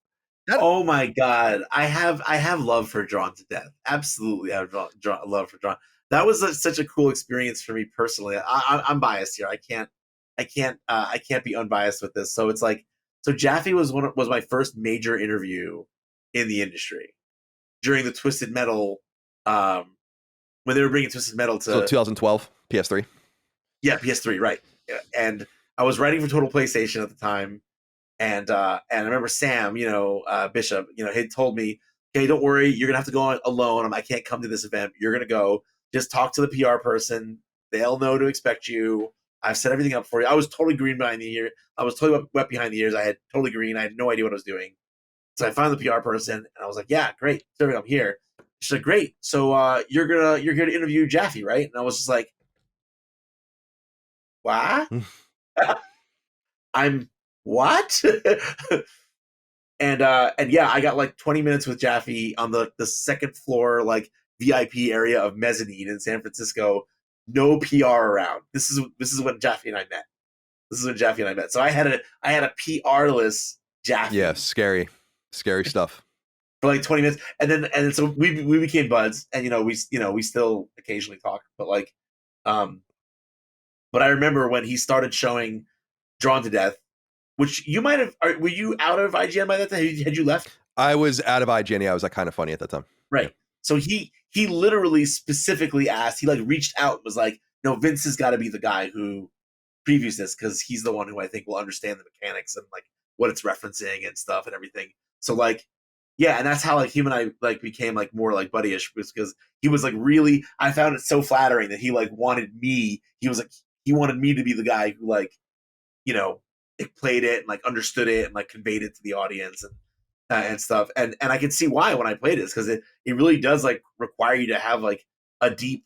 Oh my God. I have love for Drawn to Death. Absolutely. I have love for Drawn. That was such a cool experience for me personally. I'm biased here. I can't be unbiased with this. So it's like, so Jaffe was my first major interview in the industry during the Twisted Metal, when they were bringing Twisted Metal to 2012 PS3. Yeah, PS3, right. And I was writing for Total PlayStation at the time. And I remember Sam, Bishop, had told me, "Okay, don't worry, you're gonna have to go alone. I can't come to this event. You're gonna go. Just talk to the PR person. They'll know to expect you. I've set everything up for you." I was totally green behind the ear. I was totally wet behind the ears. I had totally green. I had no idea what I was doing. So I found the PR person, and I was like, "Yeah, great, I'm here." She's like, "Great. So you're here to interview Jaffe, right?" And I was just like, "What?" I'm what? and yeah, I got like 20 minutes with Jaffe on the second floor, like VIP area of Mezzanine in San Francisco. No PR around. This is when Jaffe and I met. So I had a PR-less Jaffe. Yeah, scary stuff. For like 20 minutes, and so we became buds, and we still occasionally talk, but like, but I remember when he started showing Drawn to Death, which you might have. Were you out of IGN by that time? Had you left? I was out of IGN. Yeah, I was like kind of funny at that time. Right. Yeah. So he literally specifically asked. He like reached out and was like, "No, Vince has got to be the guy who previews this because he's the one who I think will understand the mechanics and like what it's referencing and stuff and everything." So like, yeah, and that's how like him and I like became like more like buddyish, because he was like really. I found it so flattering that he like wanted me. He wanted me to be the guy who like, it played it and like understood it and like conveyed it to the audience and stuff. And I can see why when I played it, because it really does like require you to have like a deep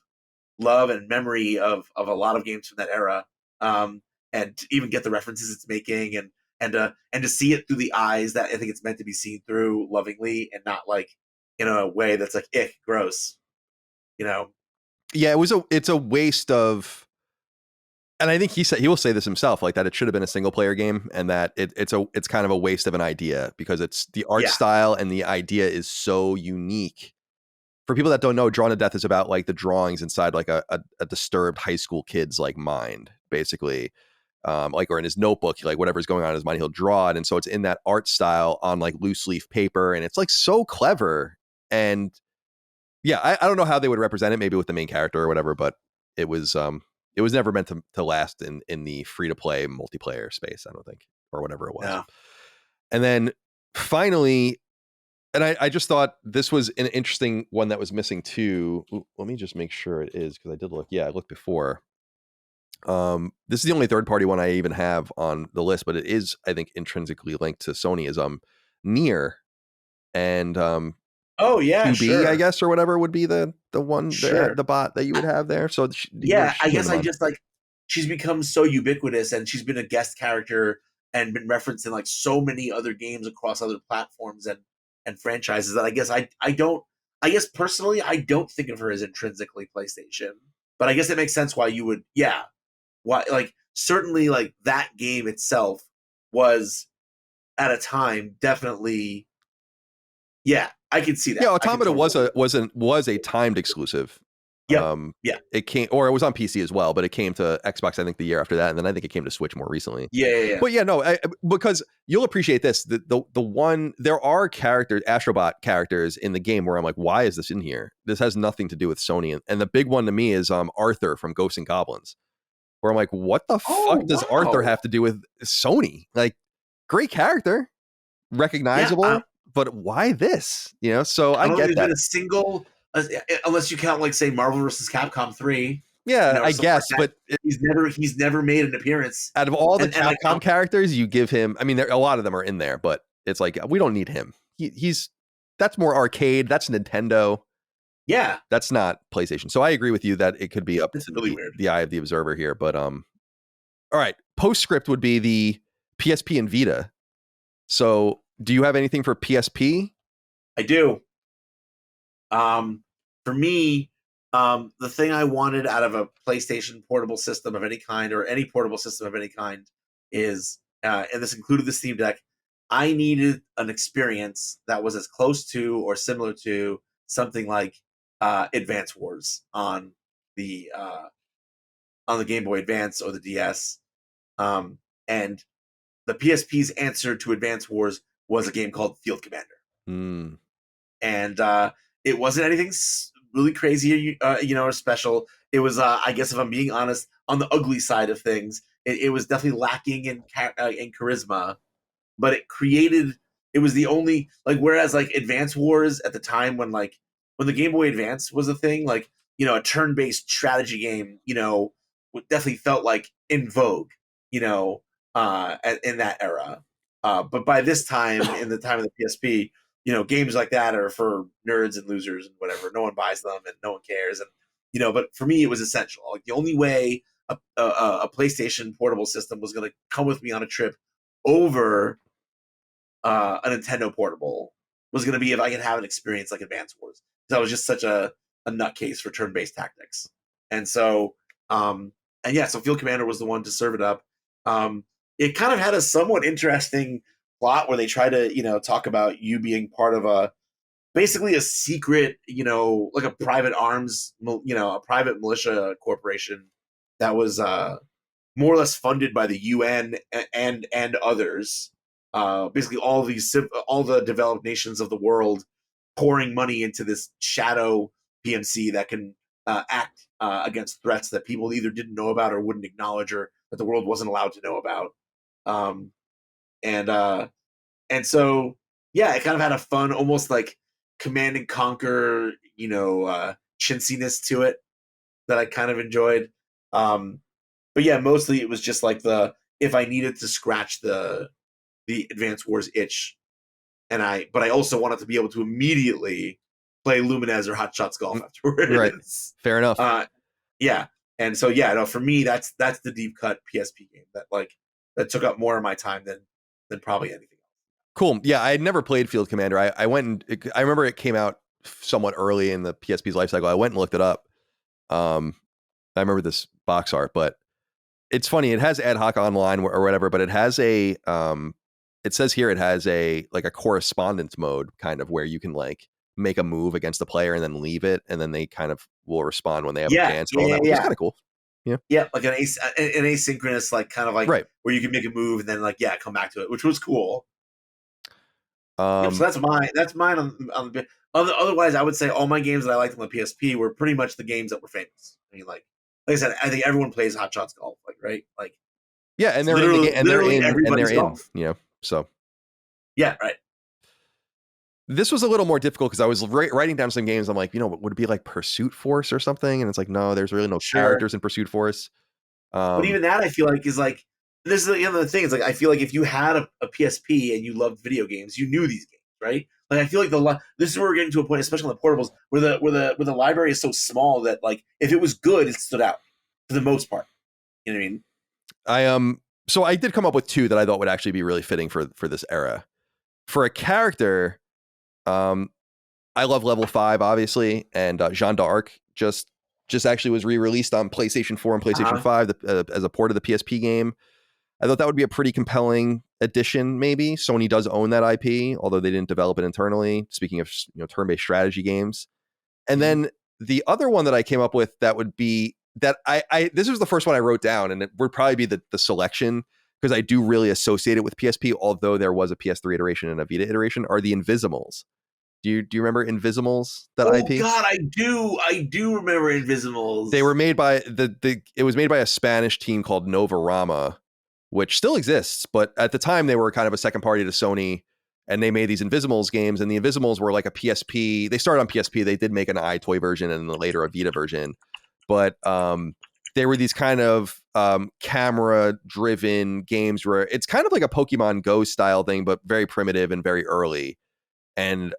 love and memory of a lot of games from that era, and to even get the references it's making and to see it through the eyes that I think it's meant to be seen through lovingly, and not like in a way that's like ick, gross, Yeah, it's a waste of. And I think he will say this himself, like that it should have been a single player game, and that it's kind of a waste of an idea, because it's the art style and the idea is so unique. For people that don't know, Drawn to Death is about like the drawings inside like a disturbed high school kid's like mind, basically. Like, or in his notebook, like whatever's going on in his mind, he'll draw it. And so it's in that art style on like loose leaf paper, and it's like so clever. And yeah, I don't know how they would represent it, maybe with the main character or whatever, but it was never meant to last in the free-to-play multiplayer space, I don't think, or whatever it was. Yeah. And then finally, and I just thought this was an interesting one that was missing too. Ooh, let me just make sure it is, because I did look. Yeah, I looked before. This is the only third-party one I even have on the list, but it is, I think, intrinsically linked to Sony, is Nier and oh yeah, QB, sure. I guess, or whatever would be the one, sure, the bot that you would have there. So yeah, I guess I just like, she's become so ubiquitous, and she's been a guest character and been referenced in like so many other games across other platforms and franchises that I guess personally I don't think of her as intrinsically PlayStation, but I guess it makes sense why you would. Yeah, why, like, certainly like that game itself was at a time definitely. Yeah, I can see that. Yeah, Automata was a timed exclusive Yeah. It came, or it was on PC as well, but it came to Xbox, I think, the year after that. And then I think it came to Switch more recently. Yeah. But yeah, no, because you'll appreciate this. The one, there are characters, Astro Bot characters in the game where I'm like, why is this in here? This has nothing to do with Sony. And the big one to me is Arthur from Ghosts and Goblins, where I'm like, what the fuck does Arthur have to do with Sony? Like, great character, recognizable, but why this? You know, so I get that. Been a single, unless you count, like, say, Marvel vs. Capcom 3. Yeah, I guess, but he's never made an appearance. Out of all the Capcom characters, you give him. I mean, a lot of them are in there, but it's like, we don't need him. He's that's more arcade. That's Nintendo. Yeah, that's not PlayStation. So I agree with you that it could be up to really the eye of the observer here. But all right, postscript would be the PSP and Vita. So do you have anything for PSP? I do. For me, the thing I wanted out of a PlayStation portable system of any kind, or any portable system of any kind, is, and this included the Steam Deck, I needed an experience that was as close to or similar to something like Advance Wars on the Game Boy Advance or the DS. And the PSP's answer to Advance Wars was a game called Field Commander. And it wasn't anything really crazy, or special. It was, I guess, if I'm being honest, on the ugly side of things, it was definitely lacking in charisma. But it was the only, like, whereas, like, Advance Wars at the time when the Game Boy Advance was a thing, like, a turn-based strategy game, definitely felt like in vogue, in that era. But by this time, in the time of the PSP, games like that are for nerds and losers and whatever. No one buys them and no one cares. And, but for me, it was essential. Like, the only way a PlayStation portable system was going to come with me on a trip over a Nintendo portable was going to be if I could have an experience like Advance Wars. Because I was just such a nutcase for turn-based tactics. And so, so Field Commander was the one to serve it up. It kind of had a somewhat interesting plot where they try to, talk about you being part of basically a secret, like a private arms, a private militia corporation that was more or less funded by the UN and others. Basically all the developed nations of the world pouring money into this shadow PMC that can act against threats that people either didn't know about or wouldn't acknowledge, or that the world wasn't allowed to know about. And so, yeah, it kind of had a fun, almost like Command and Conquer, chintziness to it that I kind of enjoyed. But yeah, mostly it was just like if I needed to scratch the Advance Wars itch, but I also wanted to be able to immediately play Lumines or Hot Shots Golf afterwards. Right. Fair enough. Yeah. And so, yeah, no, for me, that's the deep cut PSP game that took up more of my time than probably anything else. Cool. Yeah, I had never played Field Commander. I went and I remember it came out somewhat early in the PSP's life cycle. I went and looked it up. I remember this box art, but it's funny. It has ad hoc online or whatever, but it has it says here it has a correspondence mode, kind of, where you can like make a move against the player and then leave it, and then they kind of will respond when they have a chance. Which is kind of cool. Yeah, like an asynchronous, like, kind of like, right, where you can make a move and then come back to it, which was cool. So that's mine on the. Otherwise, I would say all my games that I liked on the PSP were pretty much the games that were famous. I mean, like I said, I think everyone plays Hot Shots Golf, right? Like, yeah, and they're in the game, and they're in, so yeah, right. This was a little more difficult because I was writing down some games. I'm like, would it be like Pursuit Force or something? And it's like, no, there's really no characters in Pursuit Force. But even that, I feel like, is like, this is the other thing. It's like, I feel like if you had a PSP and you loved video games, you knew these games, right? Like, I feel like this is where we're getting to a point, especially on the portables, where the library is so small that, like, if it was good, it stood out for the most part. You know what I mean? So I did come up with two that I thought would actually be really fitting for this era. For a character, I love Level 5, obviously, and Jeanne d'Arc just actually was re-released on PlayStation 4 and PlayStation 5 as a port of the PSP game. I thought that would be a pretty compelling addition, maybe. Sony does own that IP, although they didn't develop it internally, speaking of turn-based strategy games. And then the other one that I came up with that would be that I this was the first one I wrote down, and it would probably be the selection because I do really associate it with PSP, although there was a PS3 iteration and a Vita iteration, are the InviZimals. Do you remember InviZimals, that IP? Oh God, I do remember InviZimals. They were made by it was made by a Spanish team called Novarama, which still exists, but at the time they were kind of a second party to Sony, and they made these InviZimals games, and the InviZimals were like a PSP. They started on PSP. They did make an iToy version and then later a Vita version, but they were these kind of camera-driven games where it's kind of like a Pokemon Go style thing, but very primitive and very early. And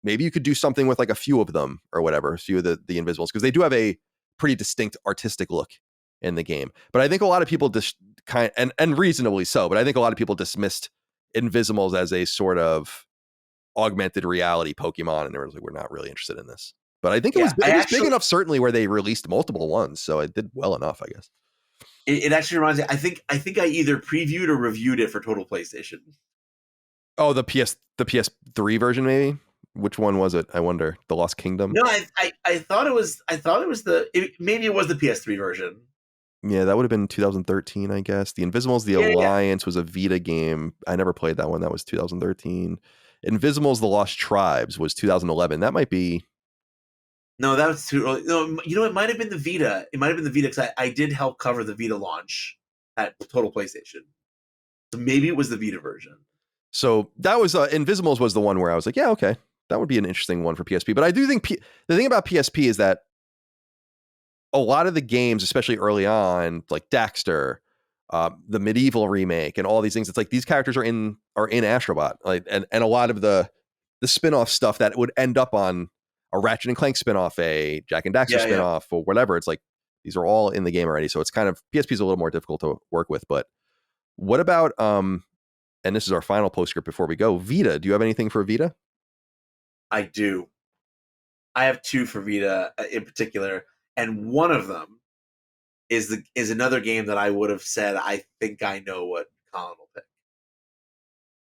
maybe you could do something with like a few of them or whatever, a few of the InviZimals, because they do have a pretty distinct artistic look in the game. But I think a lot of people and reasonably so, but I think a lot of people dismissed InviZimals as a sort of augmented reality Pokemon, and they were like, we're not really interested in this. But I think it was big enough, certainly, where they released multiple ones, so it did well enough, I guess. It actually reminds me. I think I either previewed or reviewed it for Total PlayStation. Oh, the PS3 version, maybe. Which one was it? I wonder. The Lost Kingdom. No, I thought it was. Maybe it was the PS3 version. Yeah, that would have been 2013, I guess. The InviZimals, The Alliance was a Vita game. I never played that one. That was 2013. InviZimals, The Lost Tribes was 2011. That might be. No, that was too early. No, you know, it might have been the Vita. It might have been the Vita because I did help cover the Vita launch at Total PlayStation. So maybe it was the Vita version. So that was InviZimals was the one where I was like, yeah, okay, that would be an interesting one for PSP. But I do think the thing about PSP is that a lot of the games, especially early on, like Daxter, the Medieval remake, and all these things, it's like these characters are in Astro Bot, like, and a lot of the spin-off stuff that would end up on a Ratchet and Clank spinoff, a Jack and Daxter spinoff, or whatever. It's like these are all in the game already, so it's kind of PSP is a little more difficult to work with. But what about and this is our final postscript before we go, Vita? Do you have anything for Vita? I do. I have two for Vita in particular, and one of them is another game that I would have said I think I know what Colin will pick.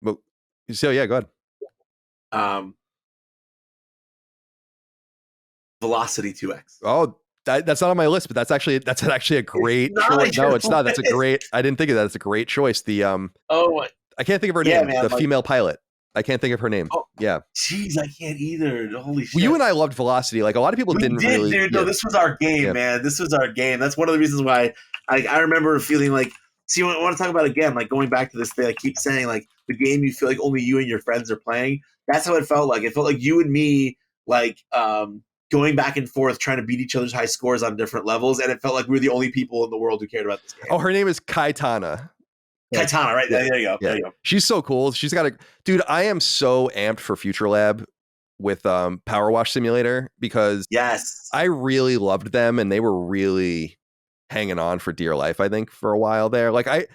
Well, so yeah, go ahead. Velocity 2X. Oh, that's not on my list, but that's actually a great choice. No, it's not. That's a great. I didn't think of that. It's a great choice. The I can't think of her name. Man, the female pilot. I can't think of her name. Oh, yeah. Jeez, I can't either. Holy shit. Well, you and I loved Velocity. Like a lot of people didn't really. Dude, no, this was our game, man. This was our game. That's one of the reasons why I remember feeling like. See, I want to talk about it again, like going back to this thing. I keep saying like the game you feel like only you and your friends are playing. That's how it felt like. It felt like you and me, like going back and forth trying to beat each other's high scores on different levels, and it felt like we were the only people in the world who cared about this game. Oh, her name is Kaitana. Kaitana, right? Yeah. There you go. Yeah. There you go. She's so cool. She's got dude, I am so amped for Future Lab with Power Wash Simulator because I really loved them, and they were really hanging on for dear life, I think, for a while there. Like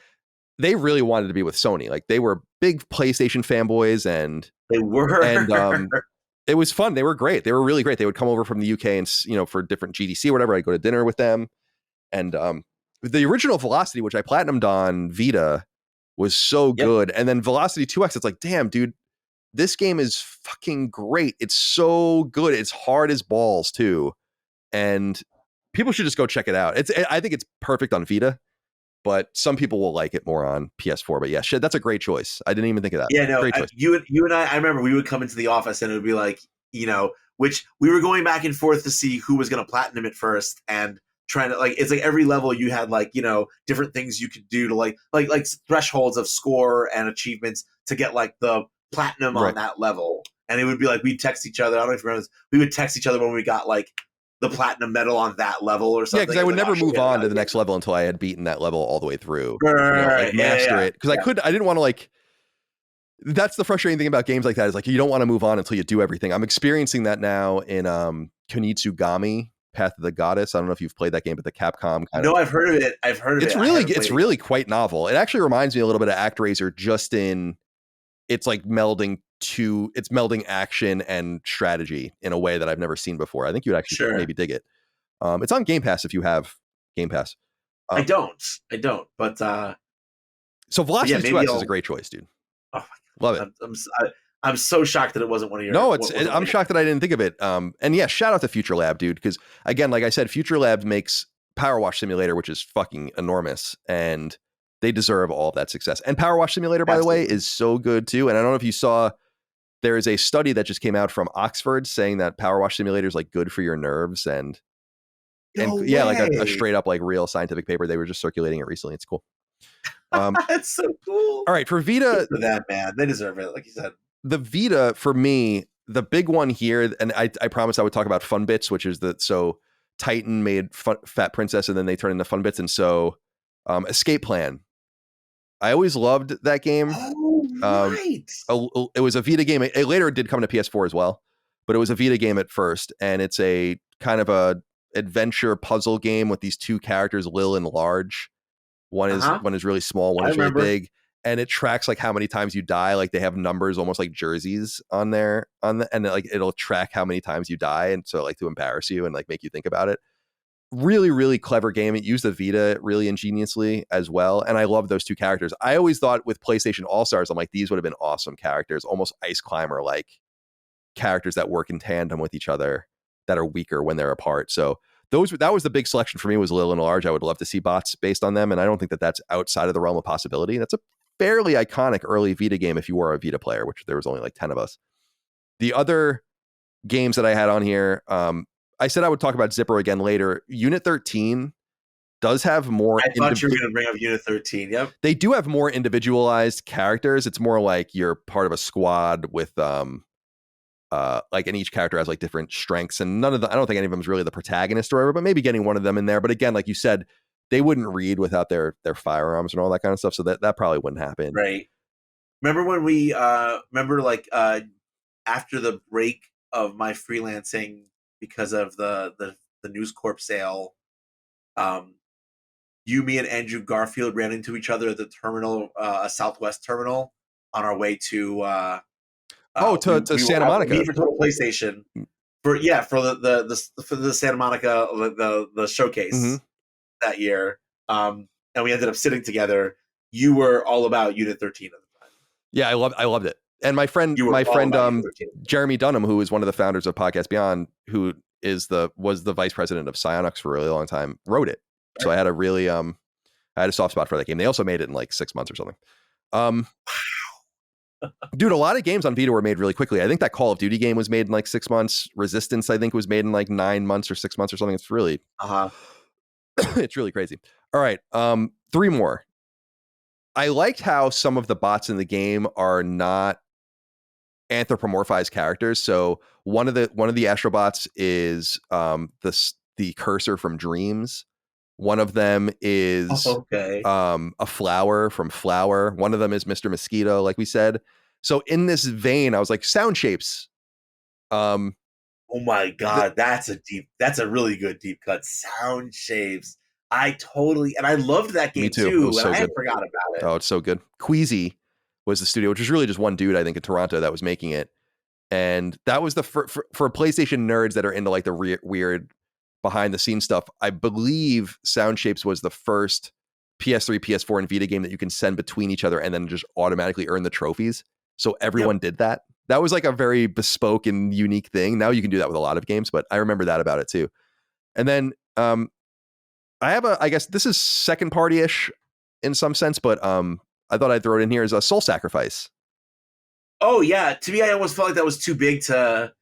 they really wanted to be with Sony. Like they were big PlayStation fanboys, and they were, and it was fun. They were great. They were really great. They would come over from the UK and, for different GDC or whatever. I'd go to dinner with them. And the original Velocity, which I platinumed on Vita, was so good. And then Velocity 2X, it's like, damn, dude, this game is fucking great. It's so good. It's hard as balls too. And people should just go check it out. I think it's perfect on Vita, but some people will like it more on PS4. But yeah, shit, that's a great choice. I didn't even think of that. Yeah, no, great choice. You and I remember we would come into the office and it would be like, which we were going back and forth to see who was going to platinum it first, and trying to it's like every level you had different things you could do to like thresholds of score and achievements to get like the platinum on that level. And it would be like we'd text each other. I don't know if you remember this. We would text each other when we got like the platinum medal on that level or something. Yeah, because I would never move on to the next level until I had beaten that level all the way through. Master it. Because I didn't want to that's the frustrating thing about games like that is like you don't want to move on until you do everything. I'm experiencing that now in Kunitsugami, Path of the Goddess. I don't know if you've played that game, but the Capcom kind of. No, I've heard of it. It's really quite novel. It actually reminds me a little bit of ActRaiser, just in it's like melding action and strategy in a way that I've never seen before. I think you would actually maybe dig it. It's on Game Pass if you have Game Pass. I don't. But so Velocity 2X is a great choice, dude. Oh my God. Love it. I'm so shocked that it wasn't one of your. No, I'm shocked that I didn't think of it. And yeah, shout out to Future Lab, dude, because again, like I said, Future Lab makes Power Wash Simulator, which is fucking enormous, and they deserve all of that success. And Power Wash Simulator, by the way, is so good too. And I don't know if you saw, there is a study that just came out from Oxford saying that Power Wash Simulator is like good for your nerves, and yeah, like a straight up like real scientific paper. They were just circulating it recently. It's cool. That's so cool. All right, for Vita, good for that, man, they deserve it, like you said. The Vita, for me, the big one here, and I promised I would talk about Fun Bits, which is so Titan made Fat Princess, and then they turned into Fun Bits, and so Escape Plan. I always loved that game. Oh, right. It was a Vita game. It later did come to PS4 as well, but it was a Vita game at first, and it's a kind of a adventure puzzle game with these two characters, Lil and Large. One is really small, one is really big. And it tracks like how many times you die. Like they have numbers almost like jerseys on there, and like it'll track how many times you die, and so like to embarrass you and like make you think about it. Really, really clever game. It used the Vita really ingeniously as well, and I love those two characters. I always thought with PlayStation All-Stars, I'm like, these would have been awesome characters, almost Ice Climber like characters that work in tandem with each other that are weaker when they're apart. So that was the big selection for me, was Lil and Large. I would love to see bots based on them, and I don't think that that's outside of the realm of possibility. That's a fairly iconic early Vita game if you were a Vita player, which there was only like 10 of us. The other games that I had on here, I said I would talk about Zipper again later. Unit 13 does have more. I thought you were going to bring up Unit 13. Yep. They do have more individualized characters. It's more like you're part of a squad with like, and each character has like different strengths, and I don't think any of them is really the protagonist or whatever, but maybe getting one of them in there. But again, like you said, they wouldn't read without their firearms and all that kind of stuff. So that probably wouldn't happen. Right. Remember when we after the break of my freelancing because of the News Corp sale, you, me, and Andrew Garfield ran into each other at the terminal, a Southwest terminal, on our way to to Santa Monica for Total PlayStation for the Santa Monica the showcase that year, and we ended up sitting together. You were all about Unit 13 at the time. Yeah, I loved it. And my friend Jeremy Dunham, who is one of the founders of Podcast Beyond, who was the vice president of Psyonix for a really long time, wrote it. Right. So I had a soft spot for that game. They also made it in like 6 months or something. Dude, a lot of games on Vita were made really quickly. I think that Call of Duty game was made in like 6 months. Resistance, I think, was made in like 9 months or 6 months or something. It's really it's really crazy. All right, 3 more. I liked how some of the bots in the game are not anthropomorphized characters. So one of the Astro Bots is the cursor from Dreams. One of them is a flower from Flower. One of them is Mr. Mosquito, like we said. So in this vein, I was like, sound shapes. Oh my God, that's a really good deep cut. Sound shapes. I loved that game too. So I forgot about it. Oh, it's so good. Queasy was the studio, which was really just one dude, I think, in Toronto that was making it. And that was for PlayStation nerds that are into like the weird behind the scenes stuff. I believe Sound Shapes was the first PS3, PS4, and Vita game that you can send between each other and then just automatically earn the trophies. So everyone did that. That was like a very bespoke and unique thing. Now you can do that with a lot of games, but I remember that about it too. And then I guess this is second party-ish in some sense, but I thought I'd throw it in here as a Soul Sacrifice. Oh yeah, to me, I almost felt like that was too big to.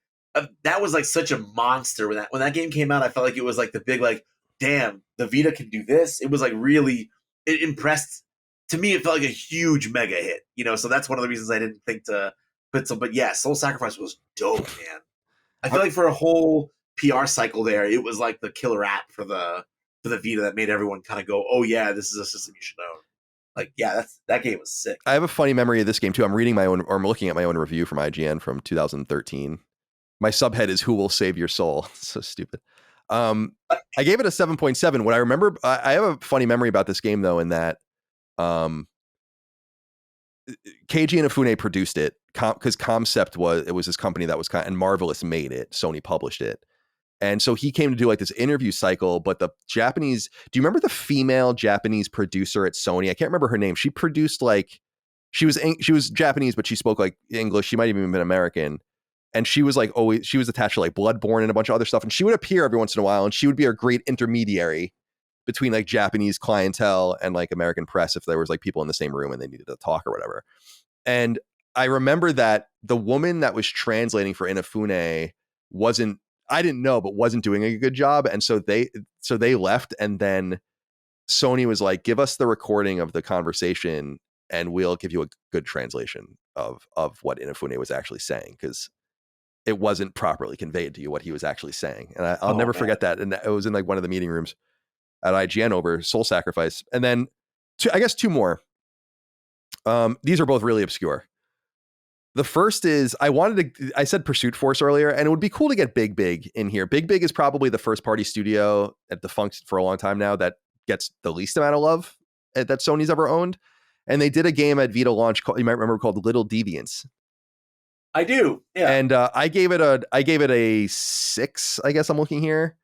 That was like such a monster when that game came out. I felt like it was like the big like, damn, the Vita can do this. It was like really, it impressed. To me, it felt like a huge mega hit. So that's one of the reasons I didn't think to put some. But yeah, Soul Sacrifice was dope, man. I feel like for a whole PR cycle there, it was like the killer app for the Vita that made everyone kind of go, oh yeah, this is a system you should own. Like, yeah, that game was sick. I have a funny memory of this game too. I'm looking at my own review from IGN from 2013. My subhead is "Who Will Save Your Soul?" So stupid. I gave it a 7.7. What I remember, I have a funny memory about this game though, in that Keiji Inafune produced it because Concept was his company that was and Marvelous made it. Sony published it. And so he came to do like this interview cycle, but the Japanese, do you remember the female Japanese producer at Sony? I can't remember her name. She produced like she was Japanese, but she spoke like English. She might even have been American. And she was like always, she was attached to like Bloodborne and a bunch of other stuff. And she would appear every once in a while, and she would be a great intermediary between like Japanese clientele and like American press if there was like people in the same room and they needed to talk or whatever. And I remember that the woman that was translating for Inafune wasn't, I didn't know, but wasn't doing a good job. And so they left, and then Sony was like, give us the recording of the conversation and we'll give you a good translation of what Inafune was actually saying, because it wasn't properly conveyed to you what he was actually saying. And I'll never forget that. And it was in like one of the meeting rooms at IGN over Soul Sacrifice. And then two more. These are both really obscure. The first is I said Pursuit Force earlier, and it would be cool to get Big Big in here. Big Big is probably the first party studio at defunct for a long time now that gets the least amount of love that Sony's ever owned. And they did a game at Vita launch you might remember, called Little Deviants. I do, yeah. And I gave it a 6. I guess I'm looking here,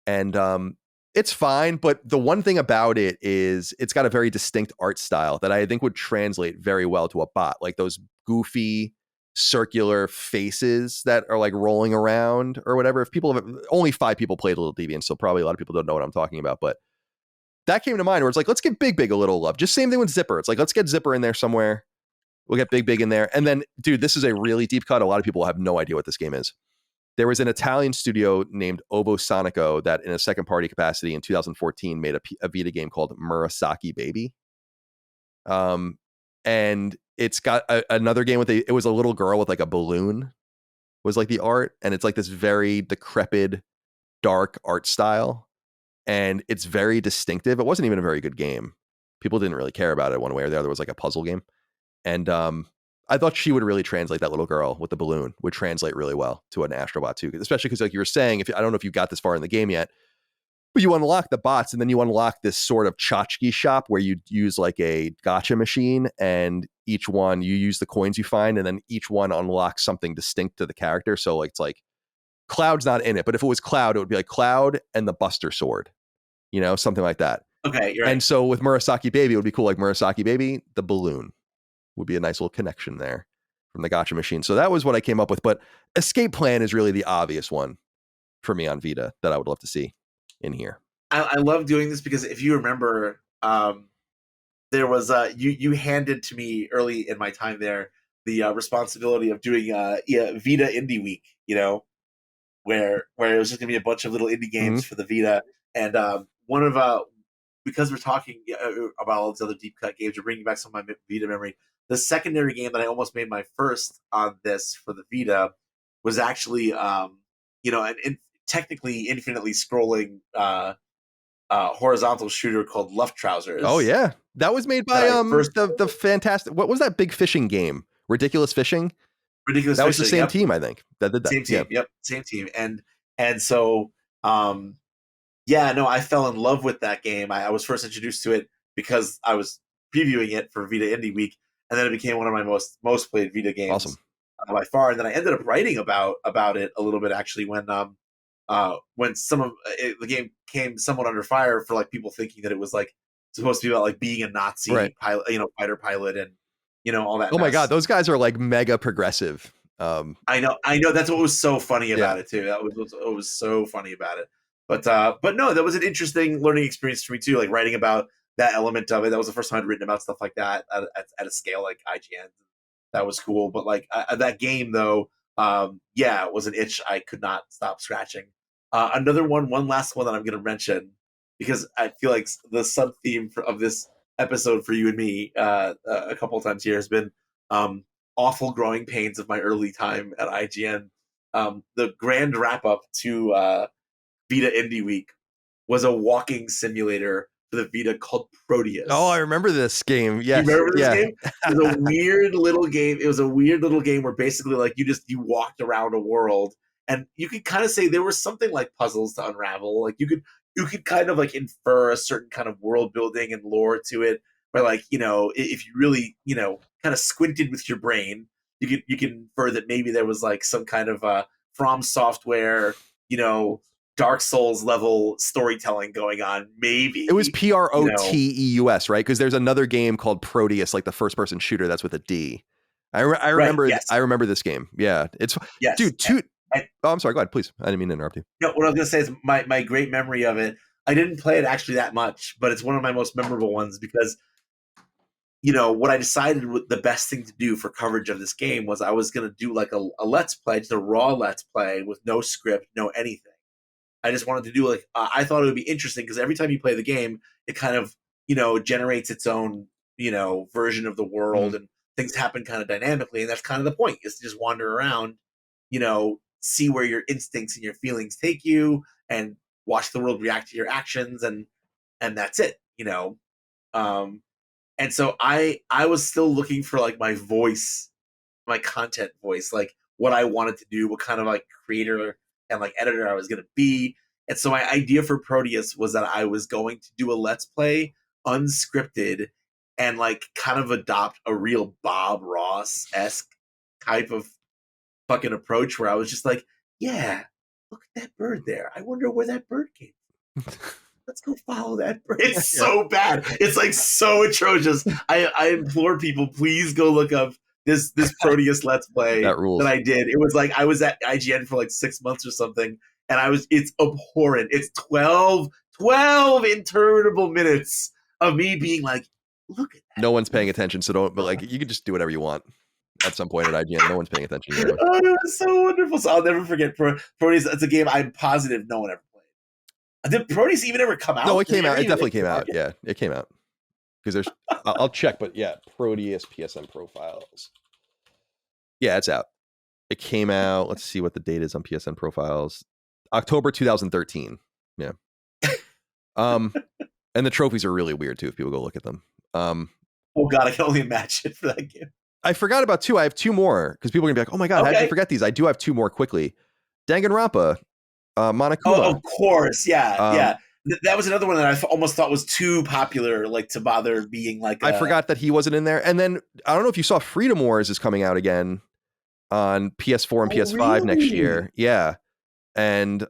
and it's fine. But the one thing about it is it's got a very distinct art style that I think would translate very well to a bot, like those goofy circular faces that are like rolling around or whatever. If people have, only 5 people played Little Deviants, so probably a lot of people don't know what I'm talking about, but that came to mind where it's like, let's give Big Big a little love. Just same thing with Zipper. It's like, let's get Zipper in there somewhere. We'll get Big Big in there. And then, dude, this is a really deep cut. A lot of people have no idea what this game is. There was an Italian studio named Ovo Sonico that in a second party capacity in 2014 made a Vita game called Murasaki Baby. And it's got another game with it was a little girl with like a balloon was like the art. And it's like this very decrepit, dark art style. And it's very distinctive. It wasn't even a very good game. People didn't really care about it one way or the other. It was like a puzzle game. And I thought she would really translate, that little girl with the balloon would translate really well to an Astro Bot too, especially because like you were saying, I don't know if you got this far in the game yet, but you unlock the bots and then you unlock this sort of tchotchke shop where you use like a gacha machine, and each one you use the coins you find, and then each one unlocks something distinct to the character. So like it's like Cloud's not in it, but if it was Cloud, it would be like Cloud and the Buster Sword, something like that. Okay, you're right. And so with Murasaki Baby, it would be cool, like Murasaki Baby, the balloon would be a nice little connection there from the gacha machine. So that was what I came up with. But Escape Plan is really the obvious one for me on Vita that I would love to see in here. I love doing this because if you remember, there was you handed to me early in my time there the responsibility of doing Vita Indie Week, where it was just gonna be a bunch of little indie games for the Vita, and one of because we're talking about all these other deep cut games, you're bringing back some of my Vita memory. The secondary game that I almost made my first on this for the Vita was actually, an technically infinitely scrolling horizontal shooter called Luft Trousers. Oh yeah, that was made by the fantastic. What was that big fishing game? Ridiculous Fishing. Ridiculous. That Fishing, was the same team, I think. That did that. Same team. Yeah. Yep, same team. And so, I fell in love with that game. I was first introduced to it because I was previewing it for Vita Indie Week, and then it became one of my most played Vita games. Awesome. By far. And then I ended up writing about it a little bit actually when some of the game came somewhat under fire for like people thinking that it was like supposed to be about like being a Nazi pilot, fighter pilot, and all that. Oh my God, those guys are like mega progressive. I know. That's what was so funny about it too. That was so funny about it. But no, that was an interesting learning experience for me too. Like writing about that element of it. That was the first time I'd written about stuff like that at a scale like IGN. That was cool. But like that game though, it was an itch I could not stop scratching. Another one last one that I'm going to mention because I feel like the sub theme of this episode for you and me a couple of times here has been awful growing pains of my early time at IGN. The grand wrap up to Vita Indie Week was a walking simulator for the Vita called Proteus. Oh, I remember this game. Yes. You remember this game? It was a weird little game. It was a weird little game where basically like you walked around a world, and you could kind of say there was something like puzzles to unravel. Like you could kind of like infer a certain kind of world building and lore to it. Where like, if you really, kind of squinted with your brain, you can infer that maybe there was like some kind of From Software, Dark Souls level storytelling going on. Maybe it was Proteus, right? Because there's another game called Proteus, like the first person shooter that's with a D. I remember. Right, yes. I remember this game. Yeah, it's dude. Oh, I'm sorry. Go ahead, please. I didn't mean to interrupt you. No, what I was gonna say is my great memory of it. I didn't play it actually that much, but it's one of my most memorable ones because, what I decided the best thing to do for coverage of this game was I was gonna do like a let's play, just a raw let's play with no script, no anything. I just wanted to do I thought it would be interesting because every time you play the game, it kind of generates its own version of the world, and things happen kind of dynamically, and that's kind of the point, is to just wander around, see where your instincts and your feelings take you, and watch the world react to your actions, and that's it. And so I was still looking for like my voice, my content voice, like what I wanted to do, what kind of like creator and like editor I was going to be. And so my idea for Proteus was that I was going to do a let's play unscripted and like kind of adopt a real Bob Ross-esque type of fucking approach where I was just like, yeah, look at that bird there. I wonder where that bird came from. Let's go follow that bird. It's so bad. It's like so atrocious. I implore people, please go look up this Proteus let's play that I did. It was like I was at IGN for like 6 months or something, and it's abhorrent. It's 12 interminable minutes of me being like, look at that. No one's paying attention, so don't, but like you can just do whatever you want at some point at IGN. No one's paying attention. Oh, it was so wonderful. So I'll never forget Proteus. It's a game I'm positive no one ever played. Did Proteus even ever come out? No, it came out. It definitely came out. Yeah, it came out. Because there's, I'll check, but yeah, Proteus PSN profiles. Yeah, it's out. It came out. Let's see what the date is on PSN profiles. October 2013. Yeah. And the trophies are really weird too if people go look at them. Oh god, I can only imagine for that game. I forgot about two. I have two more because people are gonna be like, "Oh my god, how did you forget these?" I do have two more quickly. Danganronpa, Monokuma. Oh, of course, yeah. That was another one that I almost thought was too popular, like to bother being like. I forgot that he wasn't in there. And then I don't know if you saw Freedom Wars is coming out again on PS4 and PS5 next year. Yeah, and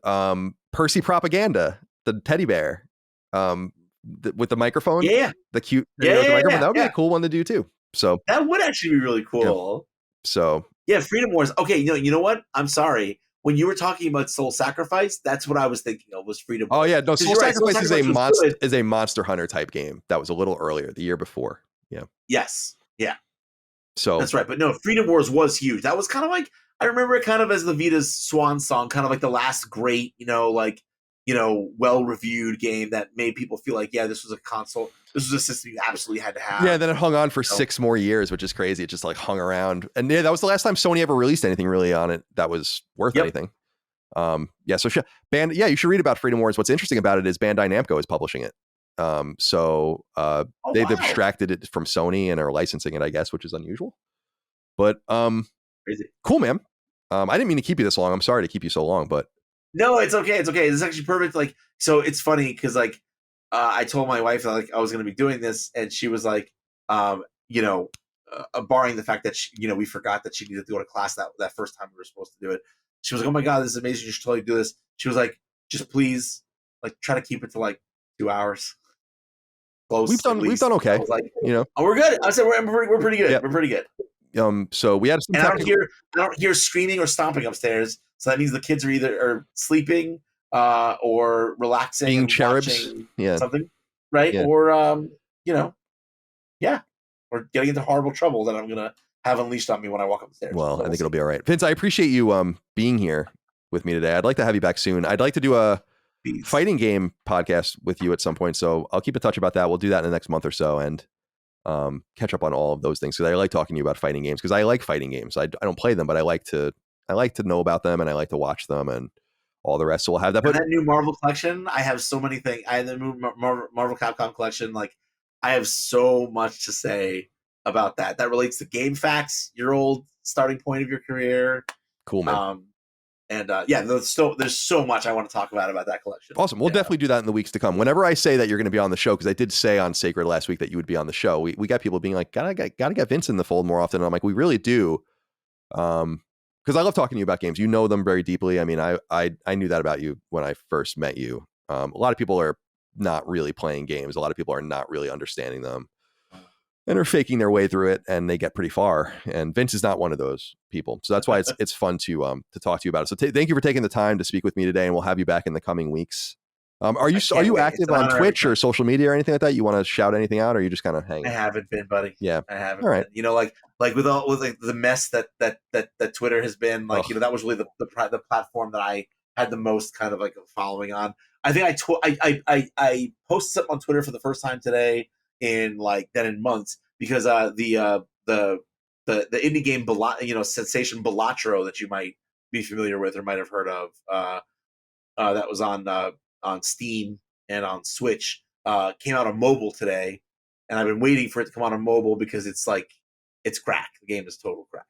Percy Propaganda, the teddy bear, with the microphone. Yeah, the cute. With the microphone. That would be a cool one to do too. So that would actually be really cool. Yeah. So yeah, Freedom Wars. Okay, you know what? I'm sorry. When you were talking about Soul Sacrifice, that's what I was thinking of, was Freedom Wars. Oh yeah, no, Soul Sacrifice is a Monster Hunter type game. That was a little earlier, the year before. Yeah. Yes. Yeah. So that's right. But no, Freedom Wars was huge. That was kind of like, I remember it kind of as the Vita's swan song, kind of like the last great, well-reviewed game that made people feel like, yeah, this was a console. This was a system you absolutely had to have. Yeah, then it hung on for 6 more years, which is crazy. It just like hung around. And yeah, that was the last time Sony ever released anything really on it that was worth anything. Yeah, so you should read about Freedom Wars. What's interesting about it is Bandai Namco is publishing it. They've abstracted it from Sony and are licensing it, I guess, which is unusual. But crazy. Cool, man. I didn't mean to keep you this long. I'm sorry to keep you so long, but no, it's okay. It's okay. It's actually perfect. Like, so it's funny because like I told my wife that like I was going to be doing this, and she was like, barring the fact that we forgot that she needed to go to class that first time we were supposed to do it. She was like, "Oh my god, this is amazing! You should totally do this." She was like, "Just please, like, try to keep it to like 2 hours." Close. We've done okay. I was like, oh, we're good. I said we're pretty good. Yep. We're pretty good. So we had some. And I don't hear screaming or stomping upstairs. So that means the kids are either sleeping or relaxing, being cherubs, something, right? Yeah. Or or getting into horrible trouble that I'm gonna have unleashed on me when I walk up the stairs. Well, I think it'll be all right. Vince, I appreciate you being here with me today. I'd like to have you back soon. I'd like to do a fighting game podcast with you at some point. So I'll keep in touch about that. We'll do that in the next month or so and catch up on all of those things because I like talking to you about fighting games because I like fighting games. I don't play them, but I like to know about them and I like to watch them and all the rest. So we'll have that. But that new Marvel collection, I have so many things. I have the new Marvel Capcom collection. Like, I have so much to say about that. That relates to Game Facts, your old starting point of your career. Cool, man. There's so much I want to talk about that collection. Awesome. We'll definitely do that in the weeks to come. Whenever I say that you're going to be on the show, because I did say on Sacred last week that you would be on the show, we got people being like, gotta get Vince in the fold more often. And I'm like, we really do. Because because I love talking to you about games. You know them very deeply. I mean, I knew that about you when I first met you. A lot of people are not really playing games. A lot of people are not really understanding them and are faking their way through it, and they get pretty far. And Vince is not one of those people. So that's why it's fun to talk to you about it. So thank you for taking the time to speak with me today, and we'll have you back in the coming weeks. Are you active on Twitch or social media or anything like that? You want to shout anything out, or are you just kind of hanging? I haven't been, buddy. Yeah, I haven't. All right. Been. You know, like with the mess that Twitter has been, like, you know, that was really the platform that I had the most kind of like following on. I think I posted something on Twitter for the first time today in months, because the indie game sensation Balatro that you might be familiar with or might have heard of, that was on Steam and on Switch, came out on mobile today, and I've been waiting for it to come out on mobile because it's crack. The game is total crack.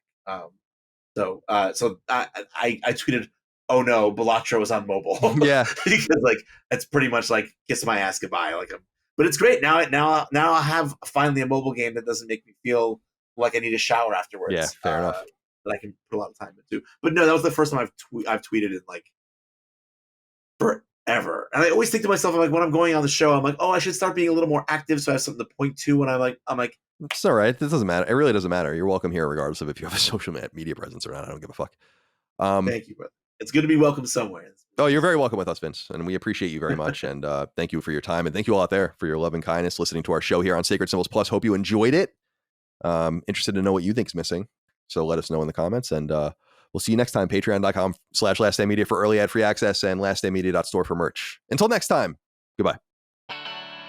So I tweeted, "Oh no, Balatro is on mobile." Yeah, because it's pretty much like kiss my ass goodbye. But it's great now. I have finally a mobile game that doesn't make me feel like I need a shower afterwards. Yeah, fair enough. That I can put a lot of time into. But no, that was the first time I've tweeted in forever. And I always think to myself, I'm like, when I'm going on the show, I'm like, oh, I should start being a little more active so I have something to point to. And I'm like, it's all right. This doesn't matter. It really doesn't matter. You're welcome here, regardless of if you have a social media presence or not. I don't give a fuck. Thank you, brother. It's good to be welcome somewhere. Oh, you're very welcome with us, Vince, and we appreciate you very much. And thank you for your time, and thank you all out there for your love and kindness listening to our show here on Sacred Symbols Plus. Hope you enjoyed it. Interested to know what you think's missing, so let us know in the comments, and we'll see you next time. Patreon.com/LastDayMedia for early ad-free access, and LastDayMedia.store for merch. Until next time, goodbye.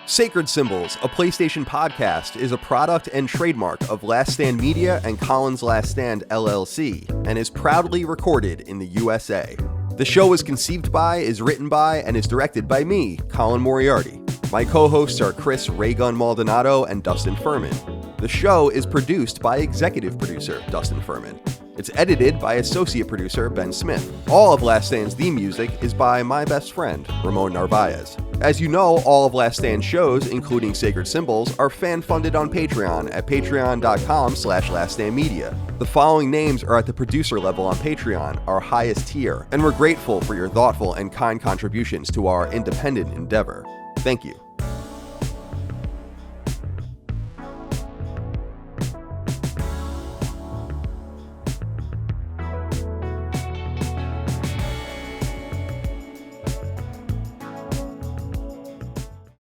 Sacred Symbols, a PlayStation podcast, is a product and trademark of Last Stand Media and Colin's Last Stand LLC, and is proudly recorded in the USA. The show is conceived by, is written by, and is directed by me, Colin Moriarty. My co-hosts are Chris Raygun Maldonado and Dustin Furman. The show is produced by executive producer Dustin Furman. It's edited by associate producer Ben Smith. All of Last Stand's theme music is by my best friend, Ramon Narvaez. As you know, all of Last Stand's shows, including Sacred Symbols, are fan-funded on Patreon at patreon.com/laststandmedia. The following names are at the producer level on Patreon, our highest tier, and we're grateful for your thoughtful and kind contributions to our independent endeavor. Thank you.